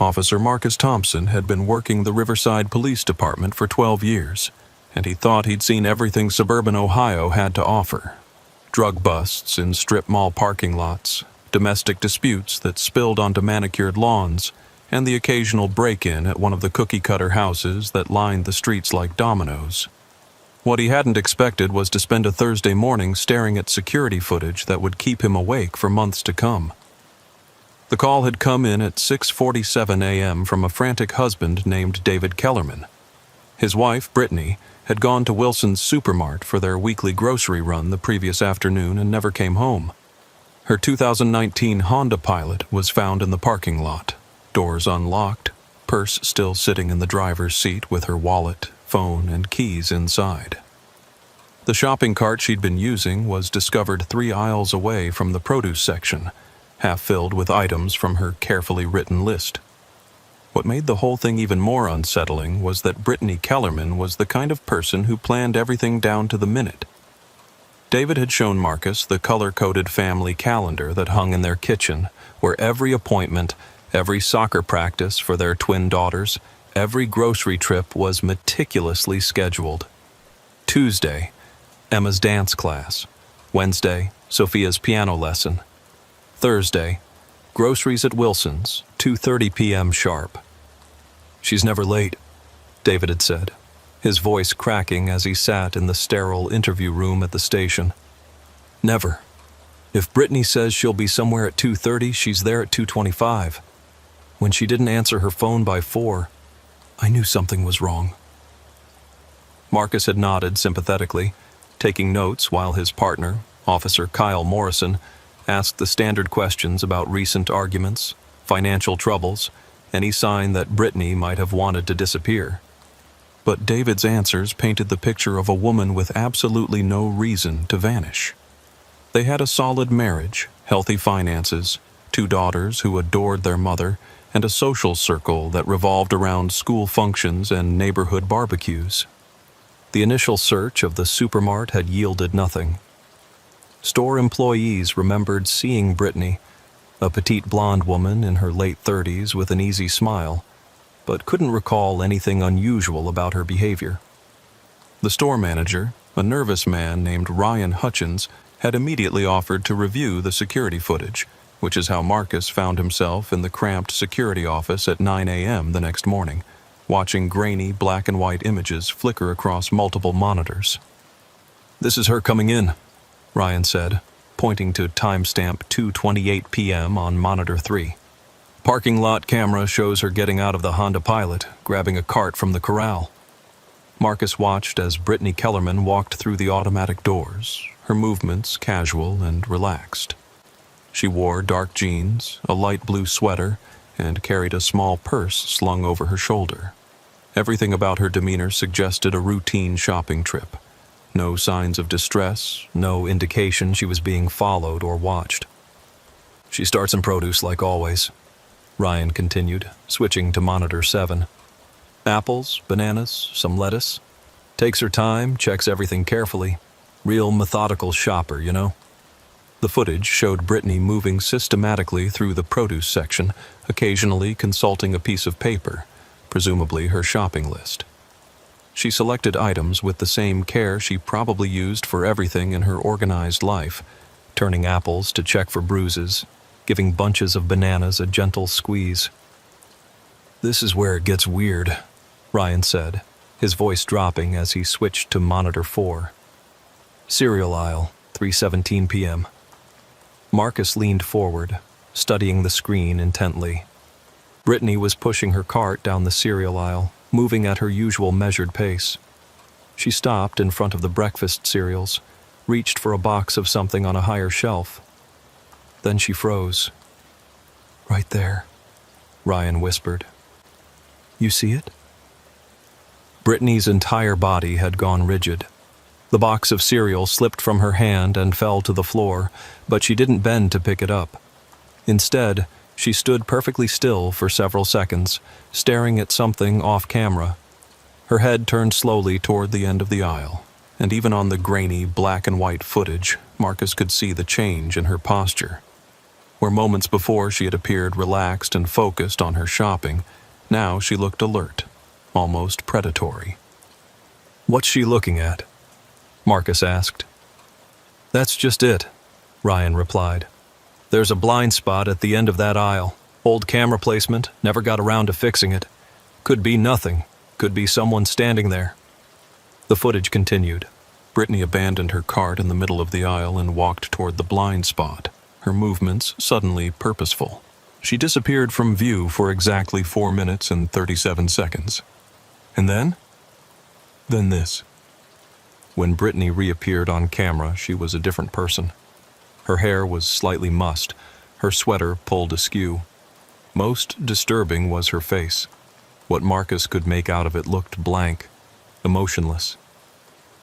Officer Marcus Thompson had been working the Riverside Police Department for 12 years, and he thought he'd seen everything suburban Ohio had to offer. Drug busts in strip mall parking lots, domestic disputes that spilled onto manicured lawns, and the occasional break-in at one of the cookie-cutter houses that lined the streets like dominoes. What he hadn't expected was to spend a Thursday morning staring at security footage that would keep him awake for months to come. The call had come in at 6:47 a.m. from a frantic husband named David Kellerman. His wife, Brittany, had gone to Wilson's Supermart for their weekly grocery run the previous afternoon and never came home. Her 2019 Honda Pilot was found in the parking lot, doors unlocked, purse still sitting in the driver's seat with her wallet, phone, and keys inside. The shopping cart she'd been using was discovered 3 aisles away from the produce section, half filled with items from her carefully written list. What made the whole thing even more unsettling was that Brittany Kellerman was the kind of person who planned everything down to the minute. David had shown Marcus the color-coded family calendar that hung in their kitchen, where every appointment, every soccer practice for their twin daughters, every grocery trip was meticulously scheduled. Tuesday, Emma's dance class. Wednesday, Sophia's piano lesson. Thursday, groceries at Wilson's, 2:30 p.m. sharp. "She's never late," David had said, his voice cracking as he sat in the sterile interview room at the station. "Never. If Brittany says she'll be somewhere at 2:30, she's there at 2:25. When she didn't answer her phone by 4, I knew something was wrong." Marcus had nodded sympathetically, taking notes while his partner, Officer Kyle Morrison, asked the standard questions about recent arguments, financial troubles, any sign that Brittany might have wanted to disappear. But David's answers painted the picture of a woman with absolutely no reason to vanish. They had a solid marriage, healthy finances, 2 daughters who adored their mother, and a social circle that revolved around school functions and neighborhood barbecues. The initial search of the Supermart had yielded nothing. Store employees remembered seeing Brittany, a petite blonde woman in her late 30s with an easy smile, but couldn't recall anything unusual about her behavior. The store manager, a nervous man named Ryan Hutchins, had immediately offered to review the security footage, which is how Marcus found himself in the cramped security office at 9 a.m. the next morning, watching grainy black and white images flicker across multiple monitors. "This is her coming in," Ryan said, pointing to timestamp 2:28 p.m. on monitor 3. "Parking lot camera shows her getting out of the Honda Pilot, grabbing a cart from the corral." Marcus watched as Brittany Kellerman walked through the automatic doors, her movements casual and relaxed. She wore dark jeans, a light blue sweater, and carried a small purse slung over her shoulder. Everything about her demeanor suggested a routine shopping trip. No signs of distress, no indication she was being followed or watched. "She starts in produce like always," Ryan continued, switching to monitor 7. "Apples, bananas, some lettuce. Takes her time, checks everything carefully. Real methodical shopper, you know." The footage showed Brittany moving systematically through the produce section, occasionally consulting a piece of paper, presumably her shopping list. She selected items with the same care she probably used for everything in her organized life, turning apples to check for bruises, giving bunches of bananas a gentle squeeze. "This is where it gets weird," Ryan said, his voice dropping as he switched to monitor 4. "Cereal aisle, 3:17 p.m. Marcus leaned forward, studying the screen intently. Brittany was pushing her cart down the cereal aisle, moving at her usual measured pace. She stopped in front of the breakfast cereals, reached for a box of something on a higher shelf. Then she froze. "Right there," Ryan whispered. "You see it?" Brittany's entire body had gone rigid. The box of cereal slipped from her hand and fell to the floor, but she didn't bend to pick it up. Instead, she stood perfectly still for several seconds, staring at something off camera. Her head turned slowly toward the end of the aisle, and even on the grainy black and white footage, Marcus could see the change in her posture. Where moments before she had appeared relaxed and focused on her shopping, now she looked alert, almost predatory. "What's she looking at?" Marcus asked. "That's just it," Ryan replied. "There's a blind spot at the end of that aisle. Old camera placement, never got around to fixing it. Could be nothing, could be someone standing there." The footage continued. Brittany abandoned her cart in the middle of the aisle and walked toward the blind spot, her movements suddenly purposeful. She disappeared from view for exactly 4 minutes and 37 seconds. And then this. When Brittany reappeared on camera, she was a different person. Her hair was slightly mussed, her sweater pulled askew. Most disturbing was her face. What Marcus could make out of it looked blank, emotionless.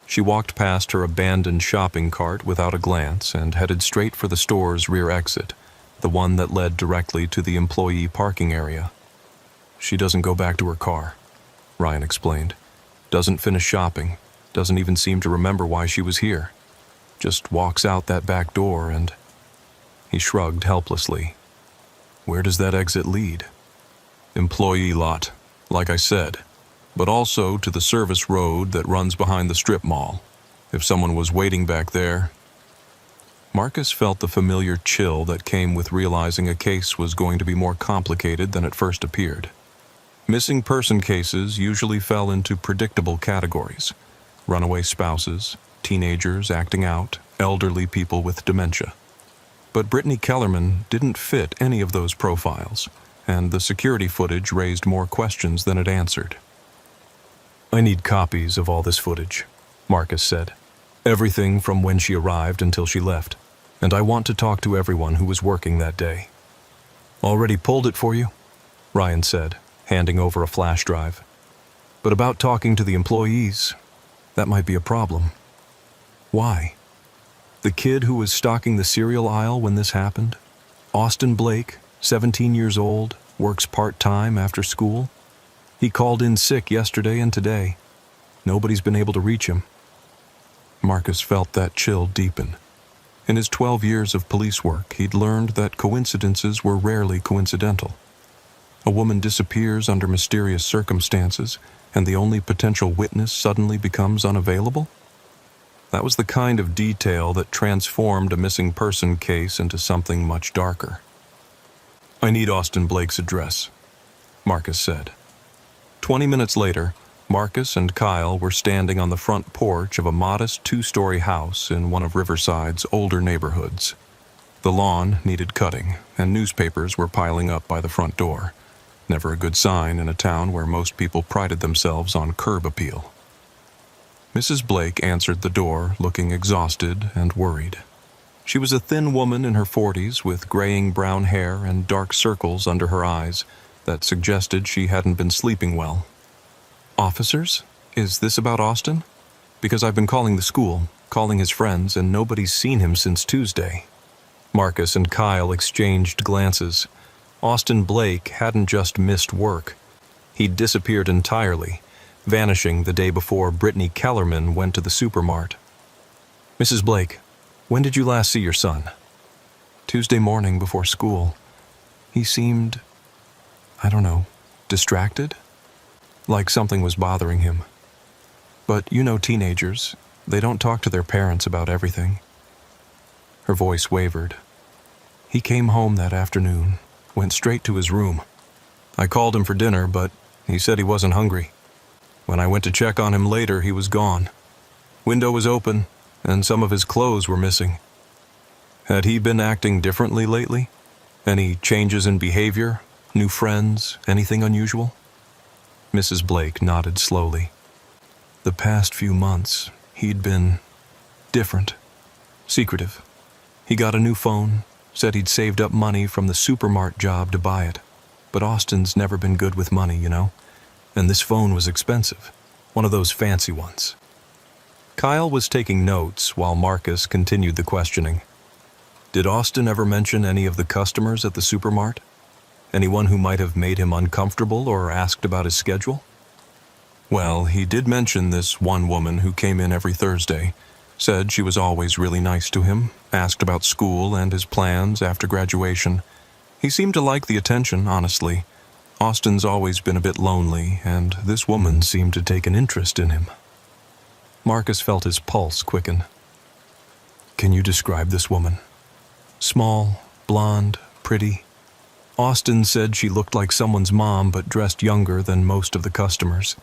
She walked past her abandoned shopping cart without a glance and headed straight for the store's rear exit, the one that led directly to the employee parking area. "She doesn't go back to her car," Ryan explained. "Doesn't finish shopping, doesn't even seem to remember why she was here. Just walks out that back door and..." He shrugged helplessly. "Where does that exit lead?" "Employee lot, like I said, but also to the service road that runs behind the strip mall. If someone was waiting back there..." Marcus felt the familiar chill that came with realizing a case was going to be more complicated than it first appeared. Missing person cases usually fell into predictable categories: runaway spouses, teenagers acting out, elderly people with dementia. But Brittany Kellerman didn't fit any of those profiles, and the security footage raised more questions than it answered. "I need copies of all this footage," Marcus said. "Everything from when she arrived until she left, and I want to talk to everyone who was working that day." "Already pulled it for you," Ryan said, handing over a flash drive. "But about talking to the employees, that might be a problem." "Why?" "The kid who was stocking the cereal aisle when this happened, Austin Blake, 17 years old, works part-time after school. He called in sick yesterday and today. Nobody's been able to reach him." Marcus felt that chill deepen. In his 12 years of police work, he'd learned that coincidences were rarely coincidental. A woman disappears under mysterious circumstances, and the only potential witness suddenly becomes unavailable? That was the kind of detail that transformed a missing person case into something much darker. "I need Austin Blake's address," Marcus said. 20 minutes later, Marcus and Kyle were standing on the front porch of a modest 2-story house in one of Riverside's older neighborhoods. The lawn needed cutting, and newspapers were piling up by the front door. Never a good sign in a town where most people prided themselves on curb appeal. Mrs. Blake answered the door, looking exhausted and worried. She was a thin woman in her 40s with graying brown hair and dark circles under her eyes that suggested she hadn't been sleeping well. "Officers? Is this about Austin? Because I've been calling the school, calling his friends, and nobody's seen him since Tuesday." Marcus and Kyle exchanged glances. Austin Blake hadn't just missed work. He'd disappeared entirely, vanishing the day before Brittany Kellerman went to the supermart. "Mrs. Blake, when did you last see your son?" "Tuesday morning before school. He seemed, I don't know, distracted? Like something was bothering him. But you know teenagers, they don't talk to their parents about everything." Her voice wavered. "He came home that afternoon, went straight to his room. I called him for dinner, but he said he wasn't hungry. When I went to check on him later, he was gone. Window was open, and some of his clothes were missing." "Had he been acting differently lately? Any changes in behavior? New friends? Anything unusual?" Mrs. Blake nodded slowly. "The past few months, he'd been different. Secretive. He got a new phone, said he'd saved up money from the supermart job to buy it. But Austin's never been good with money, you know. And this phone was expensive. One of those fancy ones." Kyle was taking notes while Marcus continued the questioning. "Did Austin ever mention any of the customers at the supermart? Anyone who might have made him uncomfortable or asked about his schedule?" "Well, he did mention this one woman who came in every Thursday. Said she was always really nice to him, asked about school and his plans after graduation. He seemed to like the attention, honestly. Austin's always been a bit lonely, and this woman seemed to take an interest in him. Marcus felt his pulse quicken. Can you describe this woman? Small, blonde, pretty. Austin said she looked like someone's mom but dressed younger than most of the customers.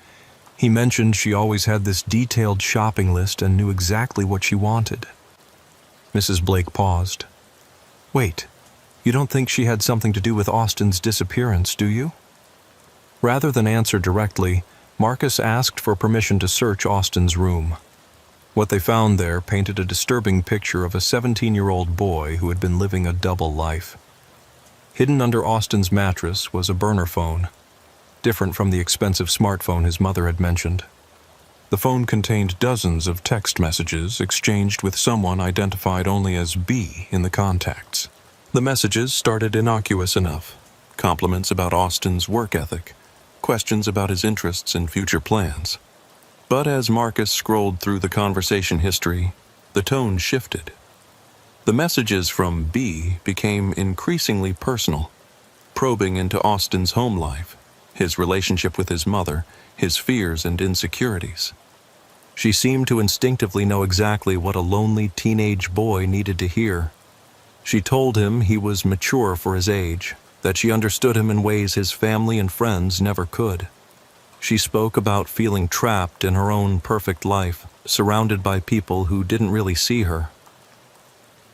He mentioned she always had this detailed shopping list and knew exactly what she wanted. Mrs. Blake paused. Wait, you don't think she had something to do with Austin's disappearance, do you? Rather than answer directly, Marcus asked for permission to search Austin's room. What they found there painted a disturbing picture of a 17-year-old boy who had been living a double life. Hidden under Austin's mattress was a burner phone, different from the expensive smartphone his mother had mentioned. The phone contained dozens of text messages exchanged with someone identified only as B in the contacts. The messages started innocuous enough. Compliments about Austin's work ethic, questions about his interests and future plans. But as Marcus scrolled through the conversation history, the tone shifted. The messages from B became increasingly personal, probing into Austin's home life, his relationship with his mother, his fears and insecurities. She seemed to instinctively know exactly what a lonely teenage boy needed to hear. She told him he was mature for his age, that she understood him in ways his family and friends never could. She spoke about feeling trapped in her own perfect life, surrounded by people who didn't really see her.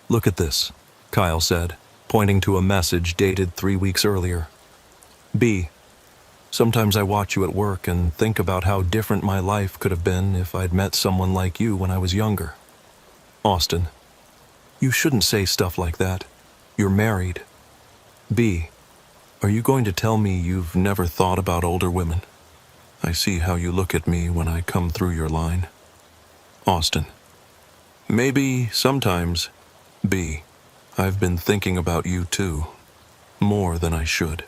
Look at this, Kyle said, pointing to a message dated 3 weeks earlier. B. Sometimes I watch you at work and think about how different my life could have been if I'd met someone like you when I was younger. Austin. You shouldn't say stuff like that. You're married. B. Are you going to tell me you've never thought about older women? I see how you look at me when I come through your line. Austin. Maybe sometimes. B. I've been thinking about you too. More than I should.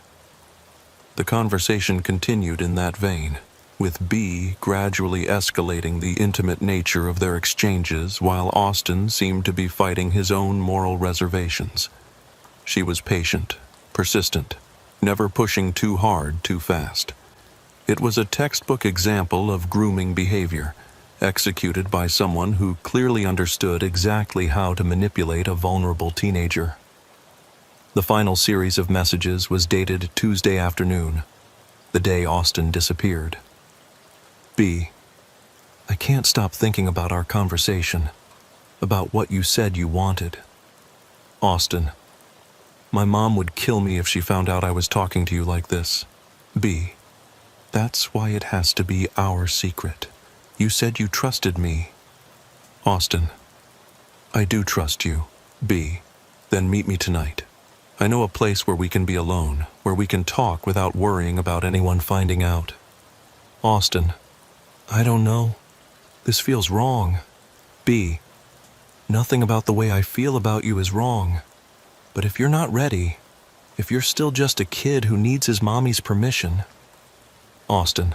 The conversation continued in that vein, with B gradually escalating the intimate nature of their exchanges while Austin seemed to be fighting his own moral reservations. She was patient, persistent, never pushing too hard too fast. It was a textbook example of grooming behavior, executed by someone who clearly understood exactly how to manipulate a vulnerable teenager. The final series of messages was dated Tuesday afternoon, the day Austin disappeared. B. I can't stop thinking about our conversation, about what you said you wanted. Austin. My mom would kill me if she found out I was talking to you like this. B. That's why it has to be our secret. You said you trusted me. Austin. I do trust you. B. Then meet me tonight. I know a place where we can be alone, where we can talk without worrying about anyone finding out. Austin. I don't know. This feels wrong. B. Nothing about the way I feel about you is wrong. But if you're not ready, if you're still just a kid who needs his mommy's permission. Austin.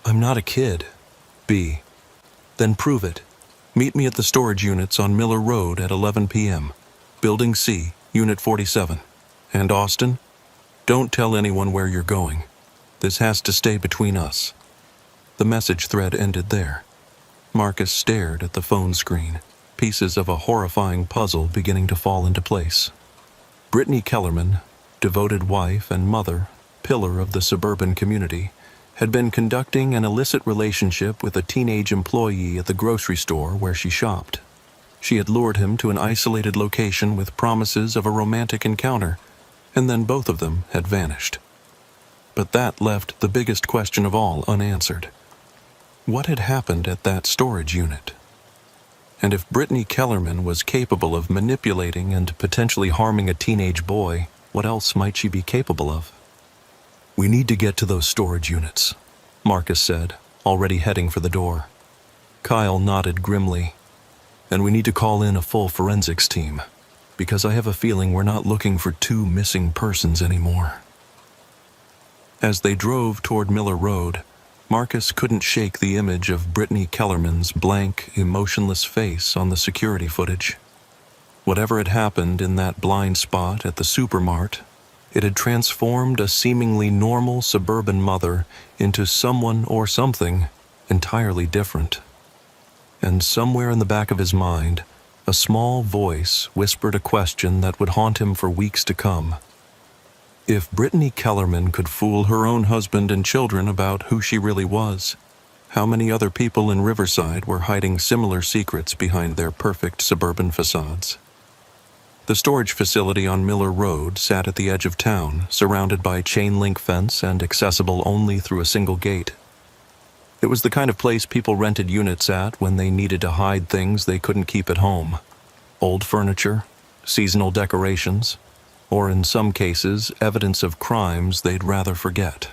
I'm not a kid. B. Then prove it. Meet me at the storage units on Miller Road at 11 p.m. Building C, Unit 47. And Austin, don't tell anyone where you're going. This has to stay between us. The message thread ended there. Marcus stared at the phone screen, pieces of a horrifying puzzle beginning to fall into place. Brittany Kellerman, devoted wife and mother, pillar of the suburban community, had been conducting an illicit relationship with a teenage employee at the grocery store where she shopped. She had lured him to an isolated location with promises of a romantic encounter, and then both of them had vanished. But that left the biggest question of all unanswered. What had happened at that storage unit? And if Brittany Kellerman was capable of manipulating and potentially harming a teenage boy, what else might she be capable of? We need to get to those storage units, Marcus said, already heading for the door. Kyle nodded grimly. And we need to call in a full forensics team, because I have a feeling we're not looking for 2 missing persons anymore. As they drove toward Miller Road, Marcus couldn't shake the image of Brittany Kellerman's blank, emotionless face on the security footage. Whatever had happened in that blind spot at the supermart, it had transformed a seemingly normal suburban mother into someone or something entirely different. And somewhere in the back of his mind, a small voice whispered a question that would haunt him for weeks to come. If Brittany Kellerman could fool her own husband and children about who she really was, how many other people in Riverside were hiding similar secrets behind their perfect suburban facades? The storage facility on Miller Road sat at the edge of town, surrounded by chain-link fence and accessible only through a single gate. It was the kind of place people rented units at when they needed to hide things they couldn't keep at home. Old furniture, seasonal decorations, or in some cases, evidence of crimes they'd rather forget.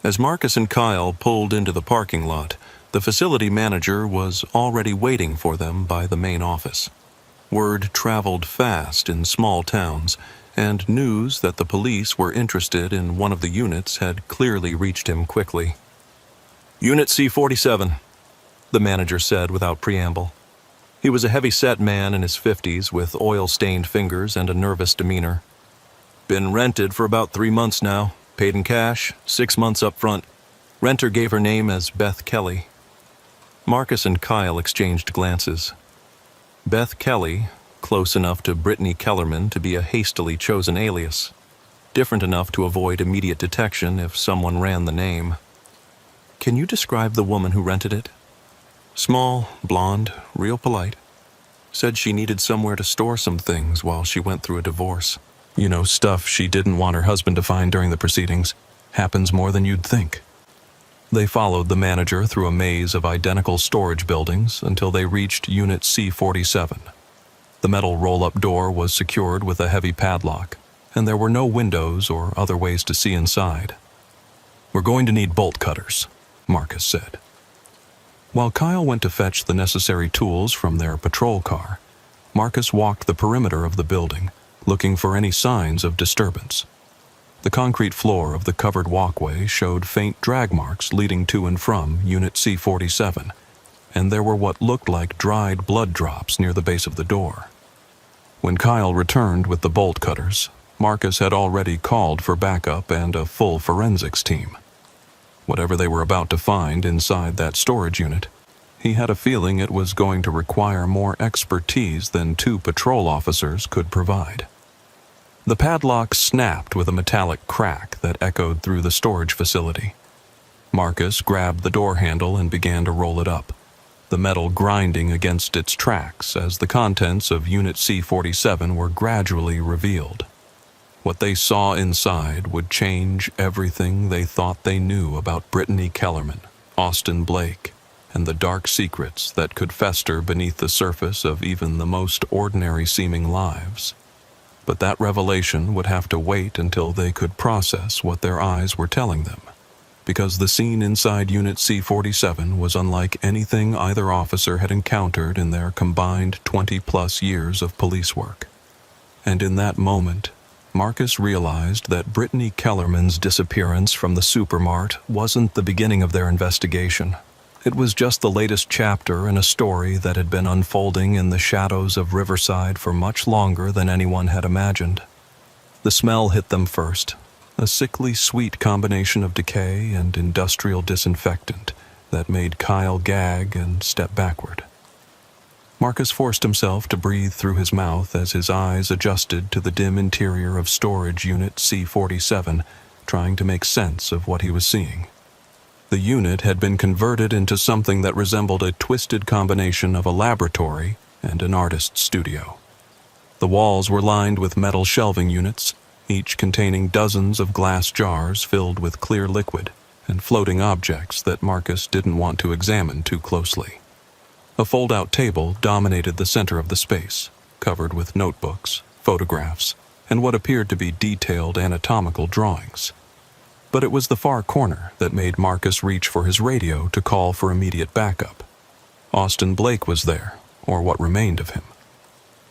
As Marcus and Kyle pulled into the parking lot, the facility manager was already waiting for them by the main office. Word traveled fast in small towns, and news that the police were interested in one of the units had clearly reached him quickly. "Unit C-47, the manager said without preamble. He was a heavy-set man in his 50s with oil-stained fingers and a nervous demeanor. "Been rented for about 3 months now, paid in cash, 6 months up front. Renter gave her name as Beth Kelly." Marcus and Kyle exchanged glances. Beth Kelly, close enough to Brittany Kellerman to be a hastily chosen alias, different enough to avoid immediate detection if someone ran the name. "Can you describe the woman who rented it?" "Small, blonde, real polite. Said she needed somewhere to store some things while she went through a divorce. You know, stuff she didn't want her husband to find during the proceedings. Happens more than you'd think." They followed the manager through a maze of identical storage buildings until they reached Unit C-47. The metal roll-up door was secured with a heavy padlock, and there were no windows or other ways to see inside. "We're going to need bolt cutters," Marcus said. While Kyle went to fetch the necessary tools from their patrol car, Marcus walked the perimeter of the building, looking for any signs of disturbance. The concrete floor of the covered walkway showed faint drag marks leading to and from Unit C-47, and there were what looked like dried blood drops near the base of the door. When Kyle returned with the bolt cutters, Marcus had already called for backup and a full forensics team. Whatever they were about to find inside that storage unit, he had a feeling it was going to require more expertise than 2 patrol officers could provide. The padlock snapped with a metallic crack that echoed through the storage facility. Marcus grabbed the door handle and began to roll it up, the metal grinding against its tracks as the contents of Unit C-47 were gradually revealed. What they saw inside would change everything they thought they knew about Brittany Kellerman, Austin Blake, and the dark secrets that could fester beneath the surface of even the most ordinary-seeming lives. But that revelation would have to wait until they could process what their eyes were telling them, because the scene inside Unit C-47 was unlike anything either officer had encountered in their combined 20-plus years of police work. And in that moment, Marcus realized that Brittany Kellerman's disappearance from the supermart wasn't the beginning of their investigation. It was just the latest chapter in a story that had been unfolding in the shadows of Riverside for much longer than anyone had imagined. The smell hit them first, a sickly sweet combination of decay and industrial disinfectant that made Kyle gag and step backward. Marcus forced himself to breathe through his mouth as his eyes adjusted to the dim interior of storage unit C-47, trying to make sense of what he was seeing. The unit had been converted into something that resembled a twisted combination of a laboratory and an artist's studio. The walls were lined with metal shelving units, each containing dozens of glass jars filled with clear liquid and floating objects that Marcus didn't want to examine too closely. A fold-out table dominated the center of the space, covered with notebooks, photographs, and what appeared to be detailed anatomical drawings. But it was the far corner that made Marcus reach for his radio to call for immediate backup. Austin Blake was there, or what remained of him.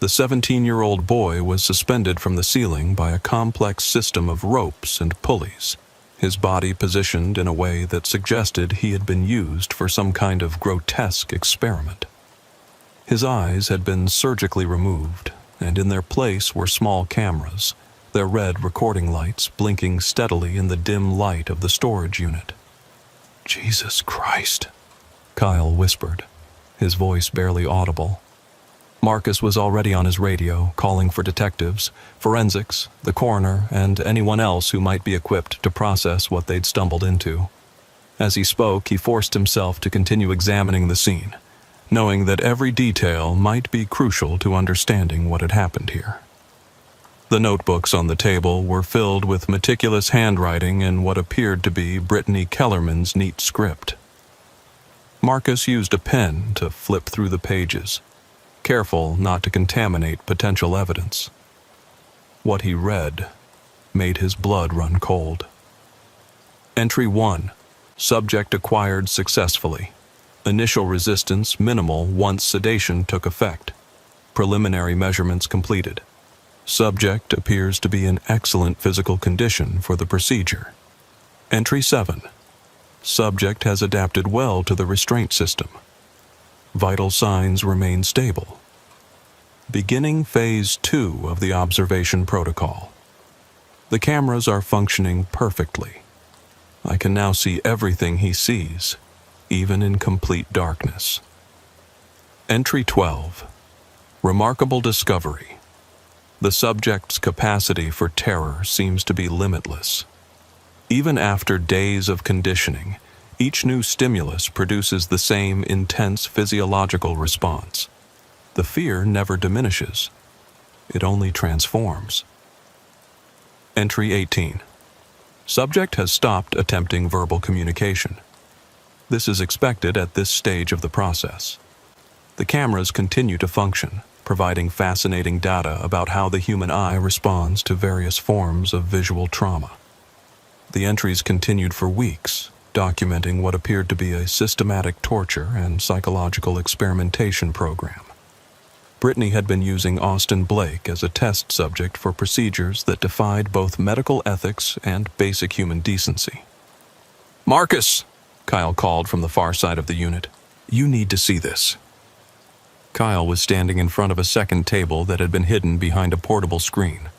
The 17-year-old boy was suspended from the ceiling by a complex system of ropes and pulleys, his body positioned in a way that suggested he had been used for some kind of grotesque experiment. His eyes had been surgically removed, and in their place were small cameras, their red recording lights blinking steadily in the dim light of the storage unit. "Jesus Christ," Kyle whispered, his voice barely audible. Marcus was already on his radio, calling for detectives, forensics, the coroner, and anyone else who might be equipped to process what they'd stumbled into. As he spoke, he forced himself to continue examining the scene, knowing that every detail might be crucial to understanding what had happened here. The notebooks on the table were filled with meticulous handwriting in what appeared to be Brittany Kellerman's neat script. Marcus used a pen to flip through the pages, careful not to contaminate potential evidence. What he read made his blood run cold. Entry 1. Subject acquired successfully. Initial resistance minimal once sedation took effect. Preliminary measurements completed. Subject appears to be in excellent physical condition for the procedure. Entry 7. Subject has adapted well to the restraint system. Vital signs remain stable. Beginning Phase 2 of the observation protocol. The cameras are functioning perfectly. I can now see everything he sees, even in complete darkness. Entry 12. Remarkable discovery. The subject's capacity for terror seems to be limitless. Even after days of conditioning, each new stimulus produces the same intense physiological response. The fear never diminishes. It only transforms. Entry 18. Subject has stopped attempting verbal communication. This is expected at this stage of the process. The cameras continue to function, providing fascinating data about how the human eye responds to various forms of visual trauma. The entries continued for weeks, documenting what appeared to be a systematic torture and psychological experimentation program. Brittany had been using Austin Blake as a test subject for procedures that defied both medical ethics and basic human decency. "Marcus!" Kyle called from the far side of the unit. "You need to see this." Kyle was standing in front of a second table that had been hidden behind a portable screen.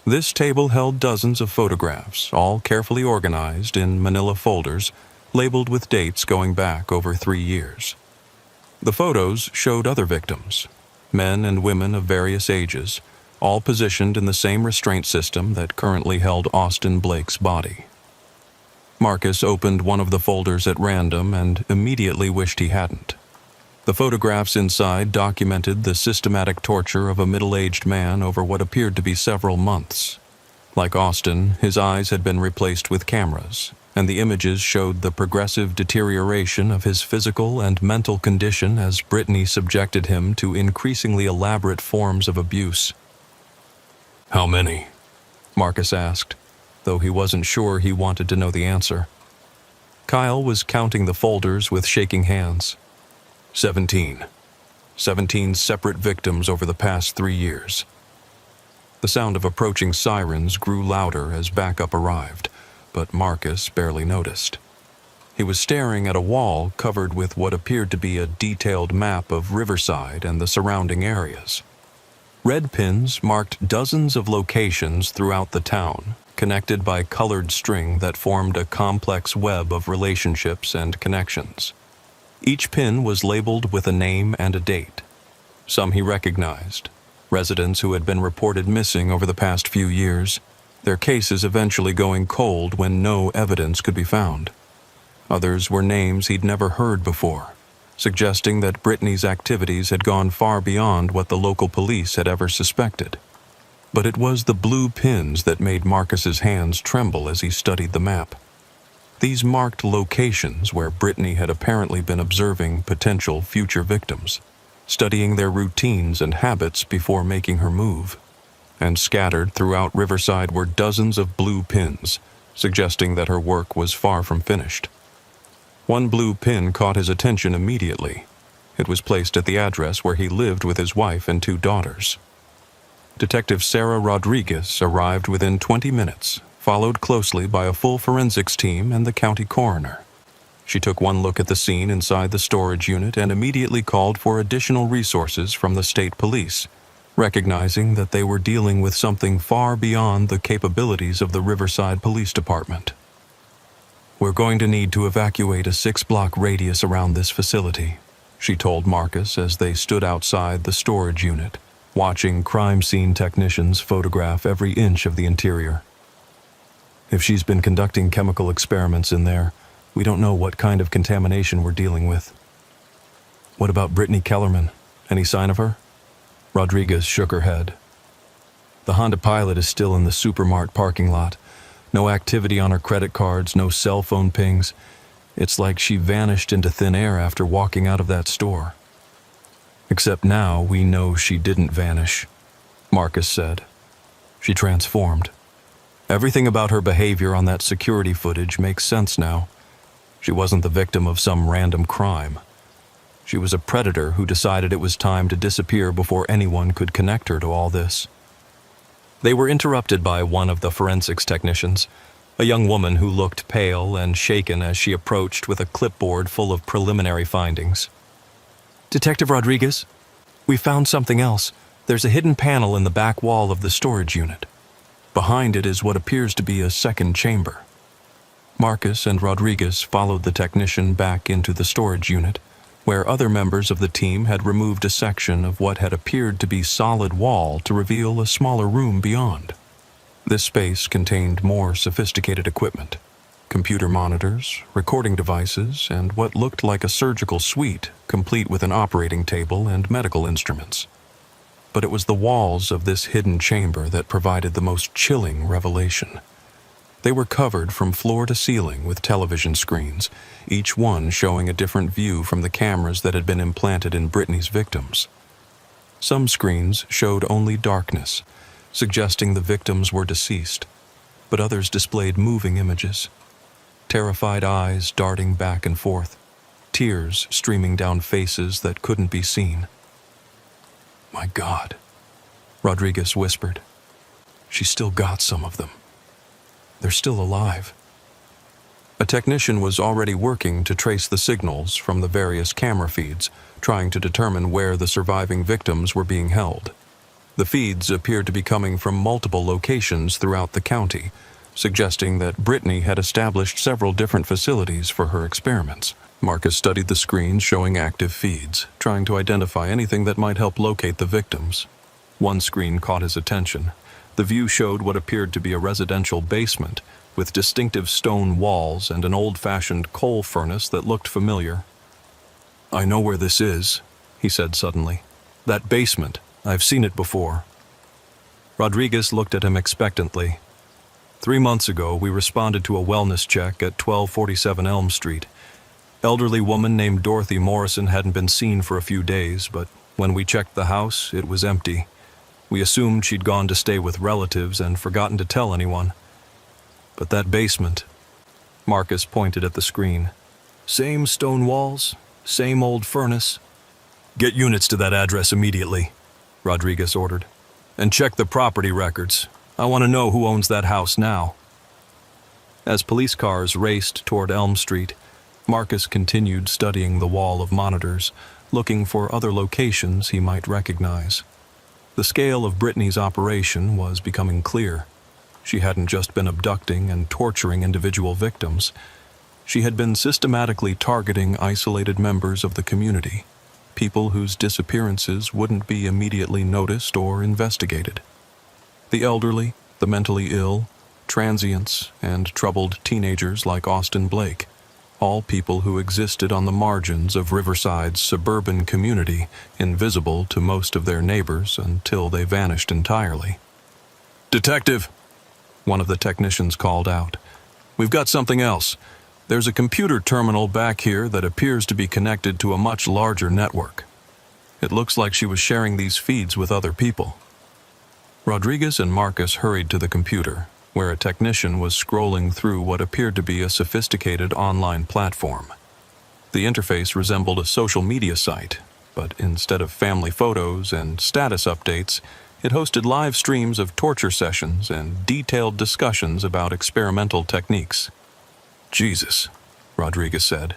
This table held dozens of photographs, all carefully organized in manila folders, labeled with dates going back over 3 years. The photos showed other victims, men and women of various ages, all positioned in the same restraint system that currently held Austin Blake's body. Marcus opened one of the folders at random and immediately wished he hadn't. The photographs inside documented the systematic torture of a middle-aged man over what appeared to be several months. Like Austin, his eyes had been replaced with cameras, and the images showed the progressive deterioration of his physical and mental condition as Brittany subjected him to increasingly elaborate forms of abuse. "How many?" Marcus asked, though he wasn't sure he wanted to know the answer. Kyle was counting the folders with shaking hands. 17. 17 separate victims over the past 3 years. The sound of approaching sirens grew louder as backup arrived, but Marcus barely noticed. He was staring at a wall covered with what appeared to be a detailed map of Riverside and the surrounding areas. Red pins marked dozens of locations throughout the town, connected by colored string that formed a complex web of relationships and connections. Each pin was labeled with a name and a date. Some he recognized, residents who had been reported missing over the past few years, their cases eventually going cold when no evidence could be found. Others were names he'd never heard before, suggesting that Brittany's activities had gone far beyond what the local police had ever suspected. But it was the blue pins that made Marcus's hands tremble as he studied the map. These marked locations where Brittany had apparently been observing potential future victims, studying their routines and habits before making her move. And scattered throughout Riverside were dozens of blue pins, suggesting that her work was far from finished. One blue pin caught his attention immediately. It was placed at the address where he lived with his wife and 2 daughters. Detective Sarah Rodriguez arrived within 20 minutes, followed closely by a full forensics team and the county coroner. She took one look at the scene inside the storage unit and immediately called for additional resources from the state police, recognizing that they were dealing with something far beyond the capabilities of the Riverside Police Department. "We're going to need to evacuate a 6-block radius around this facility," she told Marcus as they stood outside the storage unit, watching crime scene technicians photograph every inch of the interior. "If she's been conducting chemical experiments in there, we don't know what kind of contamination we're dealing with." "What about Brittany Kellerman? Any sign of her?" Rodriguez shook her head. "The Honda Pilot is still in the Supermart parking lot. No activity on her credit cards, no cell phone pings. It's like she vanished into thin air after walking out of that store." "Except now we know she didn't vanish," Marcus said. "She transformed. Everything about her behavior on that security footage makes sense now. She wasn't the victim of some random crime. She was a predator who decided it was time to disappear before anyone could connect her to all this." They were interrupted by one of the forensics technicians, a young woman who looked pale and shaken as she approached with a clipboard full of preliminary findings. "Detective Rodriguez, we found something else. There's a hidden panel in the back wall of the storage unit. Behind it is what appears to be a second chamber." Marcus and Rodriguez followed the technician back into the storage unit, where other members of the team had removed a section of what had appeared to be solid wall to reveal a smaller room beyond. This space contained more sophisticated equipment, computer monitors, recording devices, and what looked like a surgical suite, complete with an operating table and medical instruments. But it was the walls of this hidden chamber that provided the most chilling revelation. They were covered from floor to ceiling with television screens, each one showing a different view from the cameras that had been implanted in Brittany's victims. Some screens showed only darkness, suggesting the victims were deceased, but others displayed moving images. Terrified eyes darting back and forth, tears streaming down faces that couldn't be seen. "My God," Rodriguez whispered. "She still got some of them. They're still alive." A technician was already working to trace the signals from the various camera feeds, trying to determine where the surviving victims were being held. The feeds appeared to be coming from multiple locations throughout the county, suggesting that Brittany had established several different facilities for her experiments. Marcus studied the screens showing active feeds, trying to identify anything that might help locate the victims. One screen caught his attention. The view showed what appeared to be a residential basement, with distinctive stone walls and an old-fashioned coal furnace that looked familiar. "I know where this is," he said suddenly. "That basement. I've seen it before." Rodriguez looked at him expectantly. 3 months ago, we responded to a wellness check at 1247 Elm Street. Elderly woman named Dorothy Morrison hadn't been seen for a few days, but when we checked the house, it was empty. We assumed she'd gone to stay with relatives and forgotten to tell anyone. But that basement, Marcus pointed at the screen. Same stone walls, same old furnace. "Get units to that address immediately," Rodriguez ordered. "And check the property records. I want to know who owns that house now." As police cars raced toward Elm Street, Marcus continued studying the wall of monitors, looking for other locations he might recognize. The scale of Brittany's operation was becoming clear. She hadn't just been abducting and torturing individual victims. She had been systematically targeting isolated members of the community, people whose disappearances wouldn't be immediately noticed or investigated. The elderly, the mentally ill, transients, and troubled teenagers like Austin Blake, all people who existed on the margins of Riverside's suburban community, invisible to most of their neighbors until they vanished entirely. "Detective," one of the technicians called out, "we've got something else. There's a computer terminal back here that appears to be connected to a much larger network. It looks like she was sharing these feeds with other people." Rodriguez and Marcus hurried to the computer, where a technician was scrolling through what appeared to be a sophisticated online platform. The interface resembled a social media site, but instead of family photos and status updates, It hosted live streams of torture sessions and detailed discussions about experimental techniques. Jesus, Rodriguez said.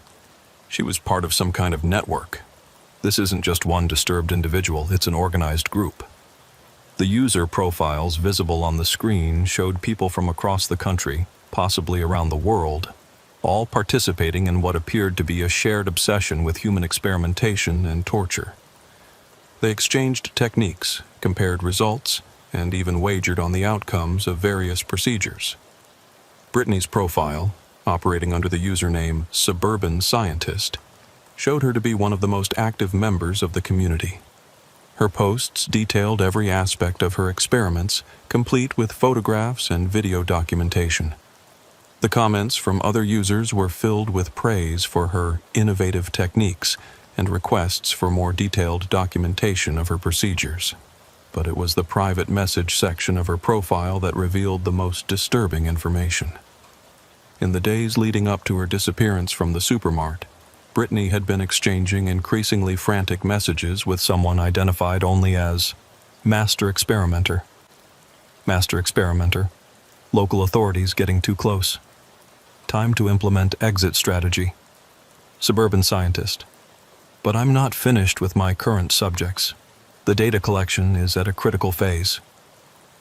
She was part of some kind of network. This isn't just one disturbed individual, it's an organized group. The user profiles visible on the screen showed people from across the country, possibly around the world, all participating in what appeared to be a shared obsession with human experimentation and torture. They exchanged techniques, compared results, and even wagered on the outcomes of various procedures. Brittany's profile, operating under the username Suburban Scientist, showed her to be one of the most active members of the community. Her posts detailed every aspect of her experiments, complete with photographs and video documentation. The comments from other users were filled with praise for her innovative techniques and requests for more detailed documentation of her procedures. But it was the private message section of her profile that revealed the most disturbing information. In the days leading up to her disappearance from the supermart, Brittany had been exchanging increasingly frantic messages with someone identified only as Master Experimenter. Master Experimenter. Local authorities getting too close. Time to implement exit strategy. Suburban Scientist. But I'm not finished with my current subjects. The data collection is at a critical phase.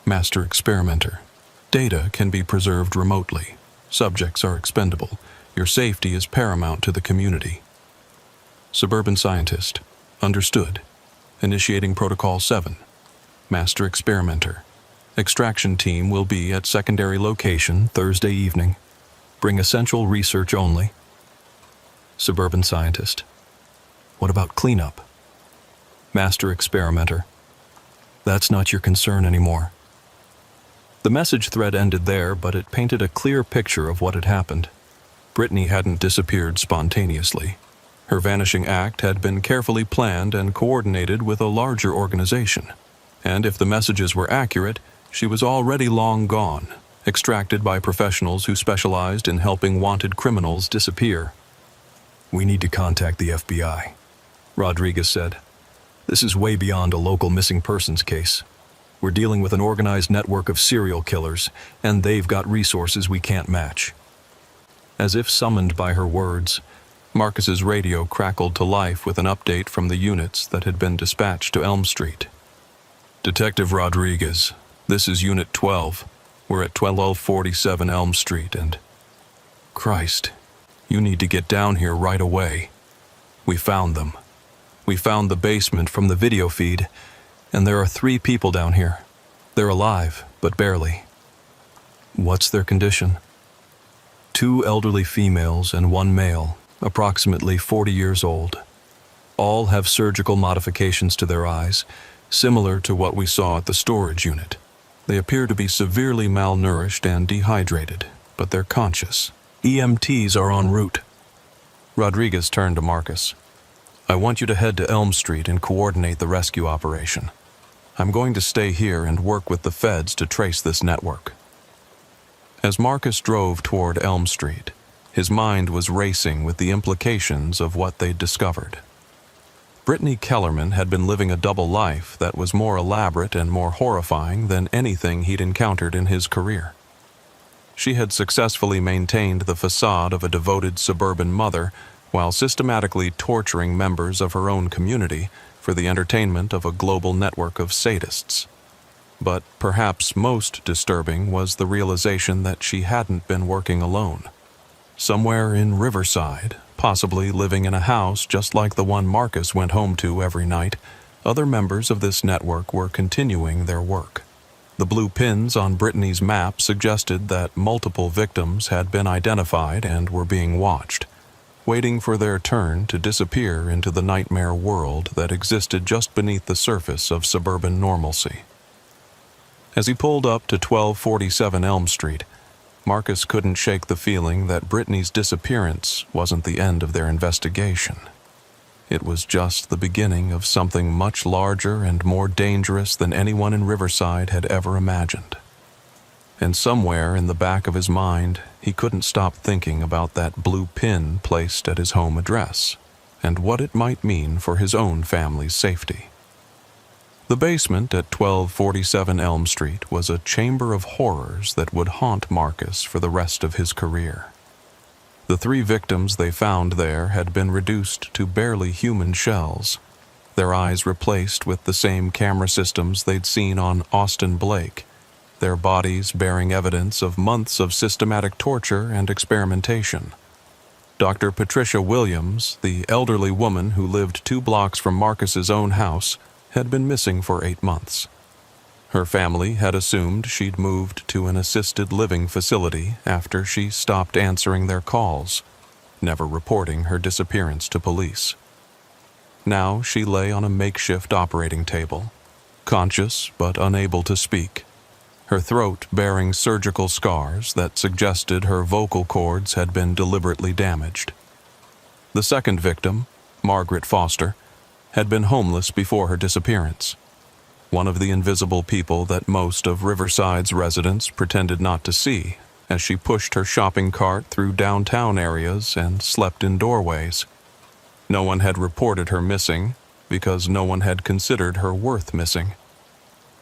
Master Experimenter. Data can be preserved remotely. Subjects are expendable. Your safety is paramount to the community. Suburban Scientist. Understood. Initiating Protocol 7. Master Experimenter. Extraction team will be at secondary location Thursday evening. Bring essential research only. Suburban Scientist. What about cleanup? Master Experimenter. That's not your concern anymore. The message thread ended there, but it painted a clear picture of what had happened. Brittany hadn't disappeared spontaneously. Her vanishing act had been carefully planned and coordinated with a larger organization. And if the messages were accurate, she was already long gone, extracted by professionals who specialized in helping wanted criminals disappear. We need to contact the FBI, Rodriguez said. This is way beyond a local missing persons case. We're dealing with an organized network of serial killers, and they've got resources we can't match. As if summoned by her words, Marcus's radio crackled to life with an update from the units that had been dispatched to Elm Street. Detective Rodriguez, this is Unit 12. We're at 1247 Elm Street and... Christ, you need to get down here right away. We found them. We found the basement from the video feed, and there are 3 people down here. They're alive, but barely. What's their condition? 2 elderly females and 1 male, approximately 40 years old. All have surgical modifications to their eyes, similar to what we saw at the storage unit. They appear to be severely malnourished and dehydrated, but they're conscious. EMTs are en route. Rodriguez turned to Marcus. I want you to head to Elm Street and coordinate the rescue operation. I'm going to stay here and work with the feds to trace this network. As Marcus drove toward Elm Street, his mind was racing with the implications of what they'd discovered. Brittany Kellerman had been living a double life that was more elaborate and more horrifying than anything he'd encountered in his career. She had successfully maintained the facade of a devoted suburban mother while systematically torturing members of her own community for the entertainment of a global network of sadists. But perhaps most disturbing was the realization that she hadn't been working alone. Somewhere in Riverside, possibly living in a house just like the one Marcus went home to every night, other members of this network were continuing their work. The blue pins on Brittany's map suggested that multiple victims had been identified and were being watched, waiting for their turn to disappear into the nightmare world that existed just beneath the surface of suburban normalcy. As he pulled up to 1247 Elm Street, Marcus couldn't shake the feeling that Brittany's disappearance wasn't the end of their investigation. It was just the beginning of something much larger and more dangerous than anyone in Riverside had ever imagined. And somewhere in the back of his mind, he couldn't stop thinking about that blue pin placed at his home address, and what it might mean for his own family's safety. The basement at 1247 Elm Street was a chamber of horrors that would haunt Marcus for the rest of his career. The 3 victims they found there had been reduced to barely human shells, their eyes replaced with the same camera systems they'd seen on Austin Blake, their bodies bearing evidence of months of systematic torture and experimentation. Dr. Patricia Williams, the elderly woman who lived 2 blocks from Marcus's own house, had been missing for 8 months. Her family had assumed she'd moved to an assisted living facility after she stopped answering their calls, never reporting her disappearance to police. Now she lay on a makeshift operating table, conscious but unable to speak, her throat bearing surgical scars that suggested her vocal cords had been deliberately damaged. The second victim, Margaret Foster, had been homeless before her disappearance, one of the invisible people that most of Riverside's residents pretended not to see as she pushed her shopping cart through downtown areas and slept in doorways. No one had reported her missing because no one had considered her worth missing.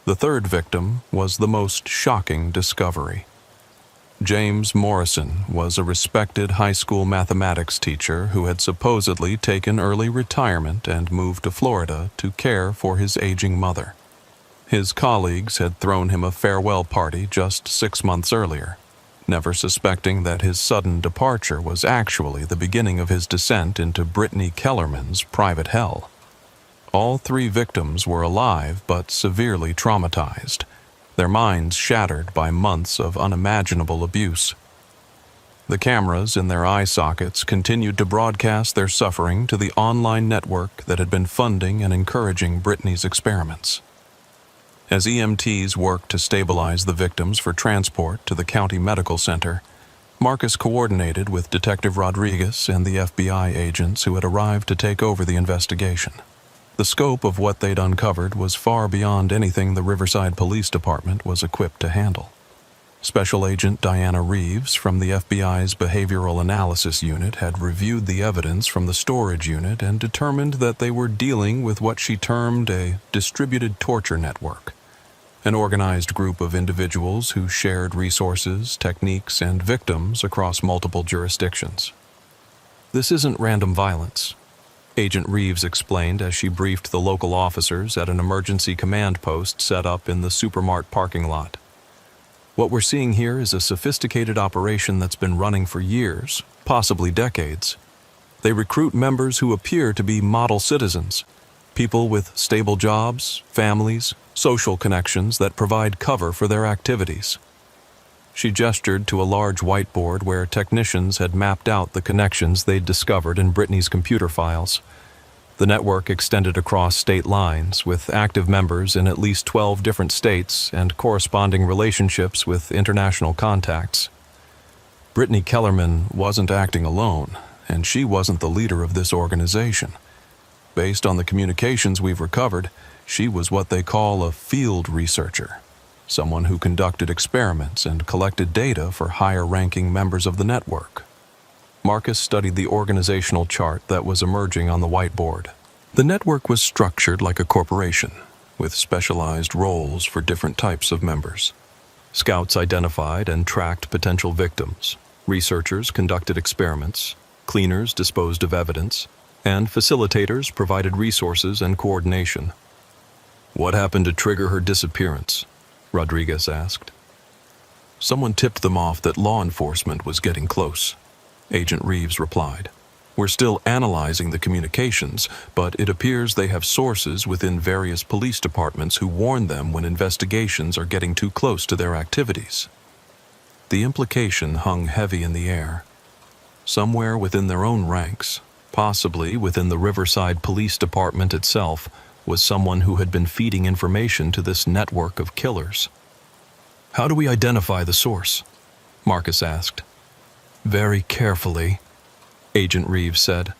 The third victim was the most shocking discovery. James Morrison was a respected high school mathematics teacher who had supposedly taken early retirement and moved to Florida to care for his aging mother. His colleagues had thrown him a farewell party just 6 months earlier, never suspecting that his sudden departure was actually the beginning of his descent into Brittany Kellerman's private hell. All 3 victims were alive but severely traumatized, their minds shattered by months of unimaginable abuse. The cameras in their eye sockets continued to broadcast their suffering to the online network that had been funding and encouraging Brittany's experiments. As EMTs worked to stabilize the victims for transport to the county medical center, Marcus coordinated with Detective Rodriguez and the FBI agents who had arrived to take over the investigation. The scope of what they'd uncovered was far beyond anything the Riverside Police Department was equipped to handle. Special Agent Diana Reeves from the FBI's Behavioral Analysis Unit had reviewed the evidence from the storage unit and determined that they were dealing with what she termed a distributed torture network, an organized group of individuals who shared resources, techniques, and victims across multiple jurisdictions. This isn't random violence, Agent Reeves explained as she briefed the local officers at an emergency command post set up in the Supermart parking lot. What we're seeing here is a sophisticated operation that's been running for years, possibly decades. They recruit members who appear to be model citizens, people with stable jobs, families, social connections that provide cover for their activities. She gestured to a large whiteboard where technicians had mapped out the connections they'd discovered in Brittany's computer files. The network extended across state lines, with active members in at least 12 different states and corresponding relationships with international contacts. Brittany Kellerman wasn't acting alone, and she wasn't the leader of this organization. Based on the communications we've recovered, she was what they call a field researcher, someone who conducted experiments and collected data for higher-ranking members of the network. Marcus studied the organizational chart that was emerging on the whiteboard. The network was structured like a corporation, with specialized roles for different types of members. Scouts identified and tracked potential victims, researchers conducted experiments, cleaners disposed of evidence, and facilitators provided resources and coordination. "What happened to trigger her disappearance?" Rodriguez asked. "Someone tipped them off that law enforcement was getting close," Agent Reeves replied. "We're still analyzing the communications, but it appears they have sources within various police departments who warn them when investigations are getting too close to their activities." The implication hung heavy in the air. Somewhere within their own ranks, possibly within the Riverside Police Department itself, was someone who had been feeding information to this network of killers. "How do we identify the source?" Marcus asked. "Very carefully," Agent Reeves said.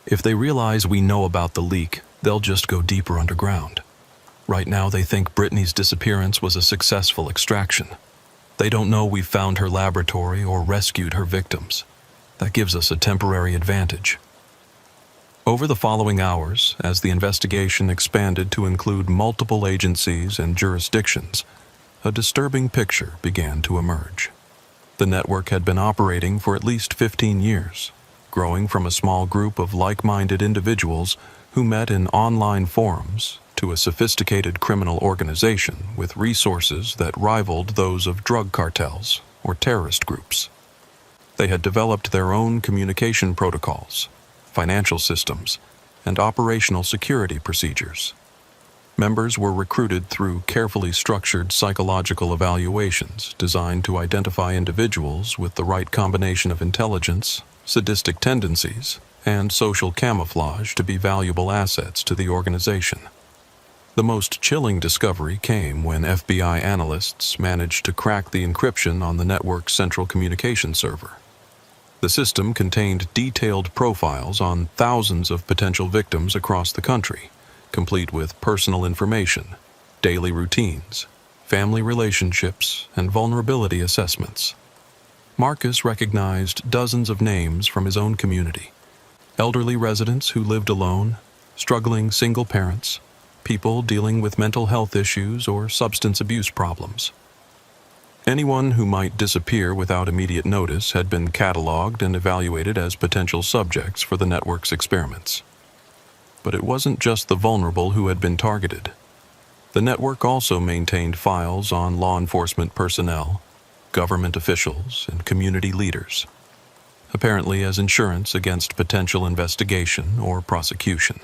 "If they realize we know about the leak, they'll just go deeper underground. Right now they think Brittany's disappearance was a successful extraction. They don't know we've found her laboratory or rescued her victims. That gives us a temporary advantage." Over the following hours, as the investigation expanded to include multiple agencies and jurisdictions, a disturbing picture began to emerge. The network had been operating for at least 15 years, growing from a small group of like-minded individuals who met in online forums to a sophisticated criminal organization with resources that rivaled those of drug cartels or terrorist groups. They had developed their own communication protocols, financial systems, and operational security procedures. Members were recruited through carefully structured psychological evaluations designed to identify individuals with the right combination of intelligence, sadistic tendencies, and social camouflage to be valuable assets to the organization. The most chilling discovery came when FBI analysts managed to crack the encryption on the network's central communication server. The system contained detailed profiles on thousands of potential victims across the country, complete with personal information, daily routines, family relationships, and vulnerability assessments. Marcus recognized dozens of names from his own community: elderly residents who lived alone, struggling single parents, people dealing with mental health issues or substance abuse problems. Anyone who might disappear without immediate notice had been cataloged and evaluated as potential subjects for the network's experiments. But it wasn't just the vulnerable who had been targeted. The network also maintained files on law enforcement personnel, government officials, and community leaders, apparently as insurance against potential investigation or prosecution.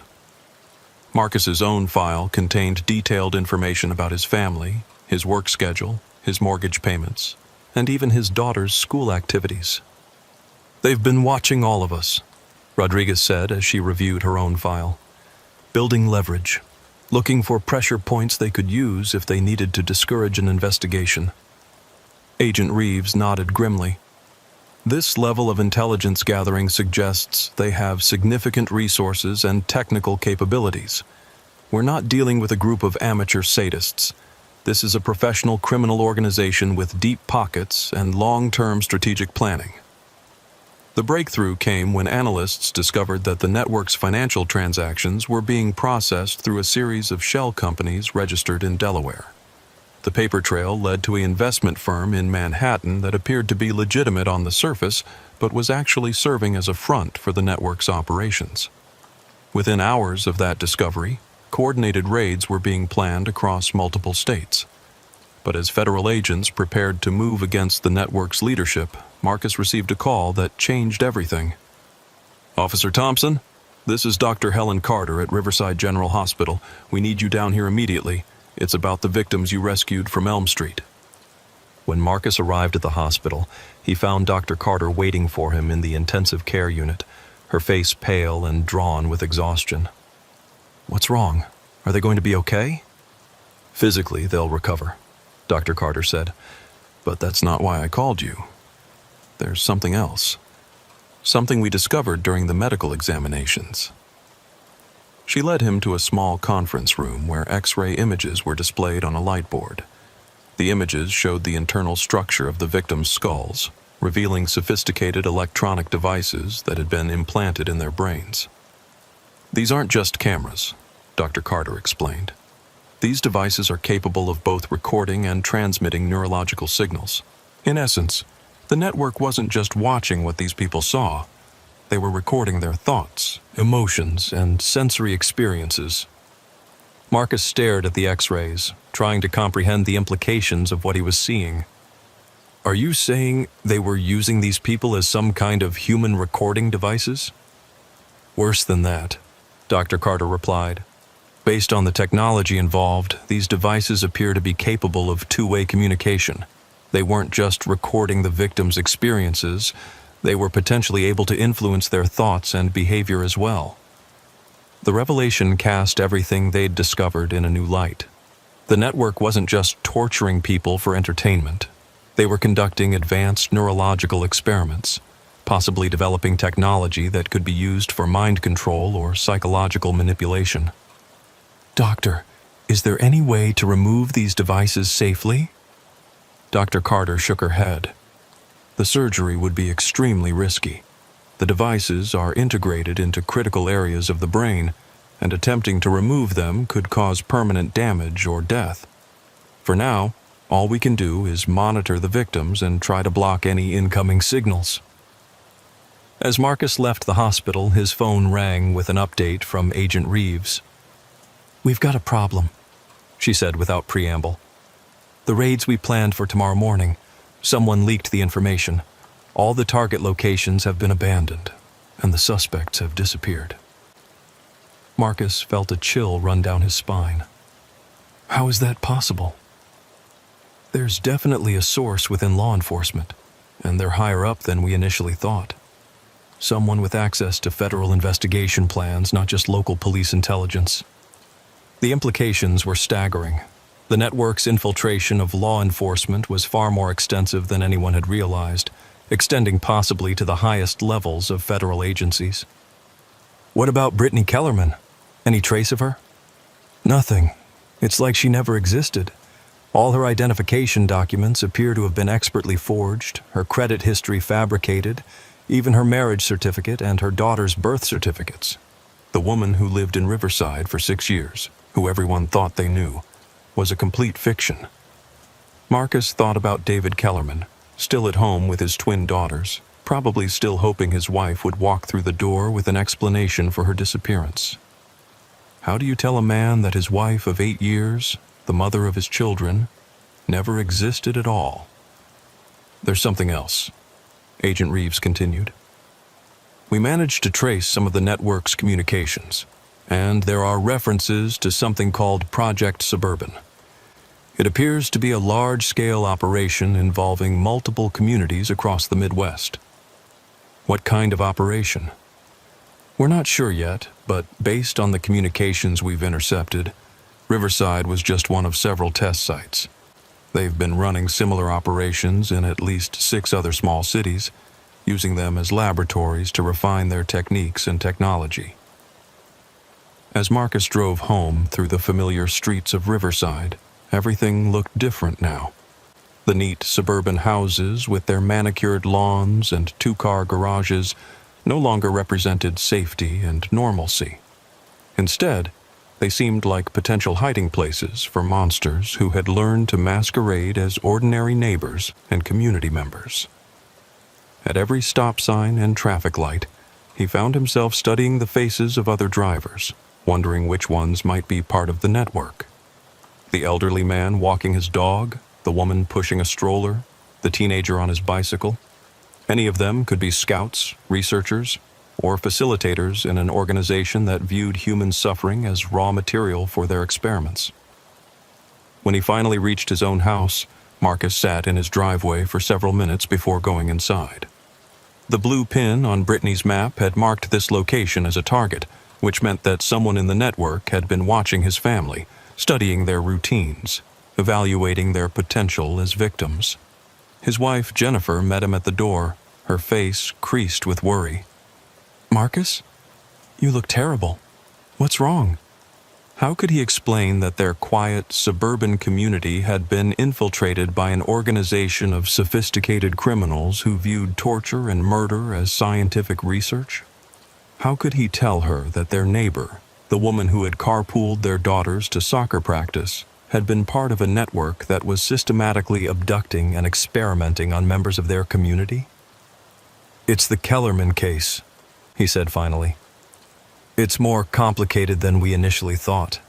Marcus's own file contained detailed information about his family, his work schedule, his mortgage payments, and even his daughter's school activities. "They've been watching all of us," Rodriguez said as she reviewed her own file. "Building leverage, looking for pressure points they could use if they needed to discourage an investigation." Agent Reeves nodded grimly. "This level of intelligence gathering suggests they have significant resources and technical capabilities. We're not dealing with a group of amateur sadists. This is a professional criminal organization with deep pockets and long-term strategic planning." The breakthrough came when analysts discovered that the network's financial transactions were being processed through a series of shell companies registered in Delaware. The paper trail led to an investment firm in Manhattan that appeared to be legitimate on the surface, but was actually serving as a front for the network's operations. Within hours of that discovery, coordinated raids were being planned across multiple states. But as federal agents prepared to move against the network's leadership, Marcus received a call that changed everything. "Officer Thompson, this is Dr. Helen Carter at Riverside General Hospital. We need you down here immediately. It's about the victims you rescued from Elm Street." When Marcus arrived at the hospital, he found Dr. Carter waiting for him in the intensive care unit, her face pale and drawn with exhaustion. "What's wrong? Are they going to be okay?" "Physically, they'll recover," Dr. Carter said. "But that's not why I called you. There's something else. Something we discovered during the medical examinations." She led him to a small conference room where X-ray images were displayed on a light board. The images showed the internal structure of the victims' skulls, revealing sophisticated electronic devices that had been implanted in their brains. "These aren't just cameras," Dr. Carter explained. "These devices are capable of both recording and transmitting neurological signals. In essence, the network wasn't just watching what these people saw. They were recording their thoughts, emotions, and sensory experiences." Marcus stared at the X-rays, trying to comprehend the implications of what he was seeing. "Are you saying they were using these people as some kind of human recording devices?" "Worse than that," Dr. Carter replied. "Based on the technology involved, these devices appear to be capable of two-way communication. They weren't just recording the victims' experiences, they were potentially able to influence their thoughts and behavior as well." The revelation cast everything they'd discovered in a new light. The network wasn't just torturing people for entertainment. They were conducting advanced neurological experiments, possibly developing technology that could be used for mind control or psychological manipulation. "Doctor, is there any way to remove these devices safely?" Dr. Carter shook her head. "The surgery would be extremely risky. The devices are integrated into critical areas of the brain, and attempting to remove them could cause permanent damage or death. For now, all we can do is monitor the victims and try to block any incoming signals. As Marcus left the hospital, his phone rang with an update from Agent Reeves. "We've got a problem," she said without preamble. "The raids we planned for tomorrow morning, someone leaked the information. All the target locations have been abandoned, and the suspects have disappeared." Marcus felt a chill run down his spine. How is that possible? There's definitely a source within law enforcement, and they're higher up than we initially thought. Someone with access to federal investigation plans, not just local police intelligence. The implications were staggering. The network's infiltration of law enforcement was far more extensive than anyone had realized, extending possibly to the highest levels of federal agencies. What about Brittany Kellerman? Any trace of her? Nothing. It's like she never existed. All her identification documents appear to have been expertly forged, her credit history fabricated, even her marriage certificate and her daughter's birth certificates. The woman who lived in Riverside for 6 years, who everyone thought they knew, was a complete fiction. Marcus thought about David Kellerman, still at home with his twin daughters, probably still hoping his wife would walk through the door with an explanation for her disappearance. How do you tell a man that his wife of 8 years, the mother of his children, never existed at all? There's something else, Agent Reeves continued. We managed to trace some of the network's communications, and there are references to something called Project Suburban. It appears to be a large-scale operation involving multiple communities across the Midwest. What kind of operation? We're not sure yet, but based on the communications we've intercepted, Riverside was just one of several test sites. They've been running similar operations in at least 6 other small cities, using them as laboratories to refine their techniques and technology. As Marcus drove home through the familiar streets of Riverside, everything looked different now. The neat suburban houses with their manicured lawns and 2-car garages no longer represented safety and normalcy. Instead, they seemed like potential hiding places for monsters who had learned to masquerade as ordinary neighbors and community members. At every stop sign and traffic light, he found himself studying the faces of other drivers, wondering which ones might be part of the network. The elderly man walking his dog, the woman pushing a stroller, the teenager on his bicycle. Any of them could be scouts, researchers, or facilitators in an organization that viewed human suffering as raw material for their experiments. When he finally reached his own house, Marcus sat in his driveway for several minutes before going inside. The blue pin on Brittany's map had marked this location as a target, which meant that someone in the network had been watching his family, studying their routines, evaluating their potential as victims. His wife, Jennifer, met him at the door, her face creased with worry. "Marcus? You look terrible. What's wrong?" How could he explain that their quiet, suburban community had been infiltrated by an organization of sophisticated criminals who viewed torture and murder as scientific research? How could he tell her that their neighbor, the woman who had carpooled their daughters to soccer practice, had been part of a network that was systematically abducting and experimenting on members of their community? "It's the Kellerman case," he said finally. "It's more complicated than we initially thought."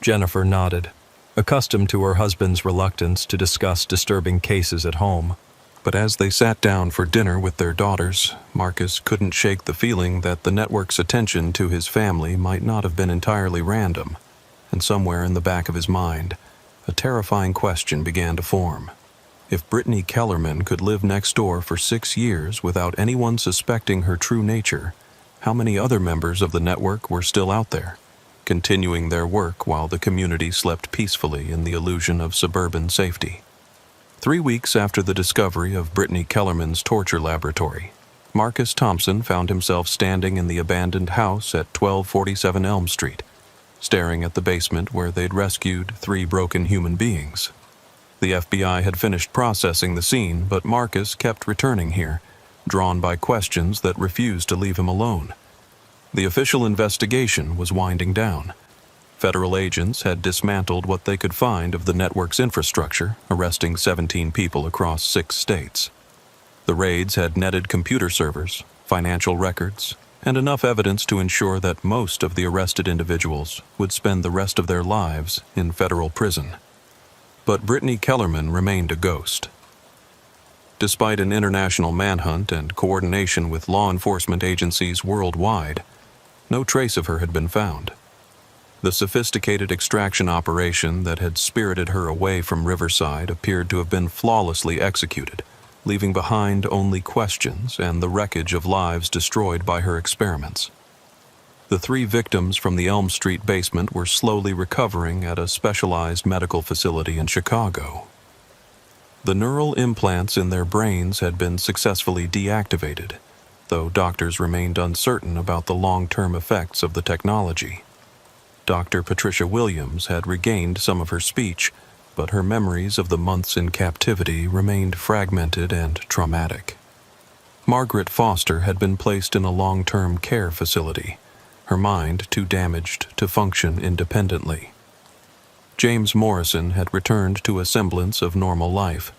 Jennifer nodded, accustomed to her husband's reluctance to discuss disturbing cases at home. But as they sat down for dinner with their daughters, Marcus couldn't shake the feeling that the network's attention to his family might not have been entirely random, and somewhere in the back of his mind, a terrifying question began to form. If Brittany Kellerman could live next door for 6 years without anyone suspecting her true nature, how many other members of the network were still out there, continuing their work while the community slept peacefully in the illusion of suburban safety? 3 weeks after the discovery of Brittany Kellerman's torture laboratory, Marcus Thompson found himself standing in the abandoned house at 1247 Elm Street, staring at the basement where they'd rescued 3 broken human beings. The FBI had finished processing the scene, but Marcus kept returning here, drawn by questions that refused to leave him alone. The official investigation was winding down. Federal agents had dismantled what they could find of the network's infrastructure, arresting 17 people across 6 states. The raids had netted computer servers, financial records, and enough evidence to ensure that most of the arrested individuals would spend the rest of their lives in federal prison. But Brittany Kellerman remained a ghost. Despite an international manhunt and coordination with law enforcement agencies worldwide, no trace of her had been found. The sophisticated extraction operation that had spirited her away from Riverside appeared to have been flawlessly executed, leaving behind only questions and the wreckage of lives destroyed by her experiments. The 3 victims from the Elm Street basement were slowly recovering at a specialized medical facility in Chicago. The neural implants in their brains had been successfully deactivated, though doctors remained uncertain about the long-term effects of the technology. Dr. Patricia Williams had regained some of her speech, but her memories of the months in captivity remained fragmented and traumatic. Margaret Foster had been placed in a long-term care facility, her mind too damaged to function independently. James Morrison had returned to a semblance of normal life,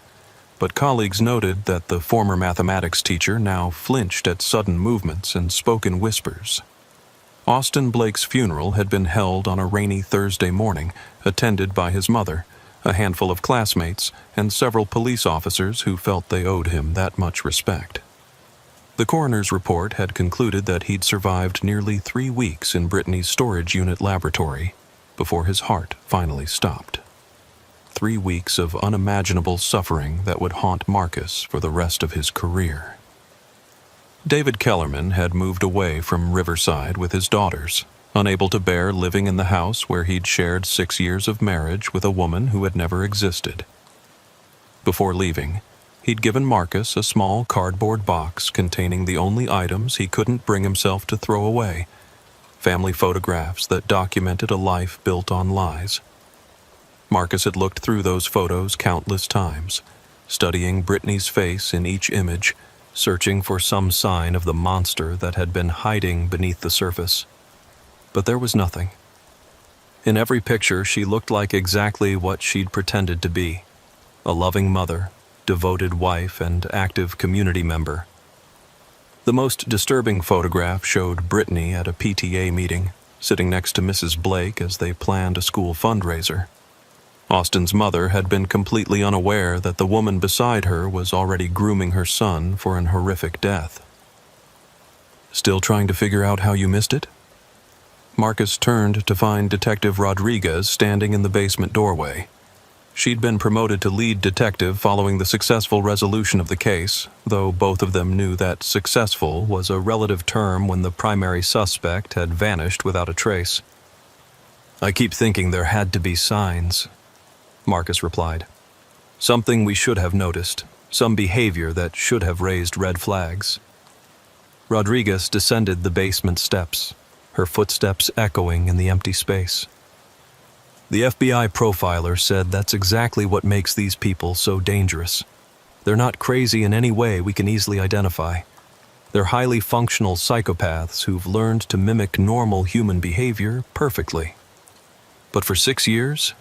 but colleagues noted that the former mathematics teacher now flinched at sudden movements and spoke in whispers. Austin Blake's funeral had been held on a rainy Thursday morning, attended by his mother, a handful of classmates, and several police officers who felt they owed him that much respect. The coroner's report had concluded that he'd survived nearly 3 weeks in Brittany's storage unit laboratory before his heart finally stopped. 3 weeks of unimaginable suffering that would haunt Marcus for the rest of his career. David Kellerman had moved away from Riverside with his daughters, unable to bear living in the house where he'd shared 6 years of marriage with a woman who had never existed. Before leaving, he'd given Marcus a small cardboard box containing the only items he couldn't bring himself to throw away: family photographs that documented a life built on lies. Marcus had looked through those photos countless times, studying Brittany's face in each image, searching for some sign of the monster that had been hiding beneath the surface. But there was nothing. In every picture, she looked like exactly what she'd pretended to be: a loving mother, devoted wife, and active community member. The most disturbing photograph showed Brittany at a PTA meeting, sitting next to Mrs. Blake as they planned a school fundraiser. Austin's mother had been completely unaware that the woman beside her was already grooming her son for an horrific death. "Still trying to figure out how you missed it?" Marcus turned to find Detective Rodriguez standing in the basement doorway. She'd been promoted to lead detective following the successful resolution of the case, though both of them knew that successful was a relative term when the primary suspect had vanished without a trace. "I keep thinking there had to be signs," Marcus replied. "Something we should have noticed, some behavior that should have raised red flags." Rodriguez descended the basement steps, her footsteps echoing in the empty space. "The FBI profiler said that's exactly what makes these people so dangerous. They're not crazy in any way we can easily identify. They're highly functional psychopaths who've learned to mimic normal human behavior perfectly. But for 6 years,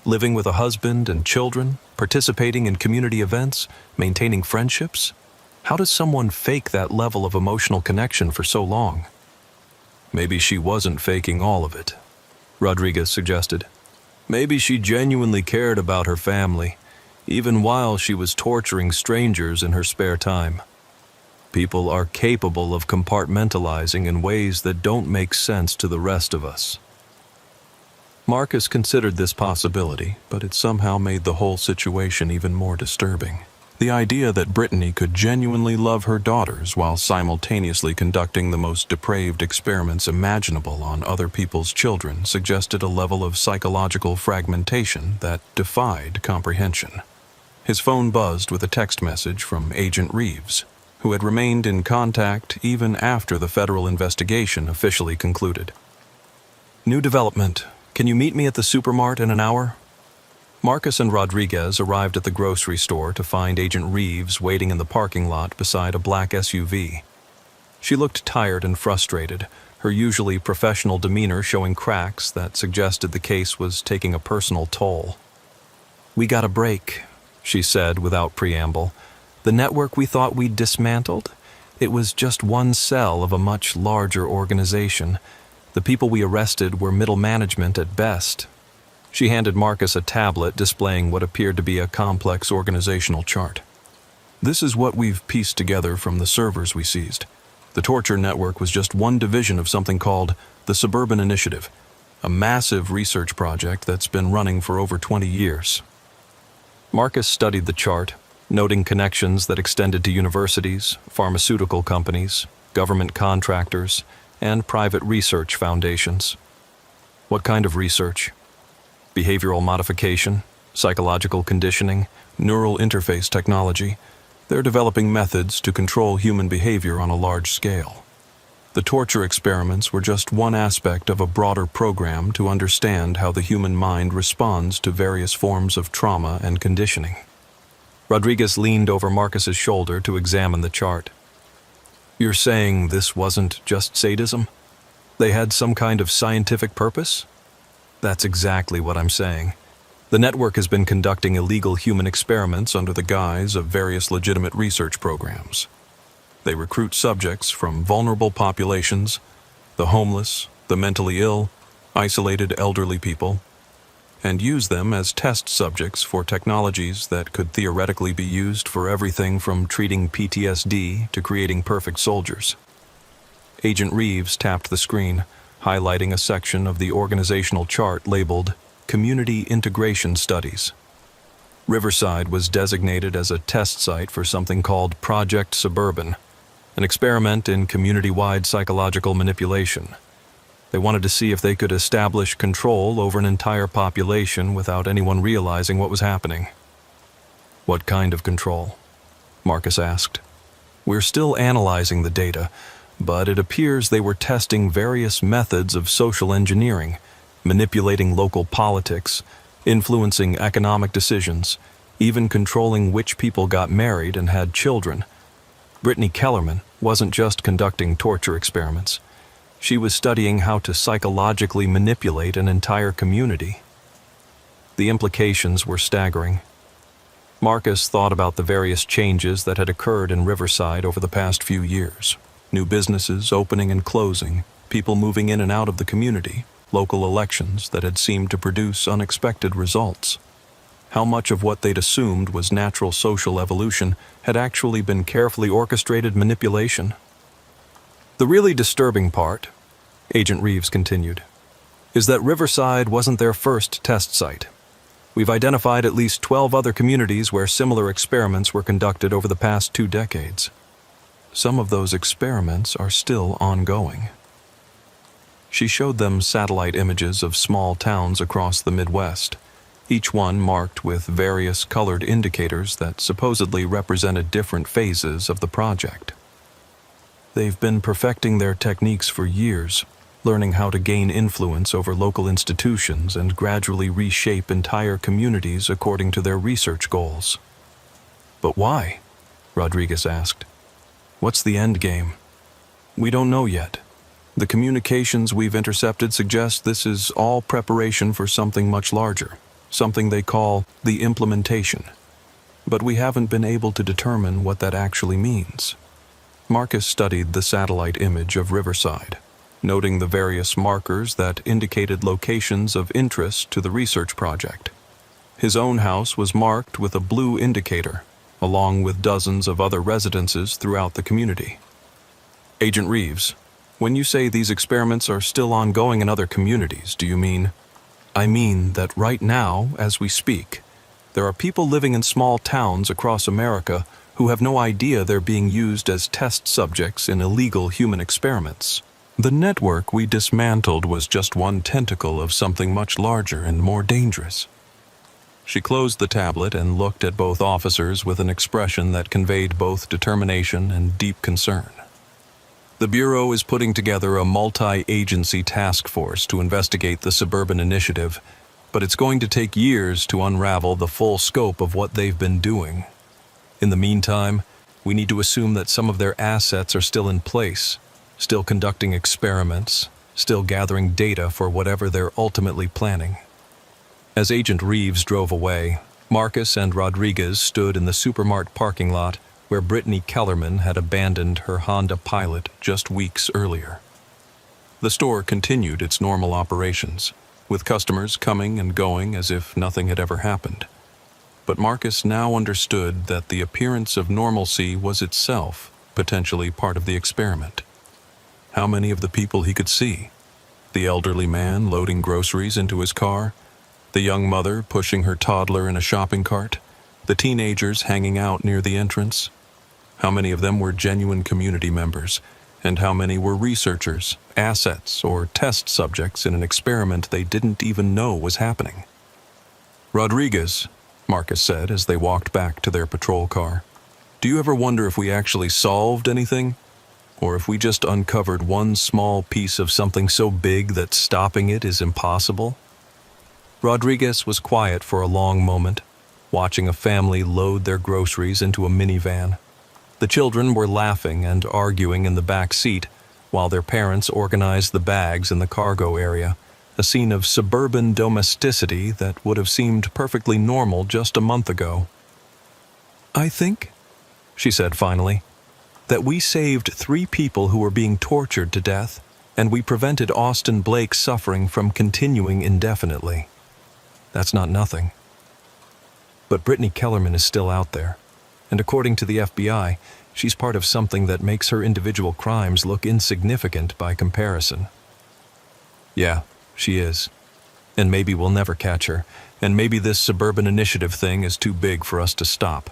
living with a husband and children, participating in community events, maintaining friendships, how does someone fake that level of emotional connection for so long?" "Maybe she wasn't faking all of it," Rodriguez suggested. "Maybe she genuinely cared about her family, even while she was torturing strangers in her spare time. People are capable of compartmentalizing in ways that don't make sense to the rest of us." Marcus considered this possibility, but it somehow made the whole situation even more disturbing. The idea that Brittany could genuinely love her daughters while simultaneously conducting the most depraved experiments imaginable on other people's children suggested a level of psychological fragmentation that defied comprehension. His phone buzzed with a text message from Agent Reeves, who had remained in contact even after the federal investigation officially concluded. "New development. Can you meet me at the supermart in an hour?" Marcus and Rodriguez arrived at the grocery store to find Agent Reeves waiting in the parking lot beside a black SUV. She looked tired and frustrated, her usually professional demeanor showing cracks that suggested the case was taking a personal toll. "We got a break," she said without preamble. "The network we thought we'd dismantled? It was just one cell of a much larger organization. The people we arrested were middle management at best." She handed Marcus a tablet displaying what appeared to be a complex organizational chart. "This is what we've pieced together from the servers we seized. The torture network was just one division of something called the Suburban Initiative, a massive research project that's been running for over 20 years. Marcus studied the chart, noting connections that extended to universities, pharmaceutical companies, government contractors, and private research foundations. What kind of research? Behavioral modification, psychological conditioning, neural interface technology. They're developing methods to control human behavior on a large scale. The torture experiments were just one aspect of a broader program to understand how the human mind responds to various forms of trauma and conditioning." Rodriguez leaned over Marcus's shoulder to examine the chart. "You're saying this wasn't just sadism? They had some kind of scientific purpose?" "That's exactly what I'm saying. The network has been conducting illegal human experiments under the guise of various legitimate research programs. They recruit subjects from vulnerable populations, the homeless, the mentally ill, isolated elderly people, and use them as test subjects for technologies that could theoretically be used for everything from treating PTSD to creating perfect soldiers." Agent Reeves tapped the screen, highlighting a section of the organizational chart labeled Community Integration Studies. Riverside was designated as a test site for something called Project Suburban, an experiment in community-wide psychological manipulation. They wanted to see if they could establish control over an entire population without anyone realizing what was happening. "What kind of control?" Marcus asked. "We're still analyzing the data, but it appears they were testing various methods of social engineering, manipulating local politics, influencing economic decisions, even controlling which people got married and had children. Brittany Kellerman wasn't just conducting torture experiments. She was studying how to psychologically manipulate an entire community." The implications were staggering. Marcus thought about the various changes that had occurred in Riverside over the past few years. New businesses opening and closing, people moving in and out of the community, local elections that had seemed to produce unexpected results. How much of what they'd assumed was natural social evolution had actually been carefully orchestrated manipulation? "The really disturbing part," Agent Reeves continued, "is that Riverside wasn't their first test site. We've identified at least 12 other communities where similar experiments were conducted over the past 2 decades. Some of those experiments are still ongoing." She showed them satellite images of small towns across the Midwest, each one marked with various colored indicators that supposedly represented different phases of the project. "They've been perfecting their techniques for years, learning how to gain influence over local institutions and gradually reshape entire communities according to their research goals." "But why?" Rodriguez asked. "What's the end game?" "We don't know yet. The communications we've intercepted suggest this is all preparation for something much larger, something they call the implementation. But we haven't been able to determine what that actually means." Marcus studied the satellite image of Riverside, noting the various markers that indicated locations of interest to the research project. His own house was marked with a blue indicator, along with dozens of other residences throughout the community. "Agent Reeves, when you say these experiments are still ongoing in other communities, do you mean—" "I mean that right now, as we speak, there are people living in small towns across America who have no idea they're being used as test subjects in illegal human experiments. The network we dismantled was just one tentacle of something much larger and more dangerous." She closed the tablet and looked at both officers with an expression that conveyed both determination and deep concern. "The Bureau is putting together a multi-agency task force to investigate the Suburban Initiative, but it's going to take years to unravel the full scope of what they've been doing. In the meantime, we need to assume that some of their assets are still in place, still conducting experiments, still gathering data for whatever they're ultimately planning. As Agent Reeves drove away, Marcus and Rodriguez stood in the supermart parking lot where Brittany Kellerman had abandoned her Honda Pilot just weeks earlier. The store continued its normal operations, with customers coming and going as if nothing had ever happened. But Marcus now understood that the appearance of normalcy was itself potentially part of the experiment. How many of the people he could see? The elderly man loading groceries into his car, the young mother pushing her toddler in a shopping cart, the teenagers hanging out near the entrance. How many of them were genuine community members, and how many were researchers, assets, or test subjects in an experiment they didn't even know was happening? "Rodriguez," Marcus said as they walked back to their patrol car, "do you ever wonder if we actually solved anything? Or if we just uncovered one small piece of something so big that stopping it is impossible?" Rodriguez was quiet for a long moment, watching a family load their groceries into a minivan. The children were laughing and arguing in the back seat, while their parents organized the bags in the cargo area, a scene of suburban domesticity that would have seemed perfectly normal just a month ago. "I think," she said finally, "that we saved 3 people who were being tortured to death, and we prevented Austin Blake's suffering from continuing indefinitely. That's not nothing. But Brittany Kellerman is still out there, and according to the FBI, she's part of something that makes her individual crimes look insignificant by comparison." "Yeah, she is. And maybe we'll never catch her, and maybe this suburban initiative thing is too big for us to stop.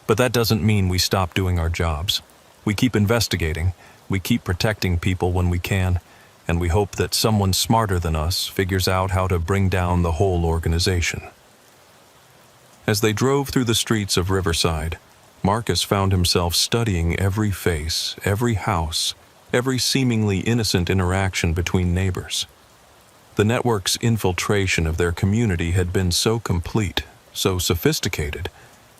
But that doesn't mean we stop doing our jobs. We keep investigating, we keep protecting people when we can, and we hope that someone smarter than us figures out how to bring down the whole organization." As they drove through the streets of Riverside, Marcus found himself studying every face, every house, every seemingly innocent interaction between neighbors. The network's infiltration of their community had been so complete, so sophisticated,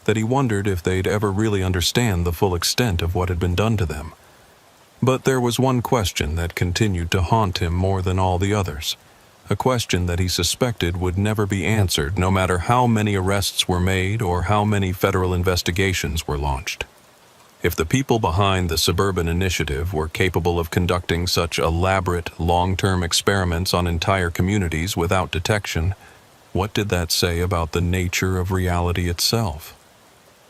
that he wondered if they'd ever really understand the full extent of what had been done to them. But there was one question that continued to haunt him more than all the others, a question that he suspected would never be answered no matter how many arrests were made or how many federal investigations were launched. If the people behind the Suburban Initiative were capable of conducting such elaborate, long-term experiments on entire communities without detection, what did that say about the nature of reality itself?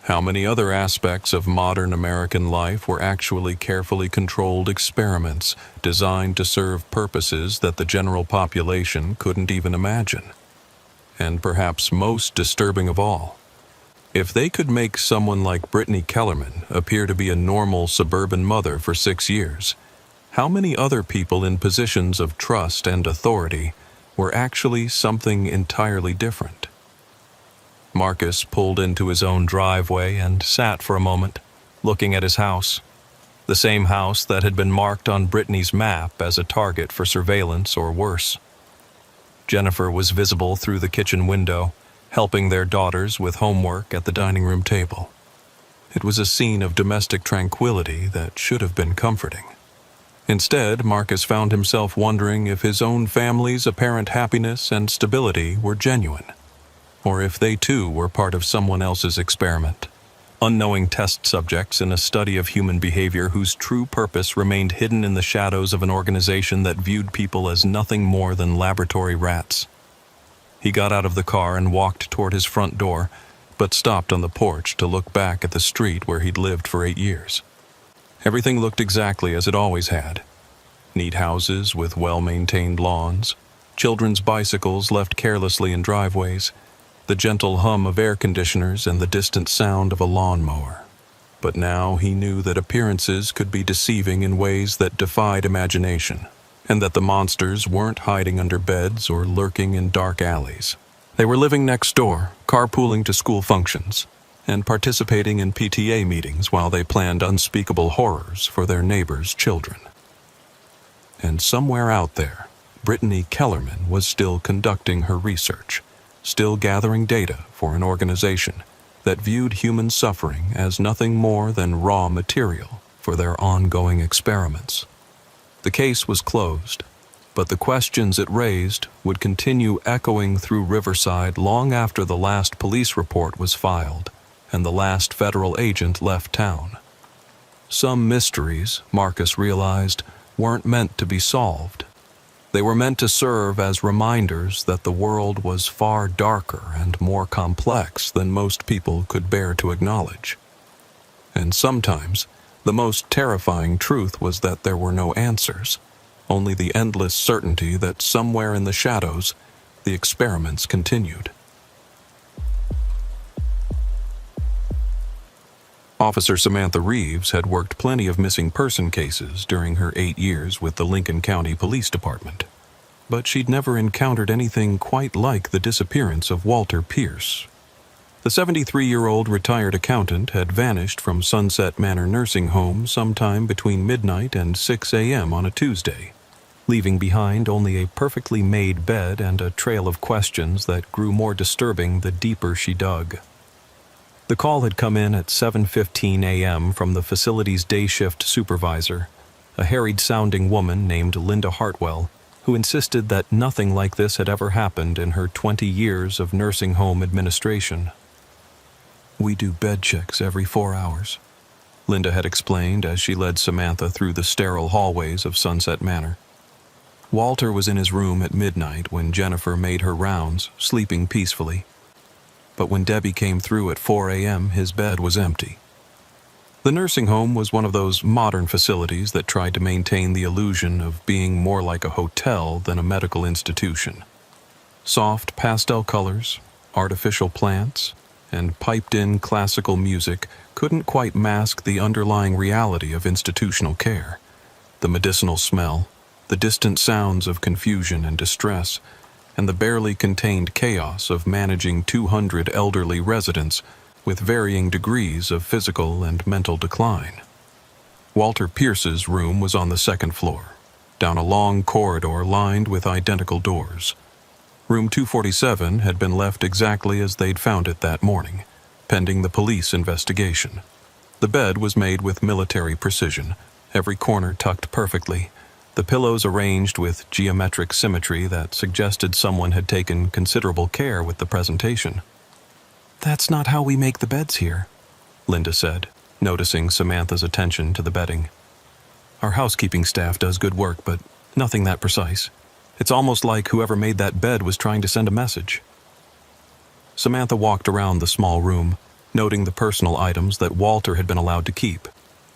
How many other aspects of modern American life were actually carefully controlled experiments designed to serve purposes that the general population couldn't even imagine? And perhaps most disturbing of all, if they could make someone like Brittany Kellerman appear to be a normal suburban mother for 6 years, how many other people in positions of trust and authority were actually something entirely different? Marcus pulled into his own driveway and sat for a moment, looking at his house, the same house that had been marked on Brittany's map as a target for surveillance or worse. Jennifer was visible through the kitchen window, helping their daughters with homework at the dining room table. It was a scene of domestic tranquility that should have been comforting. Instead, Marcus found himself wondering if his own family's apparent happiness and stability were genuine, or if they too were part of someone else's experiment, unknowing test subjects in a study of human behavior whose true purpose remained hidden in the shadows of an organization that viewed people as nothing more than laboratory rats. He got out of the car and walked toward his front door, but stopped on the porch to look back at the street where he'd lived for 8 years. Everything looked exactly as it always had. Neat houses with well-maintained lawns, children's bicycles left carelessly in driveways, the gentle hum of air conditioners and the distant sound of a lawnmower. But now he knew that appearances could be deceiving in ways that defied imagination, and that the monsters weren't hiding under beds or lurking in dark alleys. They were living next door, carpooling to school functions, and participating in PTA meetings while they planned unspeakable horrors for their neighbors' children. And somewhere out there, Brittany Kellerman was still conducting her research, still gathering data for an organization that viewed human suffering as nothing more than raw material for their ongoing experiments. The case was closed, but the questions it raised would continue echoing through Riverside long after the last police report was filed and the last federal agent left town. Some mysteries, Marcus realized, weren't meant to be solved. They were meant to serve as reminders that the world was far darker and more complex than most people could bear to acknowledge. And sometimes, the most terrifying truth was that there were no answers, only the endless certainty that somewhere in the shadows, the experiments continued. Officer Samantha Reeves had worked plenty of missing person cases during her 8 years with the Lincoln County Police Department, but she'd never encountered anything quite like the disappearance of Walter Pierce. The 73-year-old retired accountant had vanished from Sunset Manor Nursing Home sometime between midnight and 6 a.m. on a Tuesday, leaving behind only a perfectly made bed and a trail of questions that grew more disturbing the deeper she dug. The call had come in at 7:15 a.m. from the facility's day shift supervisor, a harried-sounding woman named Linda Hartwell, who insisted that nothing like this had ever happened in her 20 years of nursing home administration. "We do bed checks every 4 hours," Linda had explained as she led Samantha through the sterile hallways of Sunset Manor. Walter was in his room at midnight when Jennifer made her rounds, sleeping peacefully. But when Debbie came through at 4 a.m., his bed was empty. The nursing home was one of those modern facilities that tried to maintain the illusion of being more like a hotel than a medical institution. Soft pastel colors, artificial plants, and piped-in classical music couldn't quite mask the underlying reality of institutional care. The medicinal smell, the distant sounds of confusion and distress, and the barely contained chaos of managing 200 elderly residents with varying degrees of physical and mental decline. Walter Pierce's room was on the second floor, down a long corridor lined with identical doors. Room 247 had been left exactly as they'd found it that morning, pending the police investigation. The bed was made with military precision, every corner tucked perfectly, the pillows arranged with geometric symmetry that suggested someone had taken considerable care with the presentation. "That's not how we make the beds here," Linda said, noticing Samantha's attention to the bedding. "Our housekeeping staff does good work, but nothing that precise. It's almost like whoever made that bed was trying to send a message." Samantha walked around the small room, noting the personal items that Walter had been allowed to keep: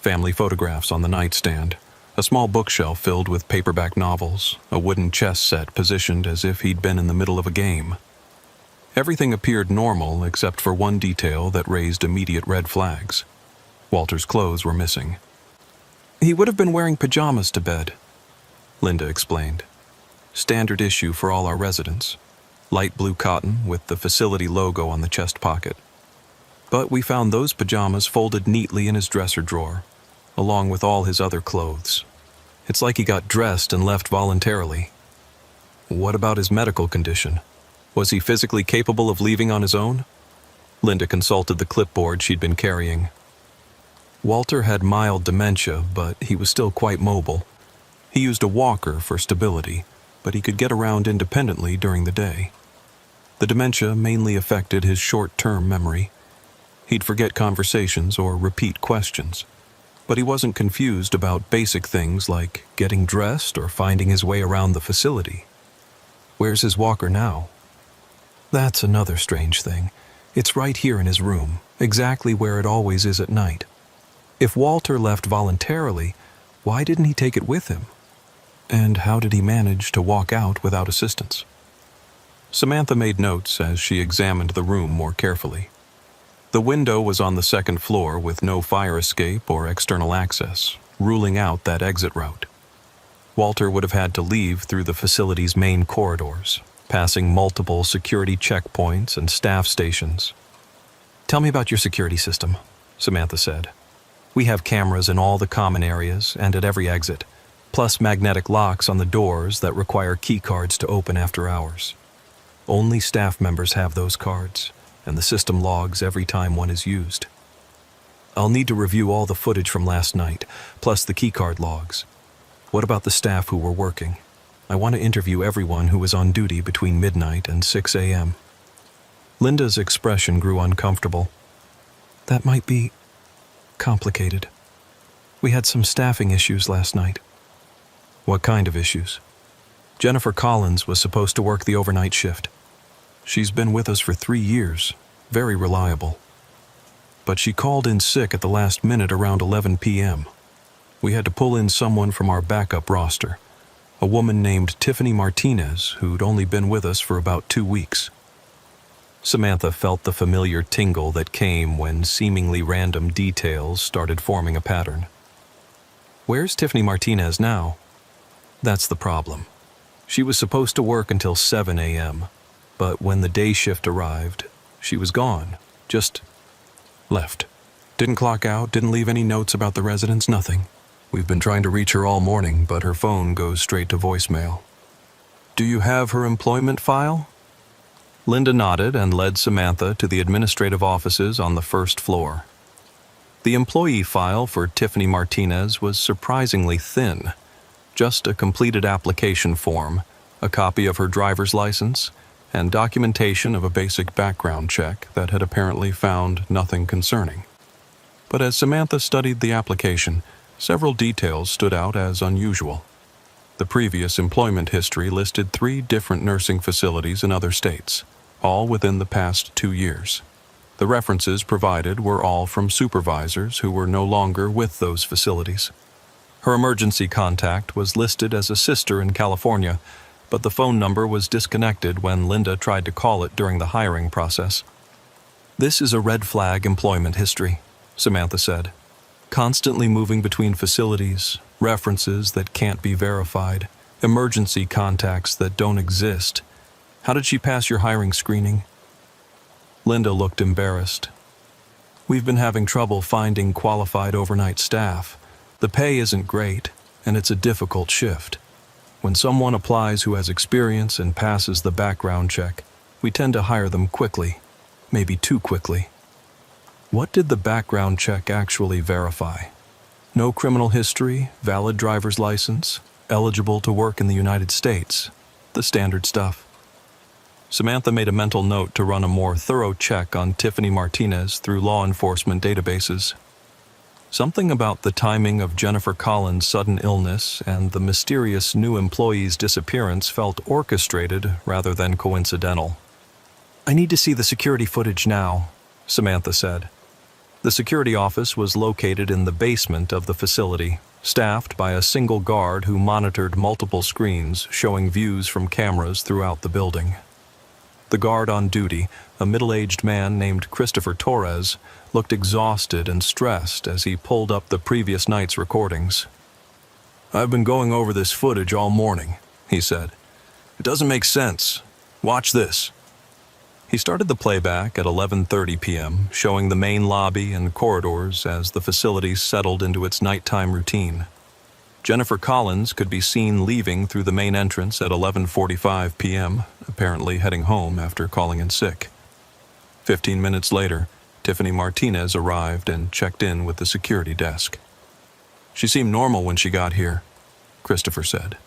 family photographs on the nightstand, a small bookshelf filled with paperback novels, a wooden chess set positioned as if he'd been in the middle of a game. Everything appeared normal except for one detail that raised immediate red flags. Walter's clothes were missing. "He would have been wearing pajamas to bed," Linda explained. "Standard issue for all our residents. Light blue cotton with the facility logo on the chest pocket. But we found those pajamas folded neatly in his dresser drawer, along with all his other clothes. It's like he got dressed and left voluntarily." "What about his medical condition? Was he physically capable of leaving on his own?" Linda consulted the clipboard she'd been carrying. Walter had mild dementia, but he was still quite mobile. He used a walker for stability, but he could get around independently during the day. The dementia mainly affected his short-term memory. He'd forget conversations or repeat questions, but he wasn't confused about basic things like getting dressed or finding his way around the facility. "Where's his walker now?" "That's another strange thing. It's right here in his room, exactly where it always is at night. If Walter left voluntarily, why didn't he take it with him? And how did he manage to walk out without assistance?" Samantha made notes as she examined the room more carefully. The window was on the second floor with no fire escape or external access, ruling out that exit route. Walter would have had to leave through the facility's main corridors, passing multiple security checkpoints and staff stations. "Tell me about your security system," Samantha said. "We have cameras in all the common areas and at every exit, plus magnetic locks on the doors that require key cards to open after hours." Only staff members have those cards, and the system logs every time one is used. I'll need to review all the footage from last night, plus the keycard logs. What about the staff who were working? I want to interview everyone who was on duty between midnight and 6 a.m. Linda's expression grew uncomfortable. That might be complicated. We had some staffing issues last night. What kind of issues? Jennifer Collins was supposed to work the overnight shift. She's been with us for 3 years, very reliable. But she called in sick at the last minute around 11 p.m. We had to pull in someone from our backup roster, a woman named Tiffany Martinez, who'd only been with us for about 2 weeks. Samantha felt the familiar tingle that came when seemingly random details started forming a pattern. Where's Tiffany Martinez now? That's the problem. She was supposed to work until 7 a.m., but when the day shift arrived, she was gone, just left. Didn't clock out, didn't leave any notes about the residents, nothing. We've been trying to reach her all morning, but her phone goes straight to voicemail. Do you have her employment file? Linda nodded and led Samantha to the administrative offices on the first floor. The employee file for Tiffany Martinez was surprisingly thin. Just a completed application form, a copy of her driver's license, and documentation of a basic background check that had apparently found nothing concerning. But as Samantha studied the application, several details stood out as unusual. The previous employment history listed 3 different nursing facilities in other states, all within the past 2 years. The references provided were all from supervisors who were no longer with those facilities. Her emergency contact was listed as a sister in California, but the phone number was disconnected when Linda tried to call it during the hiring process. This is a red flag employment history, Samantha said. Constantly moving between facilities, references that can't be verified, emergency contacts that don't exist. How did she pass your hiring screening? Linda looked embarrassed. We've been having trouble finding qualified overnight staff. The pay isn't great, and it's a difficult shift. When someone applies who has experience and passes the background check, we tend to hire them quickly, maybe too quickly. What did the background check actually verify? No criminal history, valid driver's license, eligible to work in the United States, the standard stuff. Samantha made a mental note to run a more thorough check on Tiffany Martinez through law enforcement databases. Something about the timing of Jennifer Collins' sudden illness and the mysterious new employee's disappearance felt orchestrated rather than coincidental. I need to see the security footage now, Samantha said. The security office was located in the basement of the facility, staffed by a single guard who monitored multiple screens showing views from cameras throughout the building. The guard on duty, a middle-aged man named Christopher Torres, looked exhausted and stressed as he pulled up the previous night's recordings. I've been going over this footage all morning, he said. It doesn't make sense. Watch this. He started the playback at 11:30 p.m., showing the main lobby and corridors as the facility settled into its nighttime routine. Jennifer Collins could be seen leaving through the main entrance at 11:45 p.m., apparently heading home after calling in sick. 15 minutes later, Tiffany Martinez arrived and checked in with the security desk. She seemed normal when she got here, Christopher said.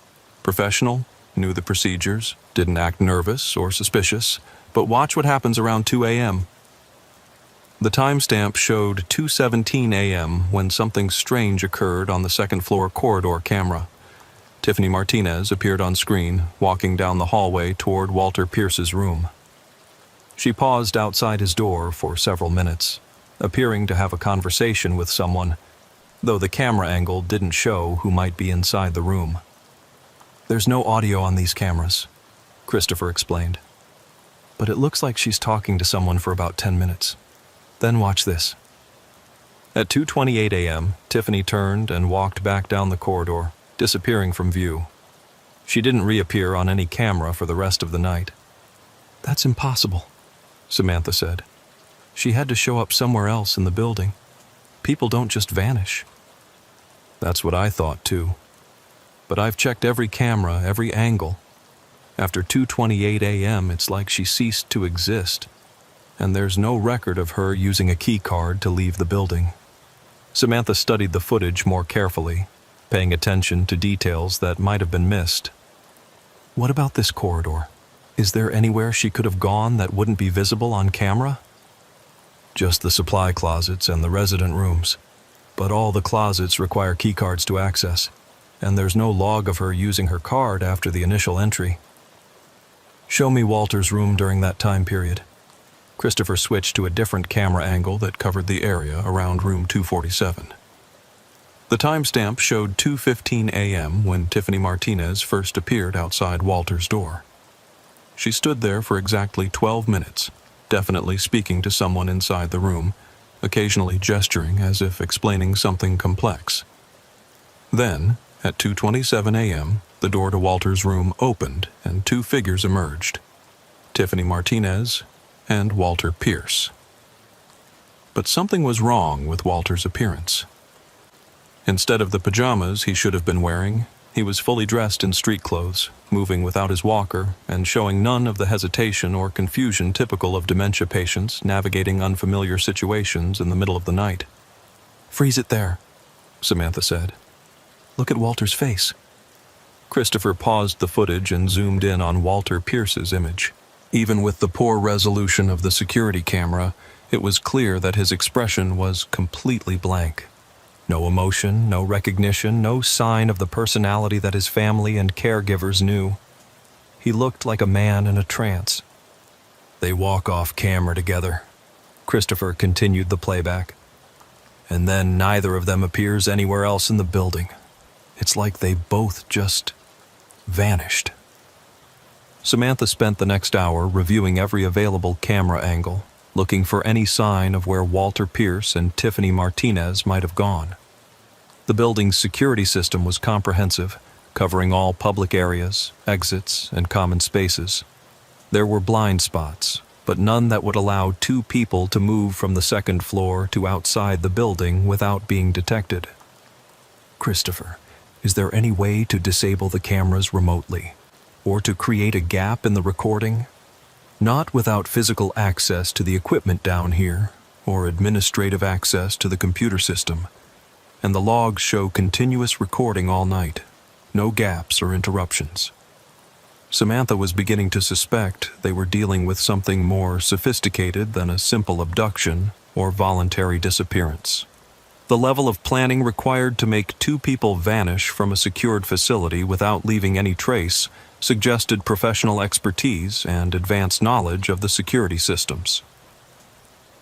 Professional, knew the procedures, didn't act nervous or suspicious, but watch what happens around 2 a.m. The timestamp showed 2:17 a.m. when something strange occurred on the second-floor corridor camera. Tiffany Martinez appeared on screen, walking down the hallway toward Walter Pierce's room. She paused outside his door for several minutes, appearing to have a conversation with someone, though the camera angle didn't show who might be inside the room. There's no audio on these cameras, Christopher explained. But it looks like she's talking to someone for about 10 minutes. Then watch this. At 2:28 a.m., Tiffany turned and walked back down the corridor, disappearing from view. She didn't reappear on any camera for the rest of the night. That's impossible, Samantha said. She had to show up somewhere else in the building. People don't just vanish. That's what I thought too. But I've checked every camera, every angle. After 2:28 a.m., it's like she ceased to exist, and there's no record of her using a key card to leave the building. Samantha studied the footage more carefully, paying attention to details that might have been missed. What about this corridor? Is there anywhere she could have gone that wouldn't be visible on camera? Just the supply closets and the resident rooms. But all the closets require keycards to access, and there's no log of her using her card after the initial entry. Show me Walter's room during that time period. Christopher switched to a different camera angle that covered the area around room 247. The timestamp showed 2:15 a.m. when Tiffany Martinez first appeared outside Walter's door. She stood there for exactly 12 minutes, definitely speaking to someone inside the room, occasionally gesturing as if explaining something complex. Then, at 2:27 a.m., the door to Walter's room opened and two figures emerged: Tiffany Martinez and Walter Pierce. But something was wrong with Walter's appearance. Instead of the pajamas he should have been wearing, he was fully dressed in street clothes, moving without his walker and showing none of the hesitation or confusion typical of dementia patients navigating unfamiliar situations in the middle of the night. "Freeze it there," Samantha said. "Look at Walter's face." Christopher paused the footage and zoomed in on Walter Pierce's image. Even with the poor resolution of the security camera, it was clear that his expression was completely blank. No emotion, no recognition, no sign of the personality that his family and caregivers knew. He looked like a man in a trance. "They walk off camera together," Christopher continued the playback. "And then neither of them appears anywhere else in the building. It's like they both just vanished." Samantha spent the next hour reviewing every available camera angle, looking for any sign of where Walter Pierce and Tiffany Martinez might have gone. The building's security system was comprehensive, covering all public areas, exits, and common spaces. There were blind spots, but none that would allow two people to move from the second floor to outside the building without being detected. "Christopher, is there any way to disable the cameras remotely? Or to create a gap in the recording? Not without physical access to the equipment down here, or administrative access to the computer system. And the logs show continuous recording all night, no gaps or interruptions." Samantha was beginning to suspect they were dealing with something more sophisticated than a simple abduction or voluntary disappearance. The level of planning required to make two people vanish from a secured facility without leaving any trace suggested professional expertise and advanced knowledge of the security systems.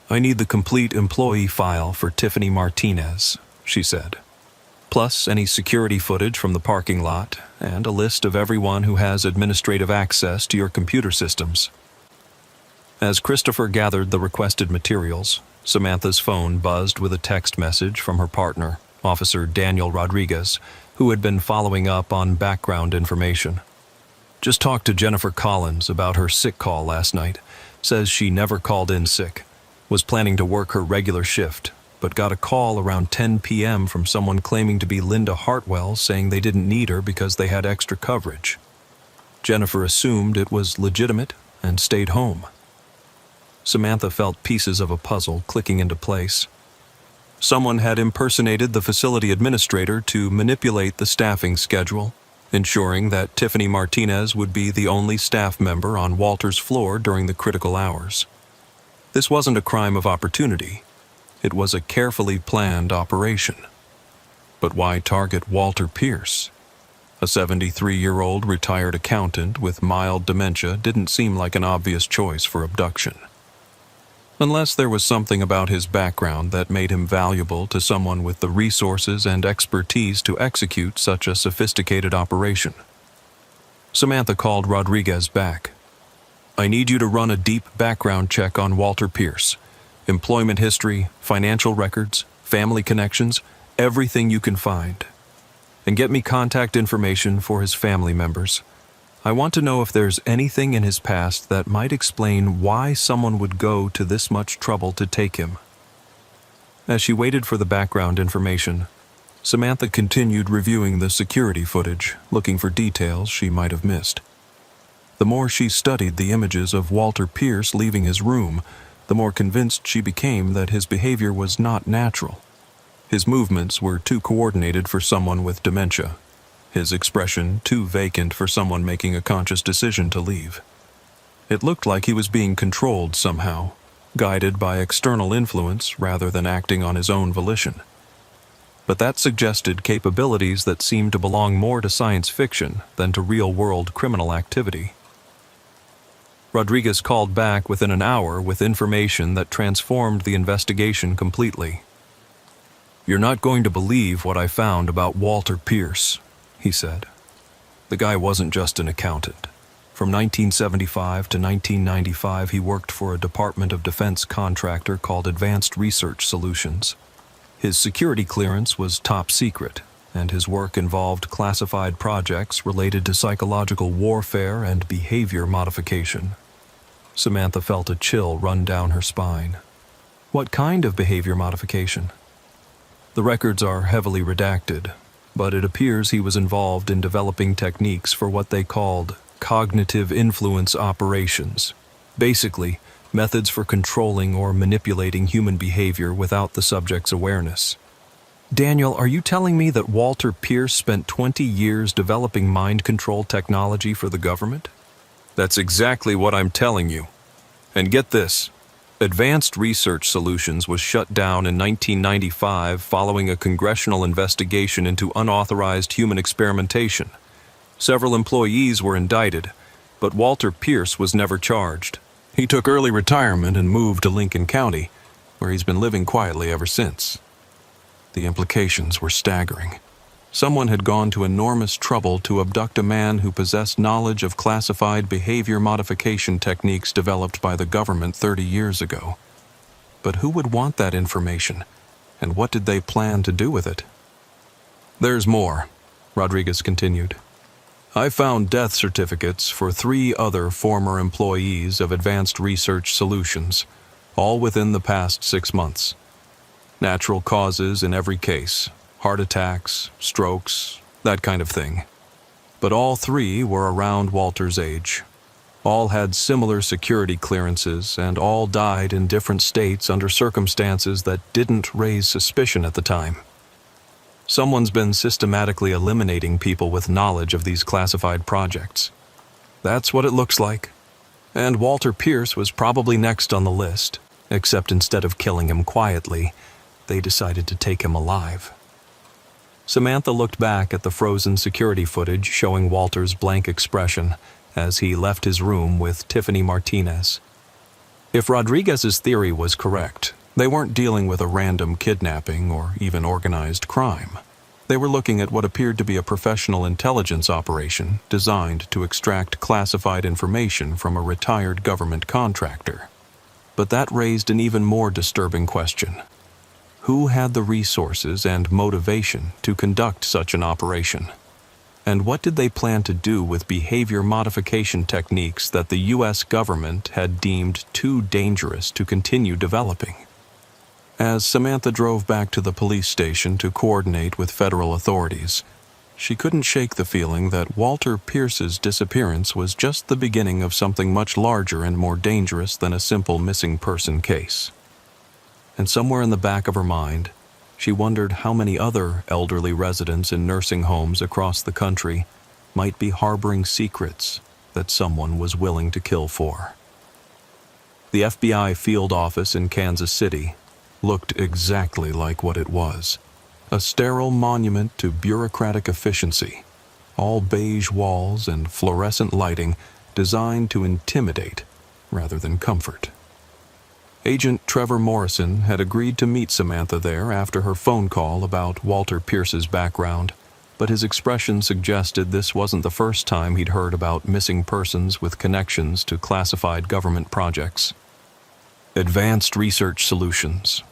"I need the complete employee file for Tiffany Martinez," she said, "plus any security footage from the parking lot and a list of everyone who has administrative access to your computer systems." As Christopher gathered the requested materials, Samantha's phone buzzed with a text message from her partner, Officer Daniel Rodriguez, who had been following up on background information. "Just talked to Jennifer Collins about her sick call last night. Says she never called in sick. Was planning to work her regular shift, but got a call around 10 p.m. from someone claiming to be Linda Hartwell saying they didn't need her because they had extra coverage. Jennifer assumed it was legitimate and stayed home." Samantha felt pieces of a puzzle clicking into place. Someone had impersonated the facility administrator to manipulate the staffing schedule, ensuring that Tiffany Martinez would be the only staff member on Walter's floor during the critical hours. This wasn't a crime of opportunity. It was a carefully planned operation. But why target Walter Pierce? A 73-year-old retired accountant with mild dementia didn't seem like an obvious choice for abduction. Unless there was something about his background that made him valuable to someone with the resources and expertise to execute such a sophisticated operation. Samantha called Rodriguez back. "I need you to run a deep background check on Walter Pierce. Employment history, financial records, family connections, everything you can find. And get me contact information for his family members. I want to know if there's anything in his past that might explain why someone would go to this much trouble to take him." As she waited for the background information, Samantha continued reviewing the security footage, looking for details she might have missed. The more she studied the images of Walter Pierce leaving his room, the more convinced she became that his behavior was not natural. His movements were too coordinated for someone with dementia. His expression too vacant for someone making a conscious decision to leave. It looked like he was being controlled somehow, guided by external influence rather than acting on his own volition. But that suggested capabilities that seemed to belong more to science fiction than to real-world criminal activity. Rodriguez called back within an hour with information that transformed the investigation completely. "You're not going to believe what I found about Walter Pierce," he said. "The guy wasn't just an accountant. From 1975 to 1995, he worked for a Department of Defense contractor called Advanced Research Solutions. His security clearance was top secret, and his work involved classified projects related to psychological warfare and behavior modification." Samantha felt a chill run down her spine. What kind of behavior modification? The records are heavily redacted, but it appears he was involved in developing techniques for what they called cognitive influence operations. Basically, methods for controlling or manipulating human behavior without the subject's awareness. Daniel, are you telling me that Walter Pierce spent 20 years developing mind control technology for the government? That's exactly what I'm telling you. And get this. Advanced Research Solutions was shut down in 1995 following a congressional investigation into unauthorized human experimentation. Several employees were indicted, but Walter Pierce was never charged. He took early retirement and moved to Lincoln County, where he's been living quietly ever since. The implications were staggering. Someone had gone to enormous trouble to abduct a man who possessed knowledge of classified behavior modification techniques developed by the government 30 years ago. But who would want that information, and what did they plan to do with it? "There's more," Rodriguez continued. "I found death certificates for 3 other former employees of Advanced Research Solutions, all within the past 6 months. Natural causes in every case. Heart attacks, strokes, that kind of thing. But all 3 were around Walter's age. All had similar security clearances and all died in different states under circumstances that didn't raise suspicion at the time. Someone's been systematically eliminating people with knowledge of these classified projects. That's what it looks like. And Walter Pierce was probably next on the list, except instead of killing him quietly, they decided to take him alive." Samantha looked back at the frozen security footage showing Walter's blank expression as he left his room with Tiffany Martinez. If Rodriguez's theory was correct, they weren't dealing with a random kidnapping or even organized crime. They were looking at what appeared to be a professional intelligence operation designed to extract classified information from a retired government contractor. But that raised an even more disturbing question. Who had the resources and motivation to conduct such an operation? And what did they plan to do with behavior modification techniques that the U.S. government had deemed too dangerous to continue developing? As Samantha drove back to the police station to coordinate with federal authorities, she couldn't shake the feeling that Walter Pierce's disappearance was just the beginning of something much larger and more dangerous than a simple missing person case. And somewhere in the back of her mind, she wondered how many other elderly residents in nursing homes across the country might be harboring secrets that someone was willing to kill for. The FBI field office in Kansas City looked exactly like what it was. A sterile monument to bureaucratic efficiency, all beige walls and fluorescent lighting designed to intimidate rather than comfort. Agent Trevor Morrison had agreed to meet Samantha there after her phone call about Walter Pierce's background, but his expression suggested this wasn't the first time he'd heard about missing persons with connections to classified government projects. "Advanced Research Solutions,"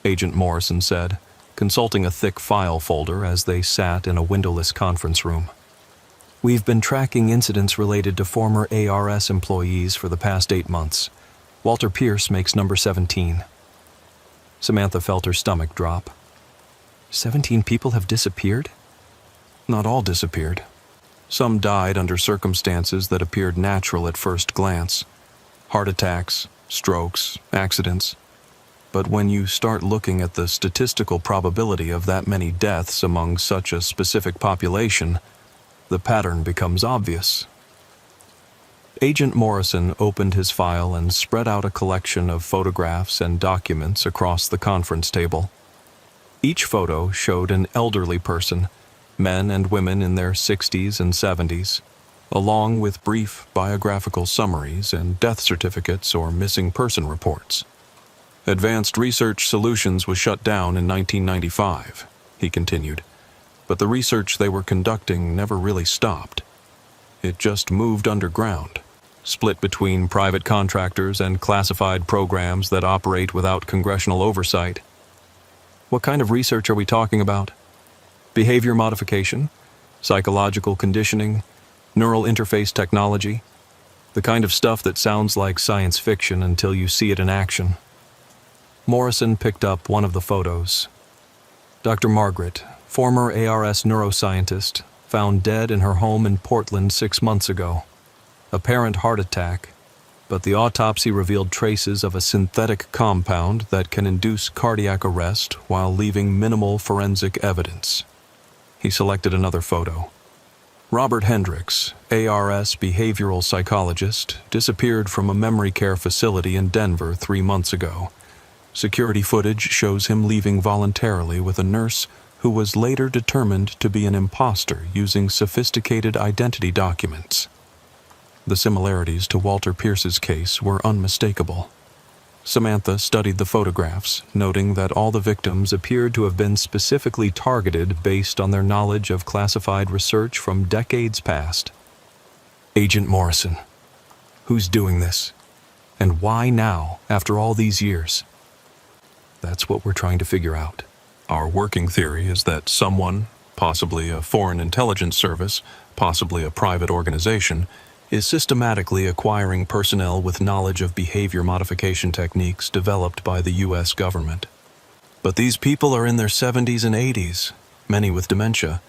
Agent Morrison said, consulting a thick file folder as they sat in a windowless conference room. "We've been tracking incidents related to former ARS employees for the past 8 months. Walter Pierce makes number 17. Samantha felt her stomach drop. 17 people have disappeared? Not all disappeared. Some died under circumstances that appeared natural at first glance. Heart attacks, strokes, accidents. But when you start looking at the statistical probability of that many deaths among such a specific population, the pattern becomes obvious. Agent Morrison opened his file and spread out a collection of photographs and documents across the conference table. Each photo showed an elderly person, men and women in their 60s and 70s, along with brief biographical summaries and death certificates or missing person reports. Advanced Research Solutions was shut down in 1995, he continued, but the research they were conducting never really stopped. It just moved underground, split between private contractors and classified programs that operate without congressional oversight. What kind of research are we talking about? Behavior modification? Psychological conditioning? Neural interface technology? The kind of stuff that sounds like science fiction until you see it in action. Morrison picked up one of the photos. Dr. Margaret, former ARS neuroscientist, found dead in her home in Portland 6 months ago. Apparent heart attack, but the autopsy revealed traces of a synthetic compound that can induce cardiac arrest while leaving minimal forensic evidence. He selected another photo. Robert Hendricks, ARS behavioral psychologist, disappeared from a memory care facility in Denver 3 months ago. Security footage shows him leaving voluntarily with a nurse who was later determined to be an imposter using sophisticated identity documents. The similarities to Walter Pierce's case were unmistakable. Samantha studied the photographs, noting that all the victims appeared to have been specifically targeted based on their knowledge of classified research from decades past. Agent Morrison. Who's doing this? And why now, after all these years? That's what we're trying to figure out. Our working theory is that someone, possibly a foreign intelligence service, possibly a private organization, is systematically acquiring personnel with knowledge of behavior modification techniques developed by the U.S. government. But these people are in their 70s and 80s, many with dementia.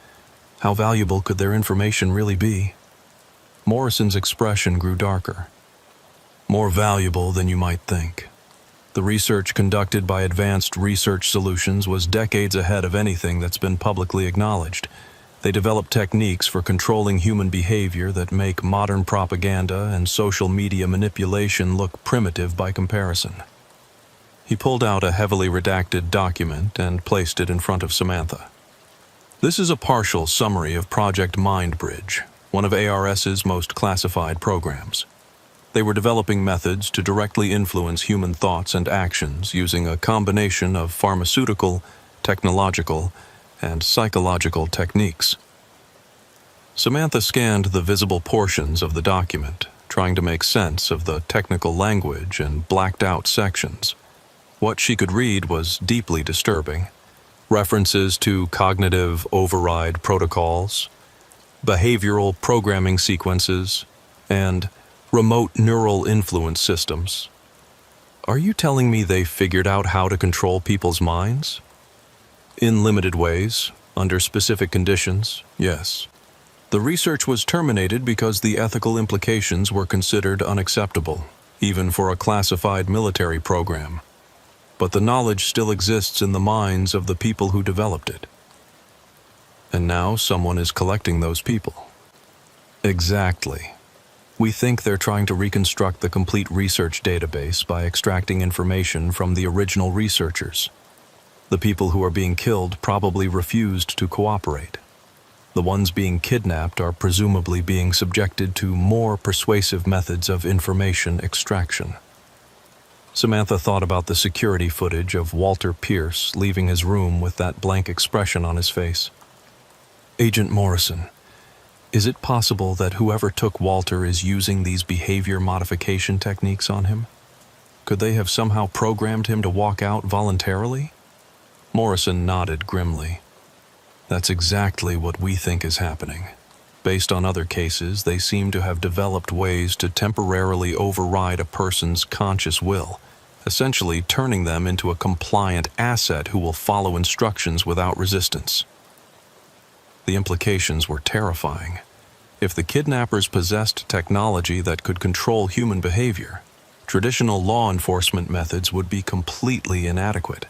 How valuable could their information really be? Morrison's expression grew darker. More valuable than you might think. The research conducted by Advanced Research Solutions was decades ahead of anything that's been publicly acknowledged. They developed techniques for controlling human behavior that make modern propaganda and social media manipulation look primitive by comparison. He pulled out a heavily redacted document and placed it in front of Samantha. This is a partial summary of Project Mindbridge, one of ARS's most classified programs. They were developing methods to directly influence human thoughts and actions using a combination of pharmaceutical, technological, and psychological techniques. Samantha scanned the visible portions of the document, trying to make sense of the technical language and blacked out sections. What she could read was deeply disturbing. References to cognitive override protocols, behavioral programming sequences, and remote neural influence systems. Are you telling me they figured out how to control people's minds? In limited ways, under specific conditions, yes. The research was terminated because the ethical implications were considered unacceptable, even for a classified military program. But the knowledge still exists in the minds of the people who developed it. And now someone is collecting those people. Exactly. We think they're trying to reconstruct the complete research database by extracting information from the original researchers. The people who are being killed probably refused to cooperate. The ones being kidnapped are presumably being subjected to more persuasive methods of information extraction. Samantha thought about the security footage of Walter Pierce leaving his room with that blank expression on his face. Agent Morrison, is it possible that whoever took Walter is using these behavior modification techniques on him? Could they have somehow programmed him to walk out voluntarily? Morrison nodded grimly. That's exactly what we think is happening. Based on other cases, they seem to have developed ways to temporarily override a person's conscious will, essentially turning them into a compliant asset who will follow instructions without resistance. The implications were terrifying. If the kidnappers possessed technology that could control human behavior, traditional law enforcement methods would be completely inadequate.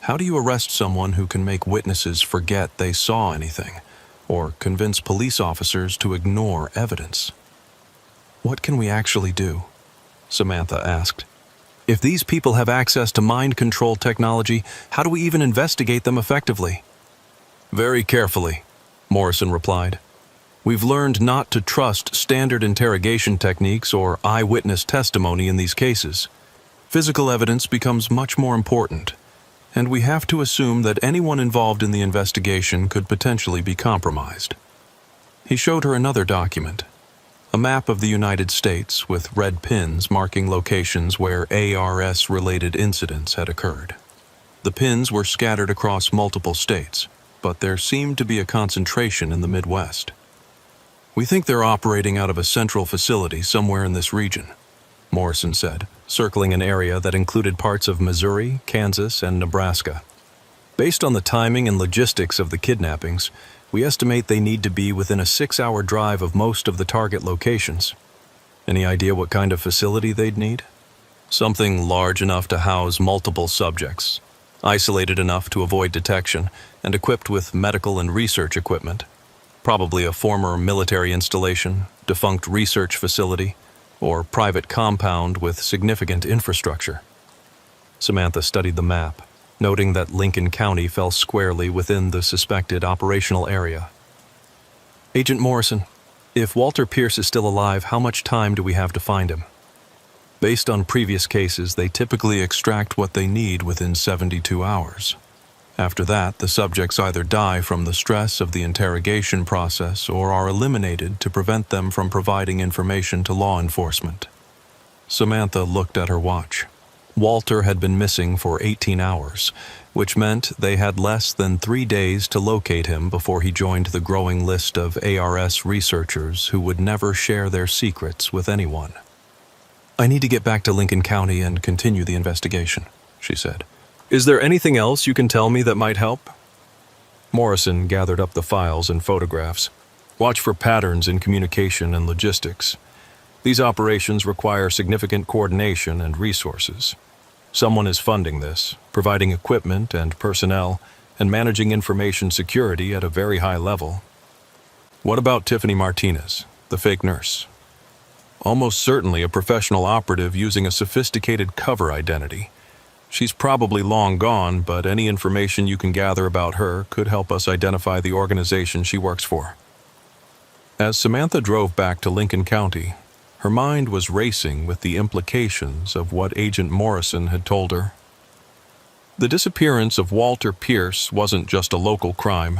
How do you arrest someone who can make witnesses forget they saw anything, or convince police officers to ignore evidence? What can we actually do? Samantha asked. If these people have access to mind control technology, how do we even investigate them effectively? Very carefully, Morrison replied. We've learned not to trust standard interrogation techniques or eyewitness testimony in these cases. Physical evidence becomes much more important, and we have to assume that anyone involved in the investigation could potentially be compromised. He showed her another document, a map of the United States with red pins marking locations where ARS-related incidents had occurred. The pins were scattered across multiple states, but there seemed to be a concentration in the Midwest. We think they're operating out of a central facility somewhere in this region, Morrison said, circling an area that included parts of Missouri, Kansas, and Nebraska. Based on the timing and logistics of the kidnappings, we estimate they need to be within a 6-hour drive of most of the target locations. Any idea what kind of facility they'd need? Something large enough to house multiple subjects, isolated enough to avoid detection, and equipped with medical and research equipment. Probably a former military installation, defunct research facility, or private compound with significant infrastructure. Samantha studied the map, noting that Lincoln County fell squarely within the suspected operational area. Agent Morrison, if Walter Pierce is still alive, how much time do we have to find him? Based on previous cases, they typically extract what they need within 72 hours. After that, the subjects either die from the stress of the interrogation process or are eliminated to prevent them from providing information to law enforcement. Samantha looked at her watch. Walter had been missing for 18 hours, which meant they had less than 3 days to locate him before he joined the growing list of ARS researchers who would never share their secrets with anyone. I need to get back to Lincoln County and continue the investigation, she said. Is there anything else you can tell me that might help? Morrison gathered up the files and photographs. Watch for patterns in communication and logistics. These operations require significant coordination and resources. Someone is funding this, providing equipment and personnel, and managing information security at a very high level. What about Tiffany Martinez, the fake nurse? Almost certainly a professional operative using a sophisticated cover identity. She's probably long gone, but any information you can gather about her could help us identify the organization she works for. As Samantha drove back to Lincoln County, her mind was racing with the implications of what Agent Morrison had told her. The disappearance of Walter Pierce wasn't just a local crime.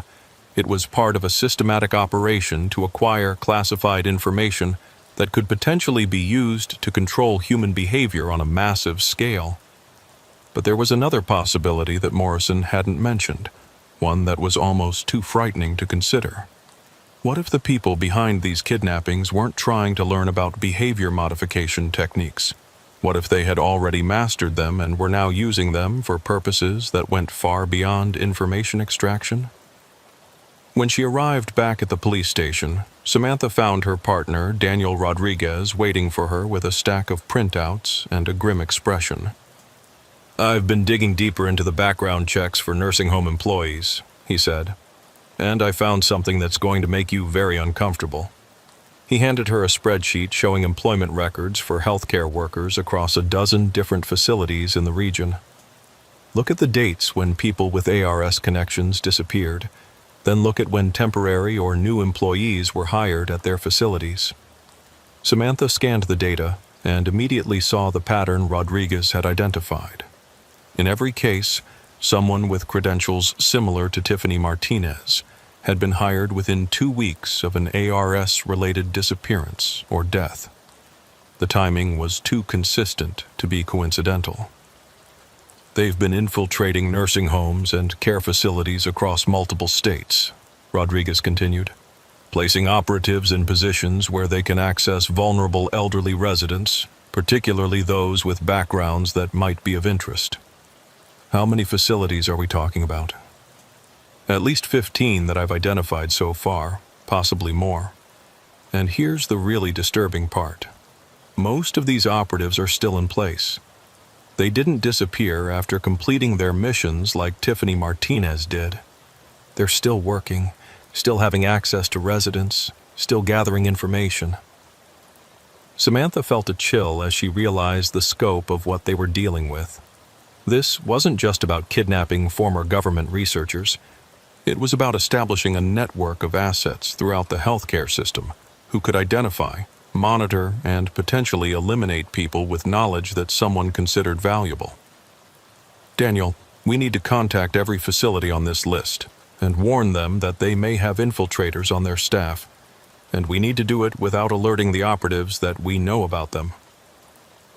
It was part of a systematic operation to acquire classified information that could potentially be used to control human behavior on a massive scale. But there was another possibility that Morrison hadn't mentioned, one that was almost too frightening to consider. What if the people behind these kidnappings weren't trying to learn about behavior modification techniques? What if they had already mastered them and were now using them for purposes that went far beyond information extraction? When she arrived back at the police station, Samantha found her partner, Daniel Rodriguez, waiting for her with a stack of printouts and a grim expression. I've been digging deeper into the background checks for nursing home employees, he said, and I found something that's going to make you very uncomfortable. He handed her a spreadsheet showing employment records for healthcare workers across a dozen different facilities in the region. Look at the dates when people with ARS connections disappeared, then look at when temporary or new employees were hired at their facilities. Samantha scanned the data and immediately saw the pattern Rodriguez had identified. In every case, someone with credentials similar to Tiffany Martinez had been hired within 2 weeks of an ARS-related disappearance or death. The timing was too consistent to be coincidental. They've been infiltrating nursing homes and care facilities across multiple states, Rodriguez continued, placing operatives in positions where they can access vulnerable elderly residents, particularly those with backgrounds that might be of interest. How many facilities are we talking about? At least 15 that I've identified so far, possibly more. And here's the really disturbing part. Most of these operatives are still in place. They didn't disappear after completing their missions like Tiffany Martinez did. They're still working, still having access to residents, still gathering information. Samantha felt a chill as she realized the scope of what they were dealing with. This wasn't just about kidnapping former government researchers. It was about establishing a network of assets throughout the healthcare system who could identify, monitor, and potentially eliminate people with knowledge that someone considered valuable. Daniel, we need to contact every facility on this list and warn them that they may have infiltrators on their staff, and we need to do it without alerting the operatives that we know about them.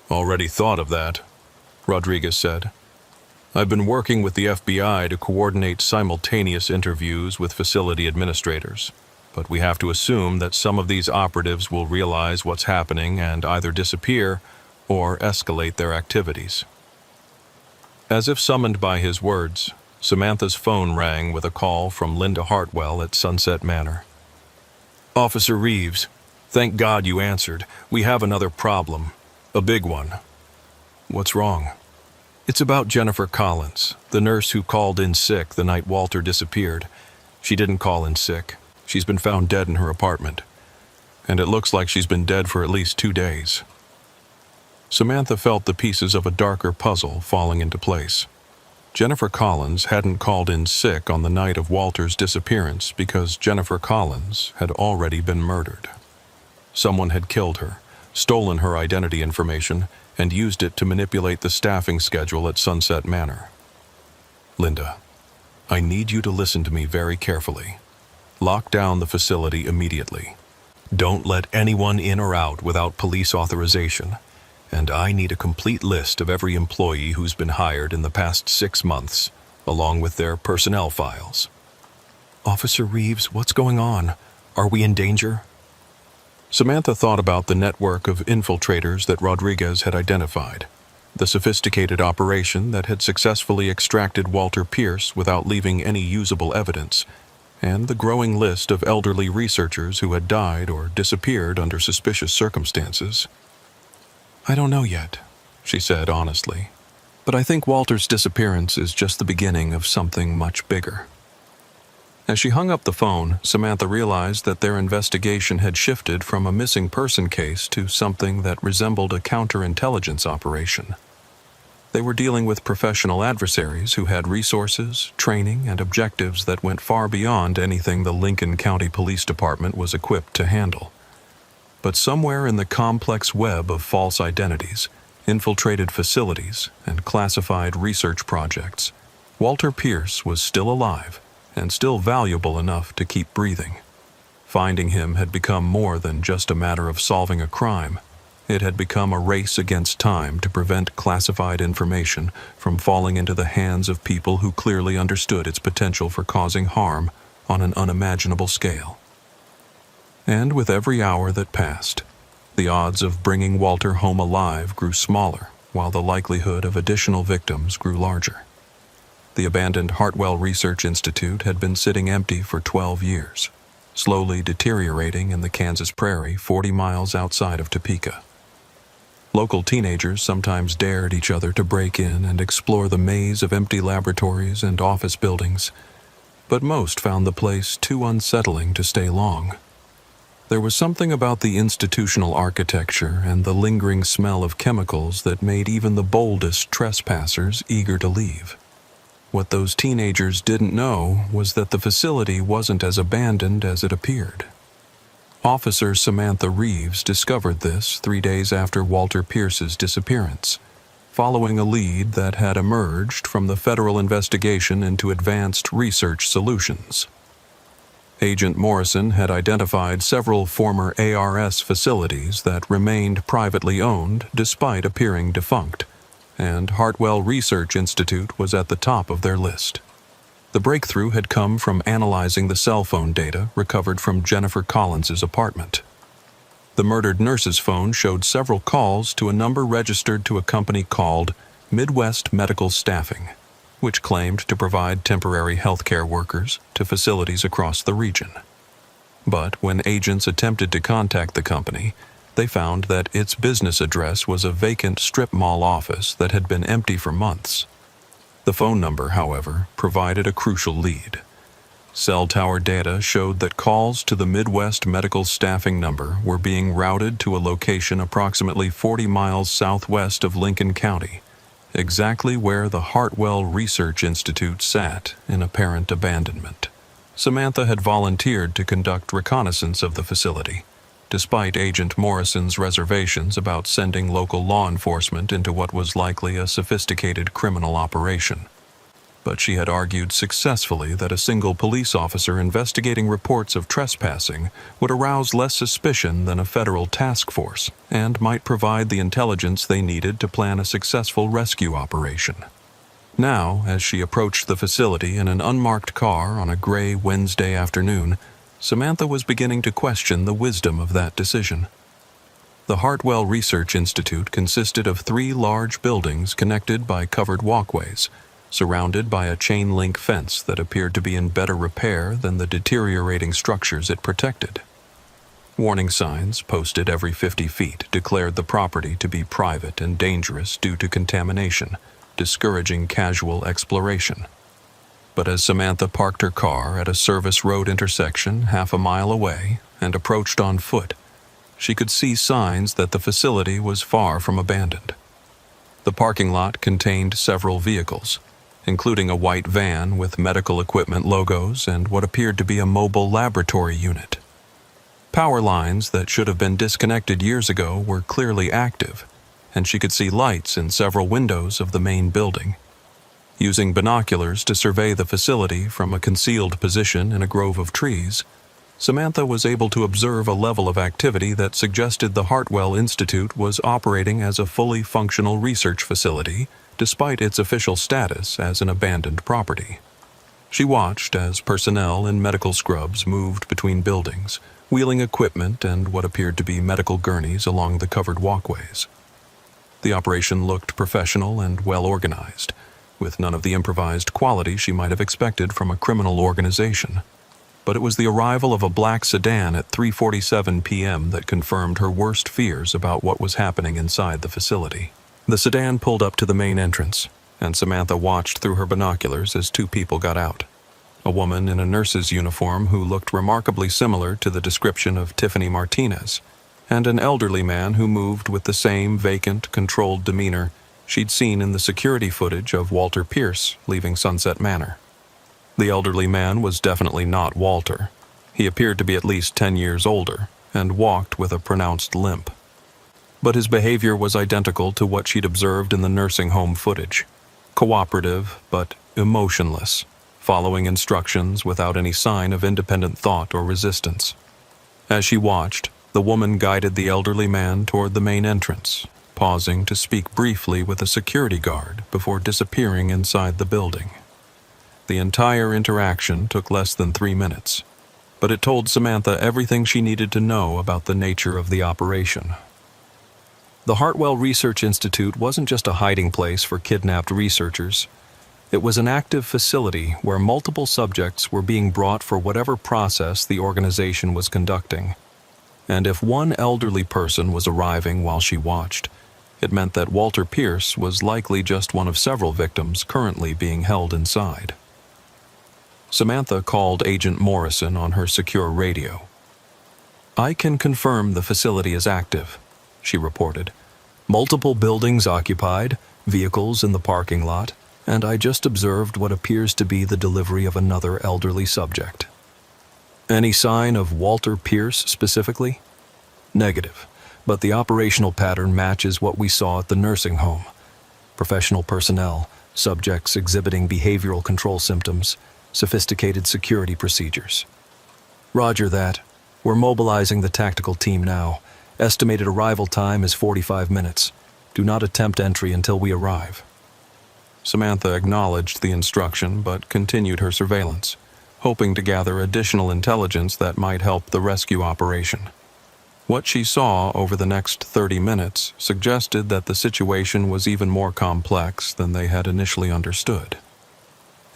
Already thought of that, Rodriguez said. I've been working with the FBI to coordinate simultaneous interviews with facility administrators, but we have to assume that some of these operatives will realize what's happening and either disappear or escalate their activities. As if summoned by his words, Samantha's phone rang with a call from Linda Hartwell at Sunset Manor. Officer Reeves, thank God you answered. We have another problem. A big one. What's wrong? It's about Jennifer Collins, the nurse who called in sick the night Walter disappeared. She didn't call in sick. She's been found dead in her apartment. And it looks like she's been dead for at least 2 days. Samantha felt the pieces of a darker puzzle falling into place. Jennifer Collins hadn't called in sick on the night of Walter's disappearance because Jennifer Collins had already been murdered. Someone had killed her, stolen her identity information, and used it to manipulate the staffing schedule at Sunset Manor. Linda, I need you to listen to me very carefully. Lock down the facility immediately. Don't let anyone in or out without police authorization. And I need a complete list of every employee who's been hired in the past 6 months, along with their personnel files. Officer Reeves, what's going on? Are we in danger? Samantha thought about the network of infiltrators that Rodriguez had identified, the sophisticated operation that had successfully extracted Walter Pierce without leaving any usable evidence, and the growing list of elderly researchers who had died or disappeared under suspicious circumstances. I don't know yet, she said honestly, but I think Walter's disappearance is just the beginning of something much bigger. As she hung up the phone, Samantha realized that their investigation had shifted from a missing person case to something that resembled a counterintelligence operation. They were dealing with professional adversaries who had resources, training, and objectives that went far beyond anything the Lincoln County Police Department was equipped to handle. But somewhere in the complex web of false identities, infiltrated facilities, and classified research projects, Walter Pierce was still alive and still valuable enough to keep breathing. Finding him had become more than just a matter of solving a crime. It had become a race against time to prevent classified information from falling into the hands of people who clearly understood its potential for causing harm on an unimaginable scale. And with every hour that passed, the odds of bringing Walter home alive grew smaller, while the likelihood of additional victims grew larger. The abandoned Hartwell Research Institute had been sitting empty for 12 years, slowly deteriorating in the Kansas prairie 40 miles outside of Topeka. Local teenagers sometimes dared each other to break in and explore the maze of empty laboratories and office buildings, but most found the place too unsettling to stay long. There was something about the institutional architecture and the lingering smell of chemicals that made even the boldest trespassers eager to leave. What those teenagers didn't know was that the facility wasn't as abandoned as it appeared. Officer Samantha Reeves discovered this 3 days after Walter Pierce's disappearance, following a lead that had emerged from the federal investigation into advanced research solutions. Agent Morrison had identified several former ARS facilities that remained privately owned despite appearing defunct, and Hartwell Research Institute was at the top of their list. The breakthrough had come from analyzing the cell phone data recovered from Jennifer Collins's apartment. The murdered nurse's phone showed several calls to a number registered to a company called Midwest Medical Staffing, which claimed to provide temporary healthcare workers to facilities across the region. But when agents attempted to contact the company, they found that its business address was a vacant strip mall office that had been empty for months. The phone number, however, provided a crucial lead. Cell tower data showed that calls to the Midwest Medical Staffing number were being routed to a location approximately 40 miles southwest of Lincoln County, exactly where the Hartwell Research Institute sat in apparent abandonment. Samantha had volunteered to conduct reconnaissance of the facility, despite Agent Morrison's reservations about sending local law enforcement into what was likely a sophisticated criminal operation. But she had argued successfully that a single police officer investigating reports of trespassing would arouse less suspicion than a federal task force and might provide the intelligence they needed to plan a successful rescue operation. Now, as she approached the facility in an unmarked car on a gray Wednesday afternoon, Samantha was beginning to question the wisdom of that decision. The Hartwell Research Institute consisted of 3 large buildings connected by covered walkways, surrounded by a chain-link fence that appeared to be in better repair than the deteriorating structures it protected. Warning signs, posted every 50 feet, declared the property to be private and dangerous due to contamination, discouraging casual exploration. But as Samantha parked her car at a service road intersection half a mile away and approached on foot, she could see signs that the facility was far from abandoned. The parking lot contained several vehicles, including a white van with medical equipment logos and what appeared to be a mobile laboratory unit. Power lines that should have been disconnected years ago were clearly active, and she could see lights in several windows of the main building. Using binoculars to survey the facility from a concealed position in a grove of trees, Samantha was able to observe a level of activity that suggested the Hartwell Institute was operating as a fully functional research facility, despite its official status as an abandoned property. She watched as personnel in medical scrubs moved between buildings, wheeling equipment and what appeared to be medical gurneys along the covered walkways. The operation looked professional and well-organized, with none of the improvised quality she might have expected from a criminal organization. But it was the arrival of a black sedan at 3:47 p.m. that confirmed her worst fears about what was happening inside the facility. The sedan pulled up to the main entrance, and Samantha watched through her binoculars as 2 people got out. A woman in a nurse's uniform who looked remarkably similar to the description of Tiffany Martinez, and an elderly man who moved with the same vacant, controlled demeanor she'd seen in the security footage of Walter Pierce leaving Sunset Manor. The elderly man was definitely not Walter. He appeared to be at least 10 years older and walked with a pronounced limp. But his behavior was identical to what she'd observed in the nursing home footage. Cooperative, but emotionless, following instructions without any sign of independent thought or resistance. As she watched, the woman guided the elderly man toward the main entrance, pausing to speak briefly with a security guard before disappearing inside the building. The entire interaction took less than 3 minutes, but it told Samantha everything she needed to know about the nature of the operation. The Hartwell Research Institute wasn't just a hiding place for kidnapped researchers. It was an active facility where multiple subjects were being brought for whatever process the organization was conducting. And if one elderly person was arriving while she watched, it meant that Walter Pierce was likely just one of several victims currently being held inside. Samantha called Agent Morrison on her secure radio. "I can confirm the facility is active," she reported. "Multiple buildings occupied, vehicles in the parking lot, and I just observed what appears to be the delivery of another elderly subject." "Any sign of Walter Pierce specifically?" "Negative, but the operational pattern matches what we saw at the nursing home. Professional personnel, subjects exhibiting behavioral control symptoms, sophisticated security procedures." "Roger that. We're mobilizing the tactical team now. Estimated arrival time is 45 minutes. Do not attempt entry until we arrive." Samantha acknowledged the instruction but continued her surveillance, hoping to gather additional intelligence that might help the rescue operation. What she saw over the next 30 minutes suggested that the situation was even more complex than they had initially understood.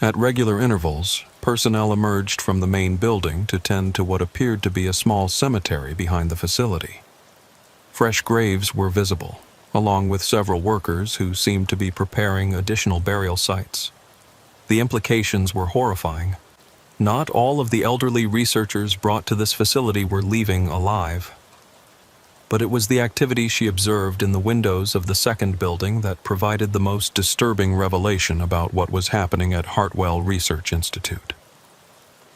At regular intervals, personnel emerged from the main building to tend to what appeared to be a small cemetery behind the facility. Fresh graves were visible, along with several workers who seemed to be preparing additional burial sites. The implications were horrifying. Not all of the elderly researchers brought to this facility were leaving alive. But it was the activity she observed in the windows of the second building that provided the most disturbing revelation about what was happening at Hartwell Research Institute.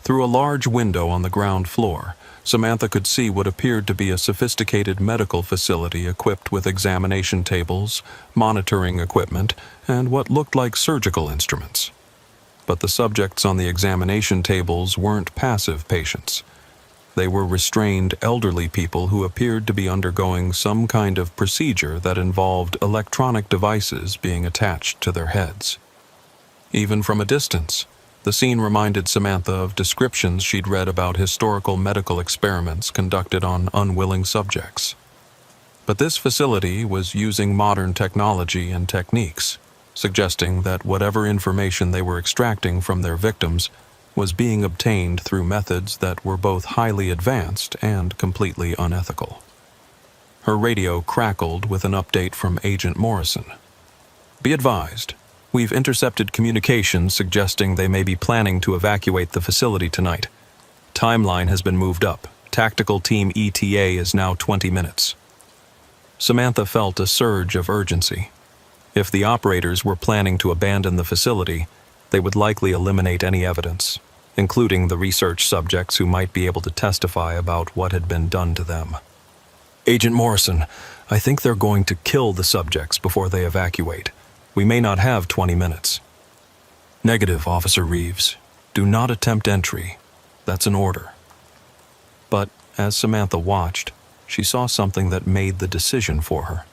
Through a large window on the ground floor, Samantha could see what appeared to be a sophisticated medical facility equipped with examination tables, monitoring equipment, and what looked like surgical instruments. But the subjects on the examination tables weren't passive patients. They were restrained elderly people who appeared to be undergoing some kind of procedure that involved electronic devices being attached to their heads. Even from a distance, the scene reminded Samantha of descriptions she'd read about historical medical experiments conducted on unwilling subjects. But this facility was using modern technology and techniques, suggesting that whatever information they were extracting from their victims was being obtained through methods that were both highly advanced and completely unethical. Her radio crackled with an update from Agent Morrison. "Be advised, we've intercepted communications suggesting they may be planning to evacuate the facility tonight. Timeline has been moved up. Tactical Team ETA is now 20 minutes. Samantha felt a surge of urgency. If the operators were planning to abandon the facility, they would likely eliminate any evidence, including the research subjects who might be able to testify about what had been done to them. "Agent Morrison, I think they're going to kill the subjects before they evacuate. We may not have 20 minutes. "Negative, Officer Reeves. Do not attempt entry. That's an order." But as Samantha watched, she saw something that made the decision for her.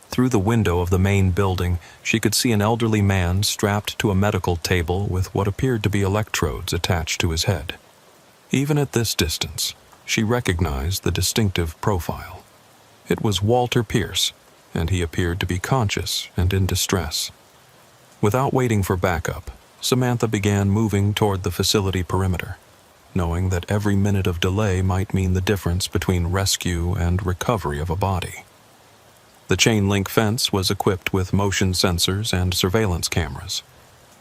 Through the window of the main building, she could see an elderly man strapped to a medical table with what appeared to be electrodes attached to his head. Even at this distance, she recognized the distinctive profile. It was Walter Pierce, and he appeared to be conscious and in distress. Without waiting for backup, Samantha began moving toward the facility perimeter, knowing that every minute of delay might mean the difference between rescue and recovery of a body. The chain-link fence was equipped with motion sensors and surveillance cameras,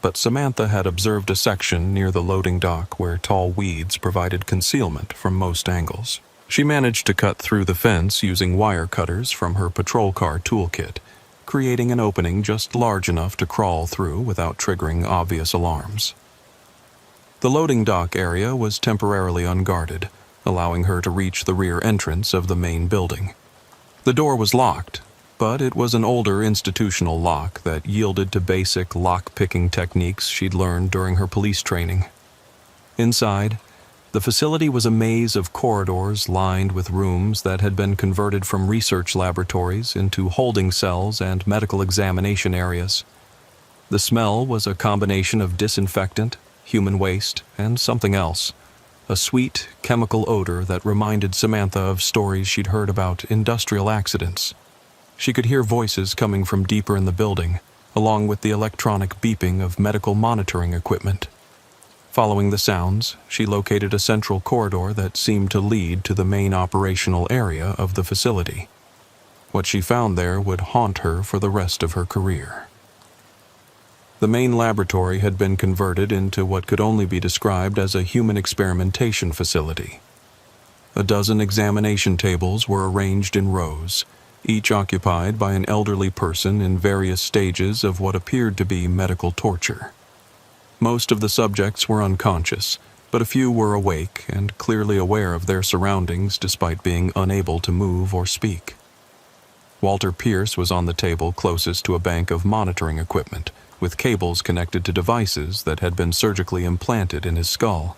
but Samantha had observed a section near the loading dock where tall weeds provided concealment from most angles. She managed to cut through the fence using wire cutters from her patrol car toolkit, creating an opening just large enough to crawl through without triggering obvious alarms. The loading dock area was temporarily unguarded, allowing her to reach the rear entrance of the main building. The door was locked, but it was an older institutional lock that yielded to basic lock-picking techniques she'd learned during her police training. Inside, the facility was a maze of corridors lined with rooms that had been converted from research laboratories into holding cells and medical examination areas. The smell was a combination of disinfectant, human waste, and something else, a sweet, chemical odor that reminded Samantha of stories she'd heard about industrial accidents. She could hear voices coming from deeper in the building, along with the electronic beeping of medical monitoring equipment. Following the sounds, she located a central corridor that seemed to lead to the main operational area of the facility. What she found there would haunt her for the rest of her career. The main laboratory had been converted into what could only be described as a human experimentation facility. A dozen examination tables were arranged in rows, each occupied by an elderly person in various stages of what appeared to be medical torture. Most of the subjects were unconscious, but a few were awake and clearly aware of their surroundings despite being unable to move or speak. Walter Pierce was on the table closest to a bank of monitoring equipment, with cables connected to devices that had been surgically implanted in his skull.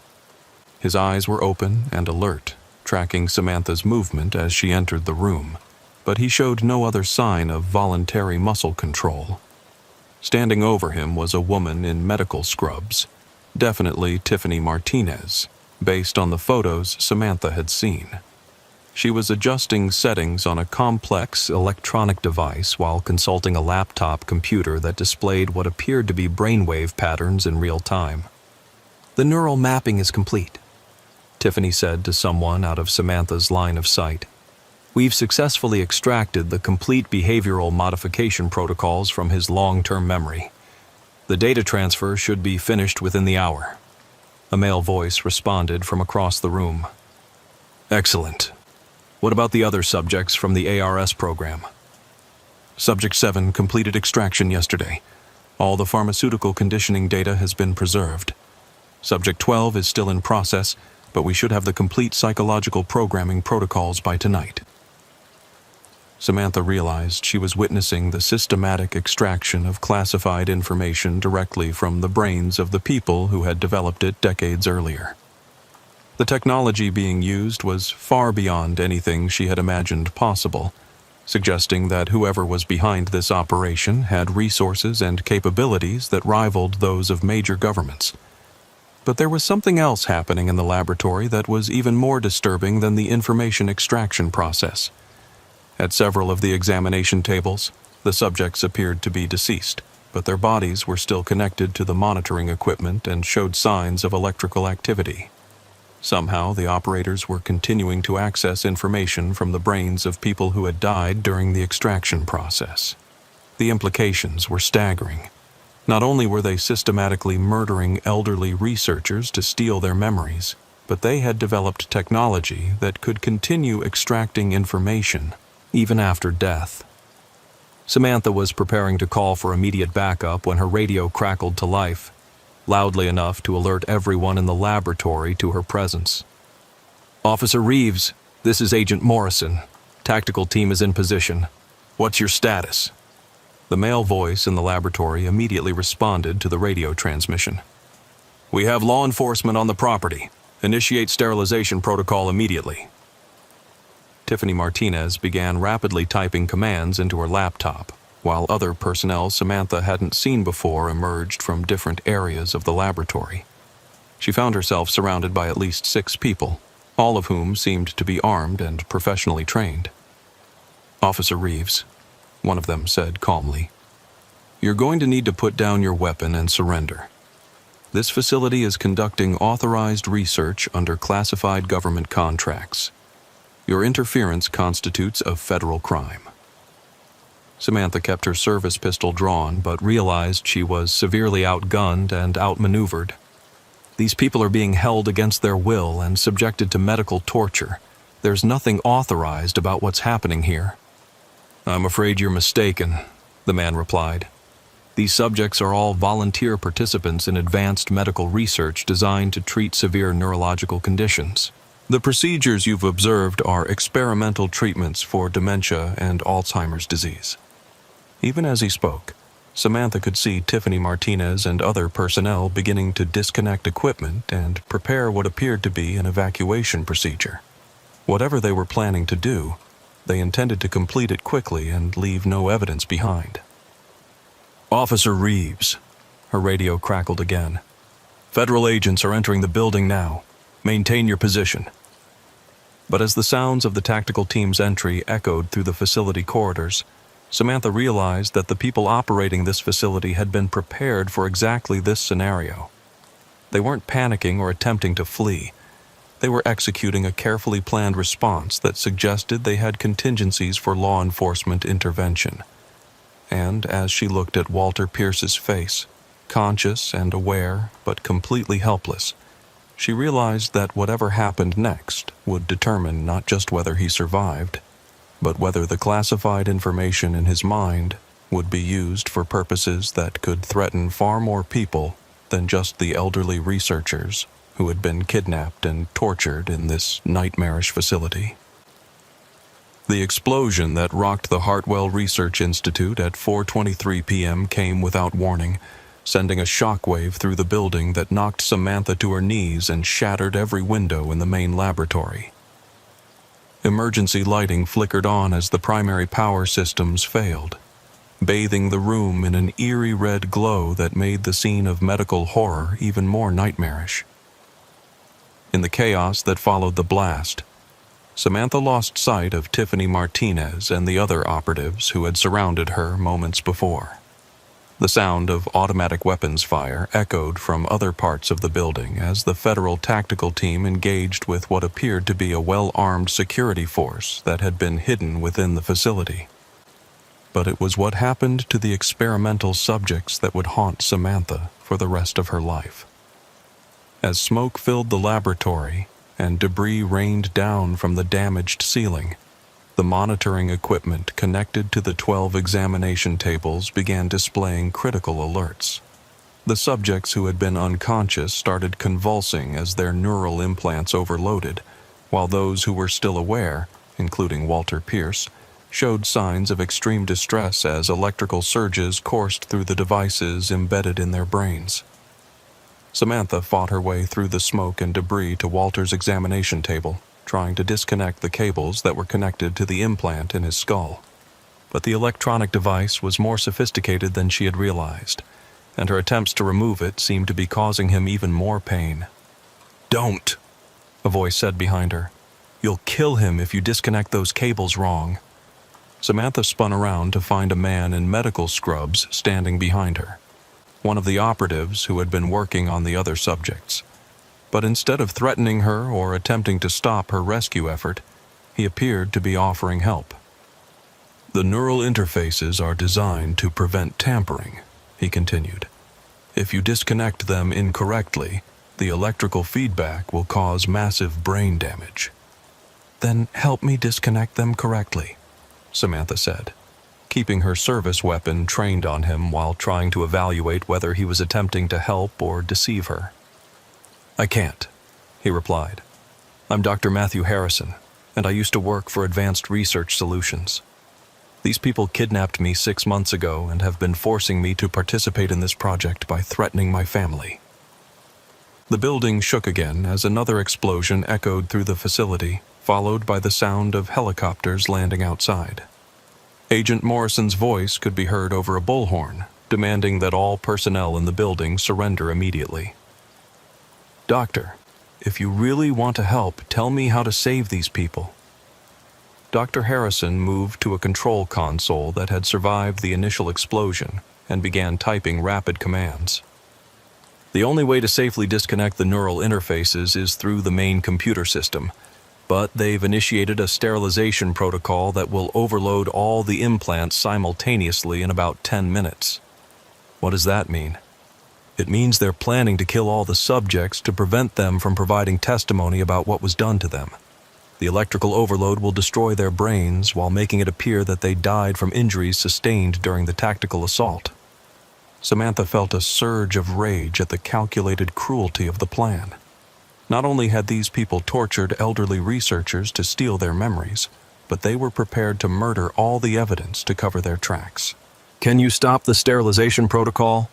His eyes were open and alert, tracking Samantha's movement as she entered the room, but he showed no other sign of voluntary muscle control. Standing over him was a woman in medical scrubs, definitely Tiffany Martinez, based on the photos Samantha had seen. She was adjusting settings on a complex electronic device while consulting a laptop computer that displayed what appeared to be brainwave patterns in real time. The neural mapping is complete, Tiffany said to someone out of Samantha's line of sight. We've successfully extracted the complete behavioral modification protocols from his long-term memory. The data transfer should be finished within the hour. A male voice responded from across the room. Excellent. What about the other subjects from the ARS program? Subject 7 completed extraction yesterday. All the pharmaceutical conditioning data has been preserved. Subject 12 is still in process, but we should have the complete psychological programming protocols by tonight. Samantha realized she was witnessing the systematic extraction of classified information directly from the brains of the people who had developed it decades earlier. The technology being used was far beyond anything she had imagined possible, suggesting that whoever was behind this operation had resources and capabilities that rivaled those of major governments. But there was something else happening in the laboratory that was even more disturbing than the information extraction process. At several of the examination tables, the subjects appeared to be deceased, but their bodies were still connected to the monitoring equipment and showed signs of electrical activity. Somehow, the operators were continuing to access information from the brains of people who had died during the extraction process. The implications were staggering. Not only were they systematically murdering elderly researchers to steal their memories, but they had developed technology that could continue extracting information even after death. Samantha was preparing to call for immediate backup when her radio crackled to life, loudly enough to alert everyone in the laboratory to her presence. Officer Reeves, this is Agent Morrison. Tactical team is in position. What's your status? The male voice in the laboratory immediately responded to the radio transmission. We have law enforcement on the property. Initiate sterilization protocol immediately. Tiffany Martinez began rapidly typing commands into her laptop, while other personnel Samantha hadn't seen before emerged from different areas of the laboratory. She found herself surrounded by at least 6 people, all of whom seemed to be armed and professionally trained. Officer Reeves, one of them said calmly, you're going to need to put down your weapon and surrender. This facility is conducting authorized research under classified government contracts. Your interference constitutes a federal crime. Samantha kept her service pistol drawn, but realized she was severely outgunned and outmaneuvered. These people are being held against their will and subjected to medical torture. There's nothing authorized about what's happening here. I'm afraid you're mistaken, the man replied. These subjects are all volunteer participants in advanced medical research designed to treat severe neurological conditions. The procedures you've observed are experimental treatments for dementia and Alzheimer's disease. Even as he spoke, Samantha could see Tiffany Martinez and other personnel beginning to disconnect equipment and prepare what appeared to be an evacuation procedure. Whatever they were planning to do, they intended to complete it quickly and leave no evidence behind. Officer Reeves, her radio crackled again. Federal agents are entering the building now. Maintain your position. But as the sounds of the tactical team's entry echoed through the facility corridors, Samantha realized that the people operating this facility had been prepared for exactly this scenario. They weren't panicking or attempting to flee. They were executing a carefully planned response that suggested they had contingencies for law enforcement intervention. And as she looked at Walter Pierce's face, conscious and aware but completely helpless, she realized that whatever happened next would determine not just whether he survived, but whether the classified information in his mind would be used for purposes that could threaten far more people than just the elderly researchers who had been kidnapped and tortured in this nightmarish facility. The explosion that rocked the Hartwell Research Institute at 4:23 p.m. came without warning, sending a shockwave through the building that knocked Samantha to her knees and shattered every window in the main laboratory. Emergency lighting flickered on as the primary power systems failed, bathing the room in an eerie red glow that made the scene of medical horror even more nightmarish. In the chaos that followed the blast, Samantha lost sight of Tiffany Martinez and the other operatives who had surrounded her moments before. The sound of automatic weapons fire echoed from other parts of the building as the federal tactical team engaged with what appeared to be a well-armed security force that had been hidden within the facility. But it was what happened to the experimental subjects that would haunt Samantha for the rest of her life. As smoke filled the laboratory and debris rained down from the damaged ceiling, the monitoring equipment connected to the 12 examination tables began displaying critical alerts. The subjects who had been unconscious started convulsing as their neural implants overloaded, while those who were still aware, including Walter Pierce, showed signs of extreme distress as electrical surges coursed through the devices embedded in their brains. Samantha fought her way through the smoke and debris to Walter's examination table, trying to disconnect the cables that were connected to the implant in his skull. But the electronic device was more sophisticated than she had realized, and her attempts to remove it seemed to be causing him even more pain. "Don't," a voice said behind her. "You'll kill him if you disconnect those cables wrong." Samantha spun around to find a man in medical scrubs standing behind her, one of the operatives who had been working on the other subjects. But instead of threatening her or attempting to stop her rescue effort, he appeared to be offering help. "The neural interfaces are designed to prevent tampering," he continued. "If you disconnect them incorrectly, the electrical feedback will cause massive brain damage." "Then help me disconnect them correctly," Samantha said, keeping her service weapon trained on him while trying to evaluate whether he was attempting to help or deceive her. "I can't," he replied. "I'm Dr. Matthew Harrison, and I used to work for Advanced Research Solutions. These people kidnapped me 6 months ago and have been forcing me to participate in this project by threatening my family." The building shook again as another explosion echoed through the facility, followed by the sound of helicopters landing outside. Agent Morrison's voice could be heard over a bullhorn, demanding that all personnel in the building surrender immediately. "Doctor, if you really want to help, tell me how to save these people." Dr. Harrison moved to a control console that had survived the initial explosion and began typing rapid commands. "The only way to safely disconnect the neural interfaces is through the main computer system, but they've initiated a sterilization protocol that will overload all the implants simultaneously in about 10 minutes. What does that mean? It means they're planning to kill all the subjects to prevent them from providing testimony about what was done to them. The electrical overload will destroy their brains while making it appear that they died from injuries sustained during the tactical assault." Samantha felt a surge of rage at the calculated cruelty of the plan. Not only had these people tortured elderly researchers to steal their memories, but they were prepared to murder all the evidence to cover their tracks. "Can you stop the sterilization protocol?"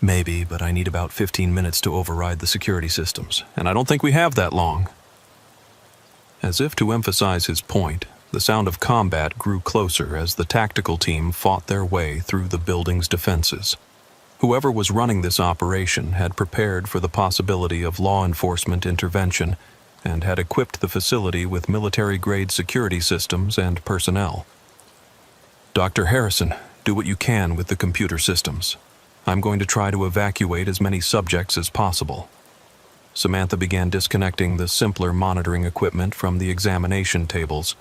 "Maybe, but I need about 15 minutes to override the security systems, and I don't think we have that long." As if to emphasize his point, the sound of combat grew closer as the tactical team fought their way through the building's defenses. Whoever was running this operation had prepared for the possibility of law enforcement intervention and had equipped the facility with military-grade security systems and personnel. "Dr. Harrison, do what you can with the computer systems. I'm going to try to evacuate as many subjects as possible." Samantha began disconnecting the simpler monitoring equipment from the examination tables,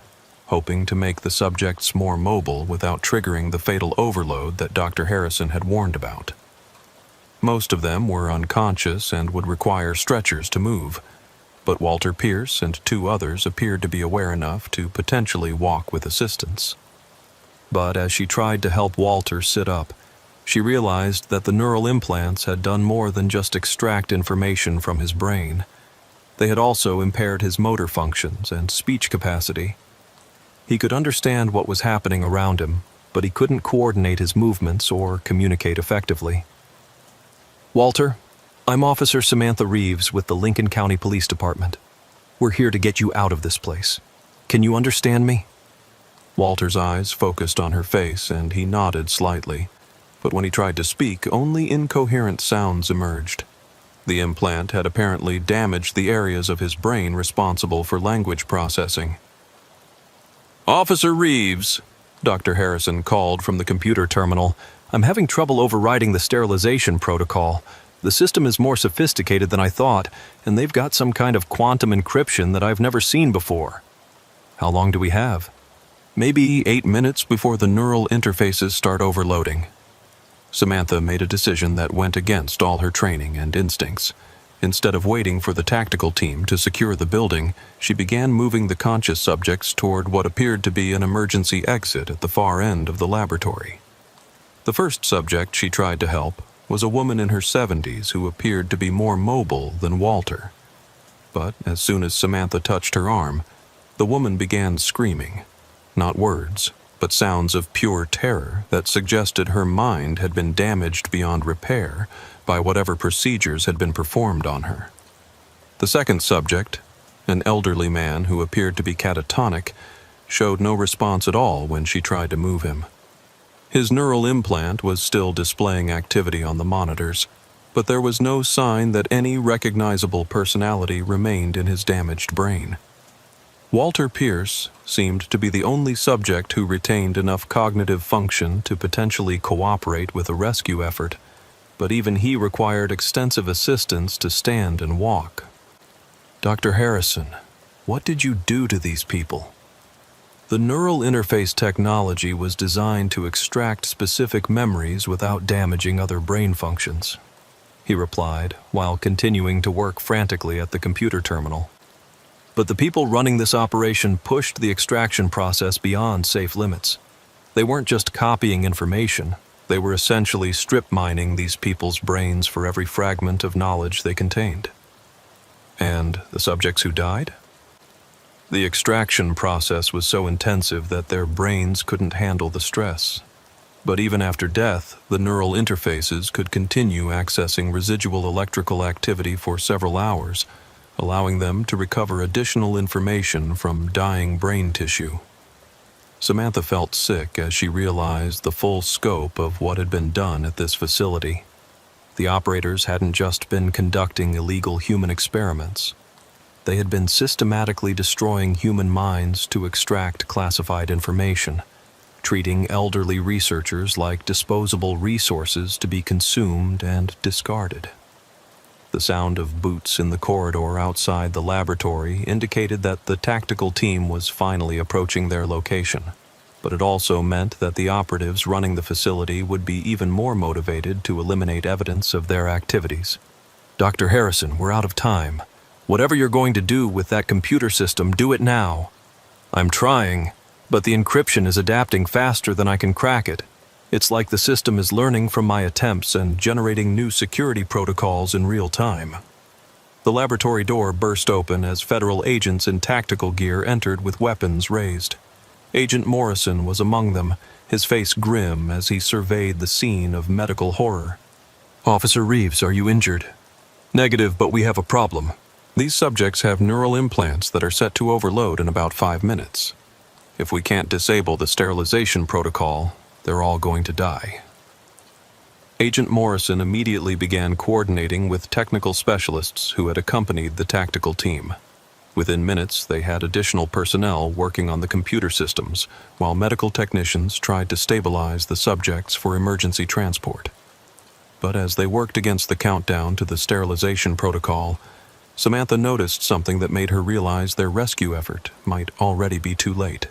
hoping to make the subjects more mobile without triggering the fatal overload that Dr. Harrison had warned about. Most of them were unconscious and would require stretchers to move, but Walter Pierce and 2 others appeared to be aware enough to potentially walk with assistance. But as she tried to help Walter sit up, she realized that the neural implants had done more than just extract information from his brain. They had also impaired his motor functions and speech capacity. He could understand what was happening around him, but he couldn't coordinate his movements or communicate effectively. "Walter, I'm Officer Samantha Reeves with the Lincoln County Police Department. We're here to get you out of this place. Can you understand me?" Walter's eyes focused on her face and he nodded slightly, but when he tried to speak, only incoherent sounds emerged. The implant had apparently damaged the areas of his brain responsible for language processing. "Officer Reeves," Dr. Harrison called from the computer terminal, I'm having trouble overriding the sterilization protocol. The system is more sophisticated than I thought, and they've got some kind of quantum encryption that I've never seen before. How long do we have? Maybe 8 minutes before the neural interfaces start overloading. Samantha made a decision that went against all her training and instincts. Instead of waiting for the tactical team to secure the building, she began moving the conscious subjects toward what appeared to be an emergency exit at the far end of the laboratory. The first subject she tried to help was a woman in her 70s who appeared to be more mobile than Walter. But as soon as Samantha touched her arm, the woman began screaming. Not words, but sounds of pure terror that suggested her mind had been damaged beyond repair by whatever procedures had been performed on her. The second subject, an elderly man who appeared to be catatonic, showed no response at all when she tried to move him. His neural implant was still displaying activity on the monitors, but there was no sign that any recognizable personality remained in his damaged brain. Walter Pierce seemed to be the only subject who retained enough cognitive function to potentially cooperate with a rescue effort, but even he required extensive assistance to stand and walk. Dr. Harrison, what did you do to these people? The neural interface technology was designed to extract specific memories without damaging other brain functions, he replied, while continuing to work frantically at the computer terminal. But the people running this operation pushed the extraction process beyond safe limits. They weren't just copying information, they were essentially strip mining these people's brains for every fragment of knowledge they contained. And the subjects who died? The extraction process was so intensive that their brains couldn't handle the stress. But even after death, the neural interfaces could continue accessing residual electrical activity for several hours, allowing them to recover additional information from dying brain tissue. Samantha felt sick as she realized the full scope of what had been done at this facility. The operators hadn't just been conducting illegal human experiments. They had been systematically destroying human minds to extract classified information, treating elderly researchers like disposable resources to be consumed and discarded. The sound of boots in the corridor outside the laboratory indicated that the tactical team was finally approaching their location, but it also meant that the operatives running the facility would be even more motivated to eliminate evidence of their activities. Dr. Harrison, we're out of time. Whatever you're going to do with that computer system, do it now. I'm trying, but the encryption is adapting faster than I can crack it. It's like the system is learning from my attempts and generating new security protocols in real time. The laboratory door burst open as federal agents in tactical gear entered with weapons raised. Agent Morrison was among them, his face grim as he surveyed the scene of medical horror. Officer Reeves, are you injured? Negative, but we have a problem. These subjects have neural implants that are set to overload in about 5 minutes. If we can't disable the sterilization protocol, they're all going to die. Agent Morrison immediately began coordinating with technical specialists who had accompanied the tactical team. Within minutes, they had additional personnel working on the computer systems, while medical technicians tried to stabilize the subjects for emergency transport. But as they worked against the countdown to the sterilization protocol, Samantha noticed something that made her realize their rescue effort might already be too late.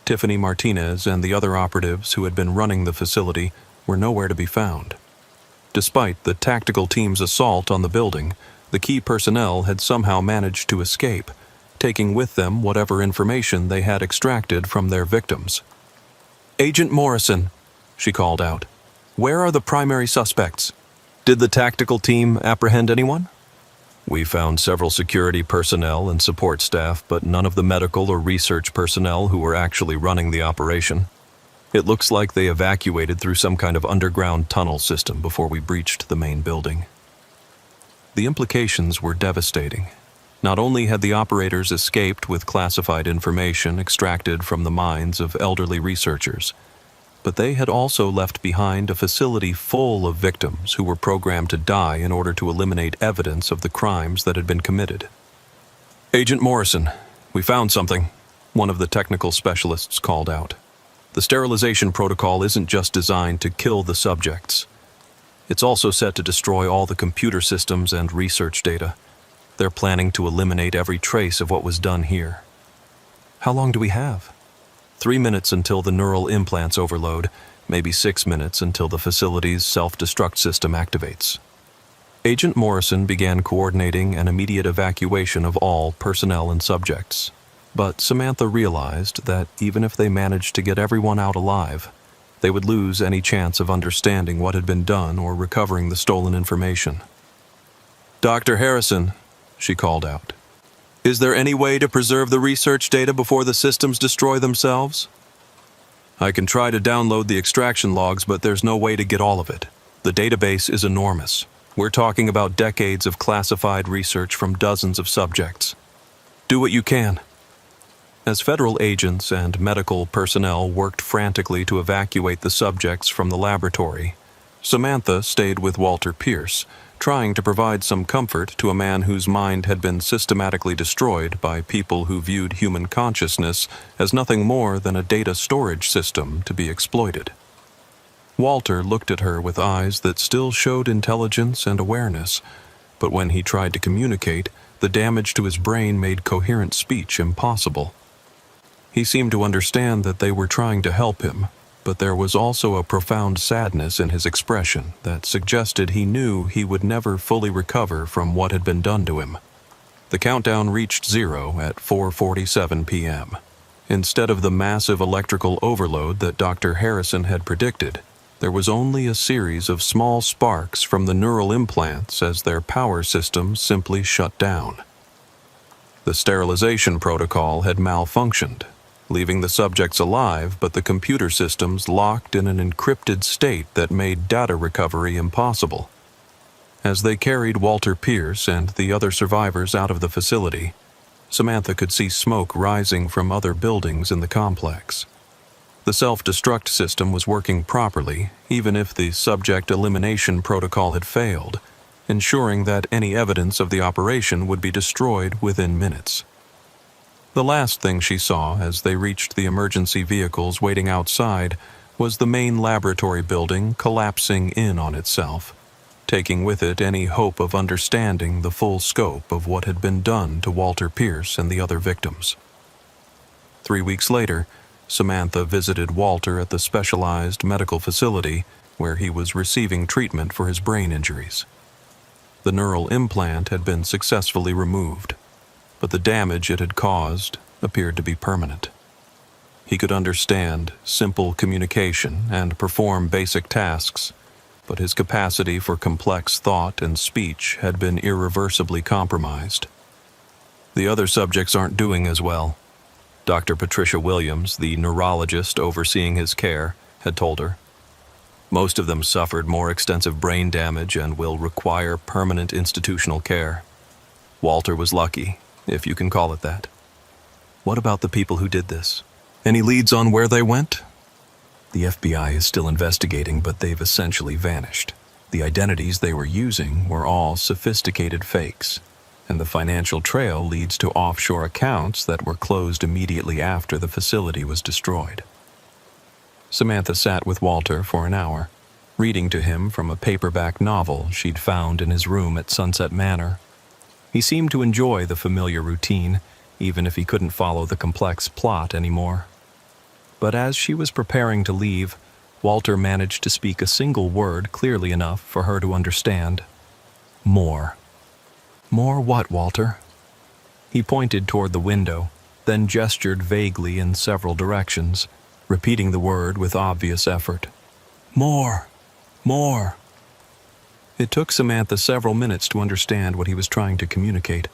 Tiffany Martinez and the other operatives who had been running the facility were nowhere to be found. Despite the tactical team's assault on the building, the key personnel had somehow managed to escape, taking with them whatever information they had extracted from their victims. Agent Morrison, she called out, where are the primary suspects? Did the tactical team apprehend anyone? We found several security personnel and support staff, but none of the medical or research personnel who were actually running the operation. It looks like they evacuated through some kind of underground tunnel system before we breached the main building. The implications were devastating. Not only had the operators escaped with classified information extracted from the minds of elderly researchers, but they had also left behind a facility full of victims who were programmed to die in order to eliminate evidence of the crimes that had been committed. Agent Morrison, we found something, one of the technical specialists called out. The sterilization protocol isn't just designed to kill the subjects. It's also set to destroy all the computer systems and research data. They're planning to eliminate every trace of what was done here. How long do we have? 3 minutes until the neural implants overload, maybe 6 minutes until the facility's self-destruct system activates. Agent Morrison began coordinating an immediate evacuation of all personnel and subjects. But Samantha realized that even if they managed to get everyone out alive, they would lose any chance of understanding what had been done or recovering the stolen information. "Dr. Harrison," she called out, "is there any way to preserve the research data before the systems destroy themselves?" "I can try to download the extraction logs, but there's no way to get all of it. The database is enormous. We're talking about decades of classified research from dozens of subjects. Do what you can." As federal agents and medical personnel worked frantically to evacuate the subjects from the laboratory, Samantha stayed with Walter Pierce, trying to provide some comfort to a man whose mind had been systematically destroyed by people who viewed human consciousness as nothing more than a data storage system to be exploited. Walter looked at her with eyes that still showed intelligence and awareness, but when he tried to communicate, the damage to his brain made coherent speech impossible. He seemed to understand that they were trying to help him, but there was also a profound sadness in his expression that suggested he knew he would never fully recover from what had been done to him. The countdown reached 0 at 4:47 p.m. Instead of the massive electrical overload that Dr. Harrison had predicted, there was only a series of small sparks from the neural implants as their power systems simply shut down. The sterilization protocol had malfunctioned, leaving the subjects alive, but the computer systems locked in an encrypted state that made data recovery impossible. As they carried Walter Pierce and the other survivors out of the facility, Samantha could see smoke rising from other buildings in the complex. The self-destruct system was working properly, even if the subject elimination protocol had failed, ensuring that any evidence of the operation would be destroyed within minutes. The last thing she saw as they reached the emergency vehicles waiting outside was the main laboratory building collapsing in on itself, taking with it any hope of understanding the full scope of what had been done to Walter Pierce and the other victims. 3 weeks later, Samantha visited Walter at the specialized medical facility where he was receiving treatment for his brain injuries. The neural implant had been successfully removed, but the damage it had caused appeared to be permanent. He could understand simple communication and perform basic tasks, but his capacity for complex thought and speech had been irreversibly compromised. "The other subjects aren't doing as well," Dr. Patricia Williams, the neurologist overseeing his care, had told her. "Most of them suffered more extensive brain damage and will require permanent institutional care. Walter was lucky, if you can call it that." "What about the people who did this? Any leads on where they went?" "The FBI is still investigating, but they've essentially vanished. The identities they were using were all sophisticated fakes, and the financial trail leads to offshore accounts that were closed immediately after the facility was destroyed." Samantha sat with Walter for an hour, reading to him from a paperback novel she'd found in his room at Sunset Manor. He seemed to enjoy the familiar routine, even if he couldn't follow the complex plot anymore. But as she was preparing to leave, Walter managed to speak a single word clearly enough for her to understand. "More." "More what, Walter?" He pointed toward the window, then gestured vaguely in several directions, repeating the word with obvious effort. "More. More." It took Samantha several minutes to understand what he was trying to communicate,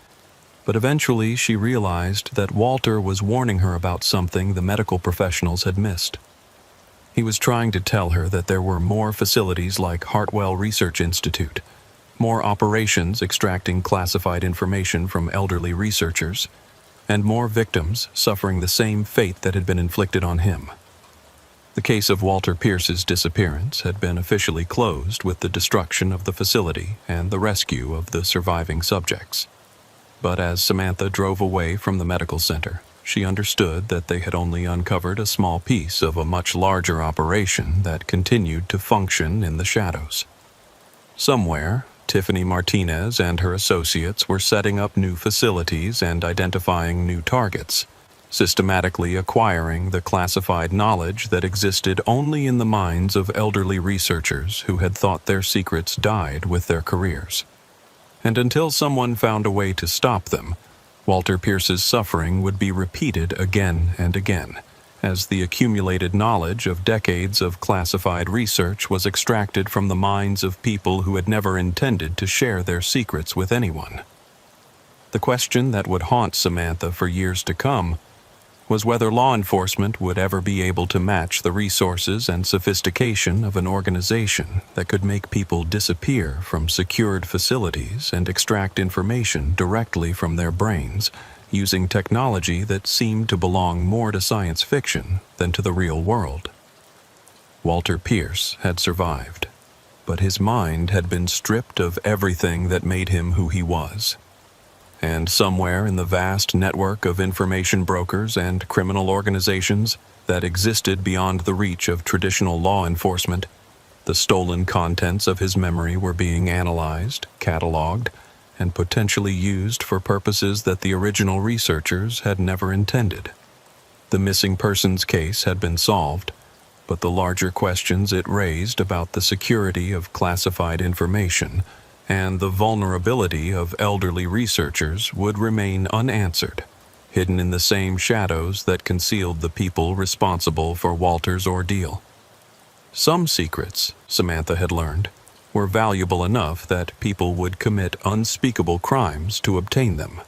but eventually she realized that Walter was warning her about something the medical professionals had missed. He was trying to tell her that there were more facilities like Hartwell Research Institute, more operations extracting classified information from elderly researchers, and more victims suffering the same fate that had been inflicted on him. The case of Walter Pierce's disappearance had been officially closed with the destruction of the facility and the rescue of the surviving subjects. But as Samantha drove away from the medical center, she understood that they had only uncovered a small piece of a much larger operation that continued to function in the shadows. Somewhere, Tiffany Martinez and her associates were setting up new facilities and identifying new targets, systematically acquiring the classified knowledge that existed only in the minds of elderly researchers who had thought their secrets died with their careers. And until someone found a way to stop them, Walter Pierce's suffering would be repeated again and again, as the accumulated knowledge of decades of classified research was extracted from the minds of people who had never intended to share their secrets with anyone. The question that would haunt Samantha for years to come was whether law enforcement would ever be able to match the resources and sophistication of an organization that could make people disappear from secured facilities and extract information directly from their brains, using technology that seemed to belong more to science fiction than to the real world. Walter Pierce had survived, but his mind had been stripped of everything that made him who he was. And somewhere in the vast network of information brokers and criminal organizations that existed beyond the reach of traditional law enforcement, the stolen contents of his memory were being analyzed, cataloged, and potentially used for purposes that the original researchers had never intended. The missing persons case had been solved, but the larger questions it raised about the security of classified information and the vulnerability of elderly researchers would remain unanswered, hidden in the same shadows that concealed the people responsible for Walter's ordeal. Some secrets, Samantha had learned, were valuable enough that people would commit unspeakable crimes to obtain them.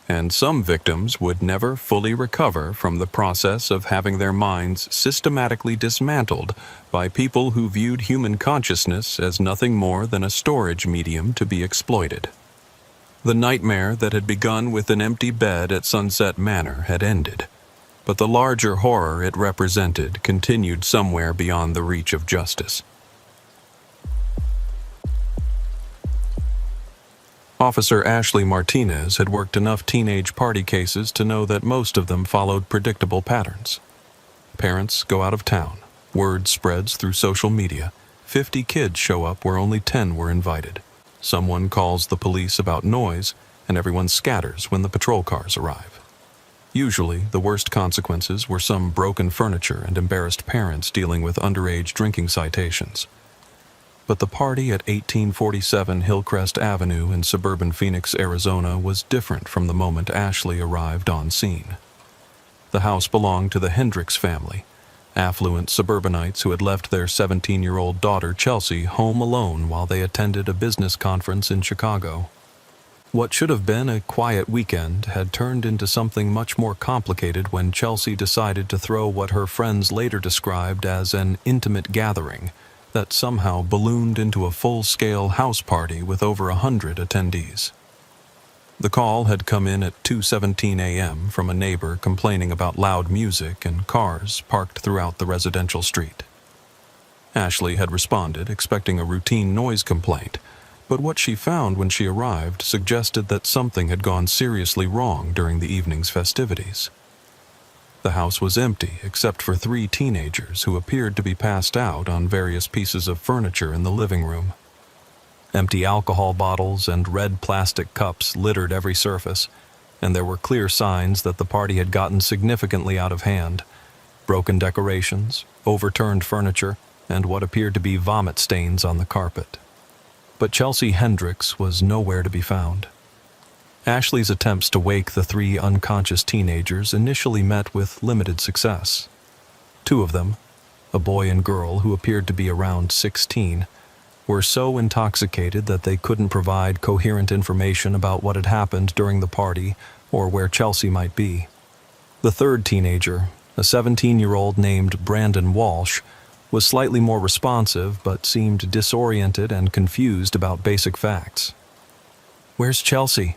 And some victims would never fully recover from the process of having their minds systematically dismantled by people who viewed human consciousness as nothing more than a storage medium to be exploited. The nightmare that had begun with an empty bed at Sunset Manor had ended, but the larger horror it represented continued somewhere beyond the reach of justice. Officer Ashley Martinez had worked enough teenage party cases to know that most of them followed predictable patterns. Parents go out of town, word spreads through social media, 50 kids show up where only 10 were invited. Someone calls the police about noise, and everyone scatters when the patrol cars arrive. Usually, the worst consequences were some broken furniture and embarrassed parents dealing with underage drinking citations. But the party at 1847 Hillcrest Avenue in suburban Phoenix, Arizona was different from the moment Ashley arrived on scene. The house belonged to the Hendricks family, affluent suburbanites who had left their 17-year-old daughter Chelsea home alone while they attended a business conference in Chicago. What should have been a quiet weekend had turned into something much more complicated when Chelsea decided to throw what her friends later described as an intimate gathering that somehow ballooned into a full-scale house party with over 100 attendees. The call had come in at 2:17 a.m. from a neighbor complaining about loud music and cars parked throughout the residential street. Ashley had responded, expecting a routine noise complaint, but what she found when she arrived suggested that something had gone seriously wrong during the evening's festivities. The house was empty except for 3 teenagers who appeared to be passed out on various pieces of furniture in the living room. Empty alcohol bottles and red plastic cups littered every surface, and there were clear signs that the party had gotten significantly out of hand. Broken decorations, overturned furniture, and what appeared to be vomit stains on the carpet. But Chelsea Hendricks was nowhere to be found. Ashley's attempts to wake the 3 unconscious teenagers initially met with limited success. 2 of them, a boy and girl who appeared to be around 16, were so intoxicated that they couldn't provide coherent information about what had happened during the party or where Chelsea might be. The 3rd teenager, a 17-year-old named Brandon Walsh, was slightly more responsive but seemed disoriented and confused about basic facts. "Where's Chelsea?"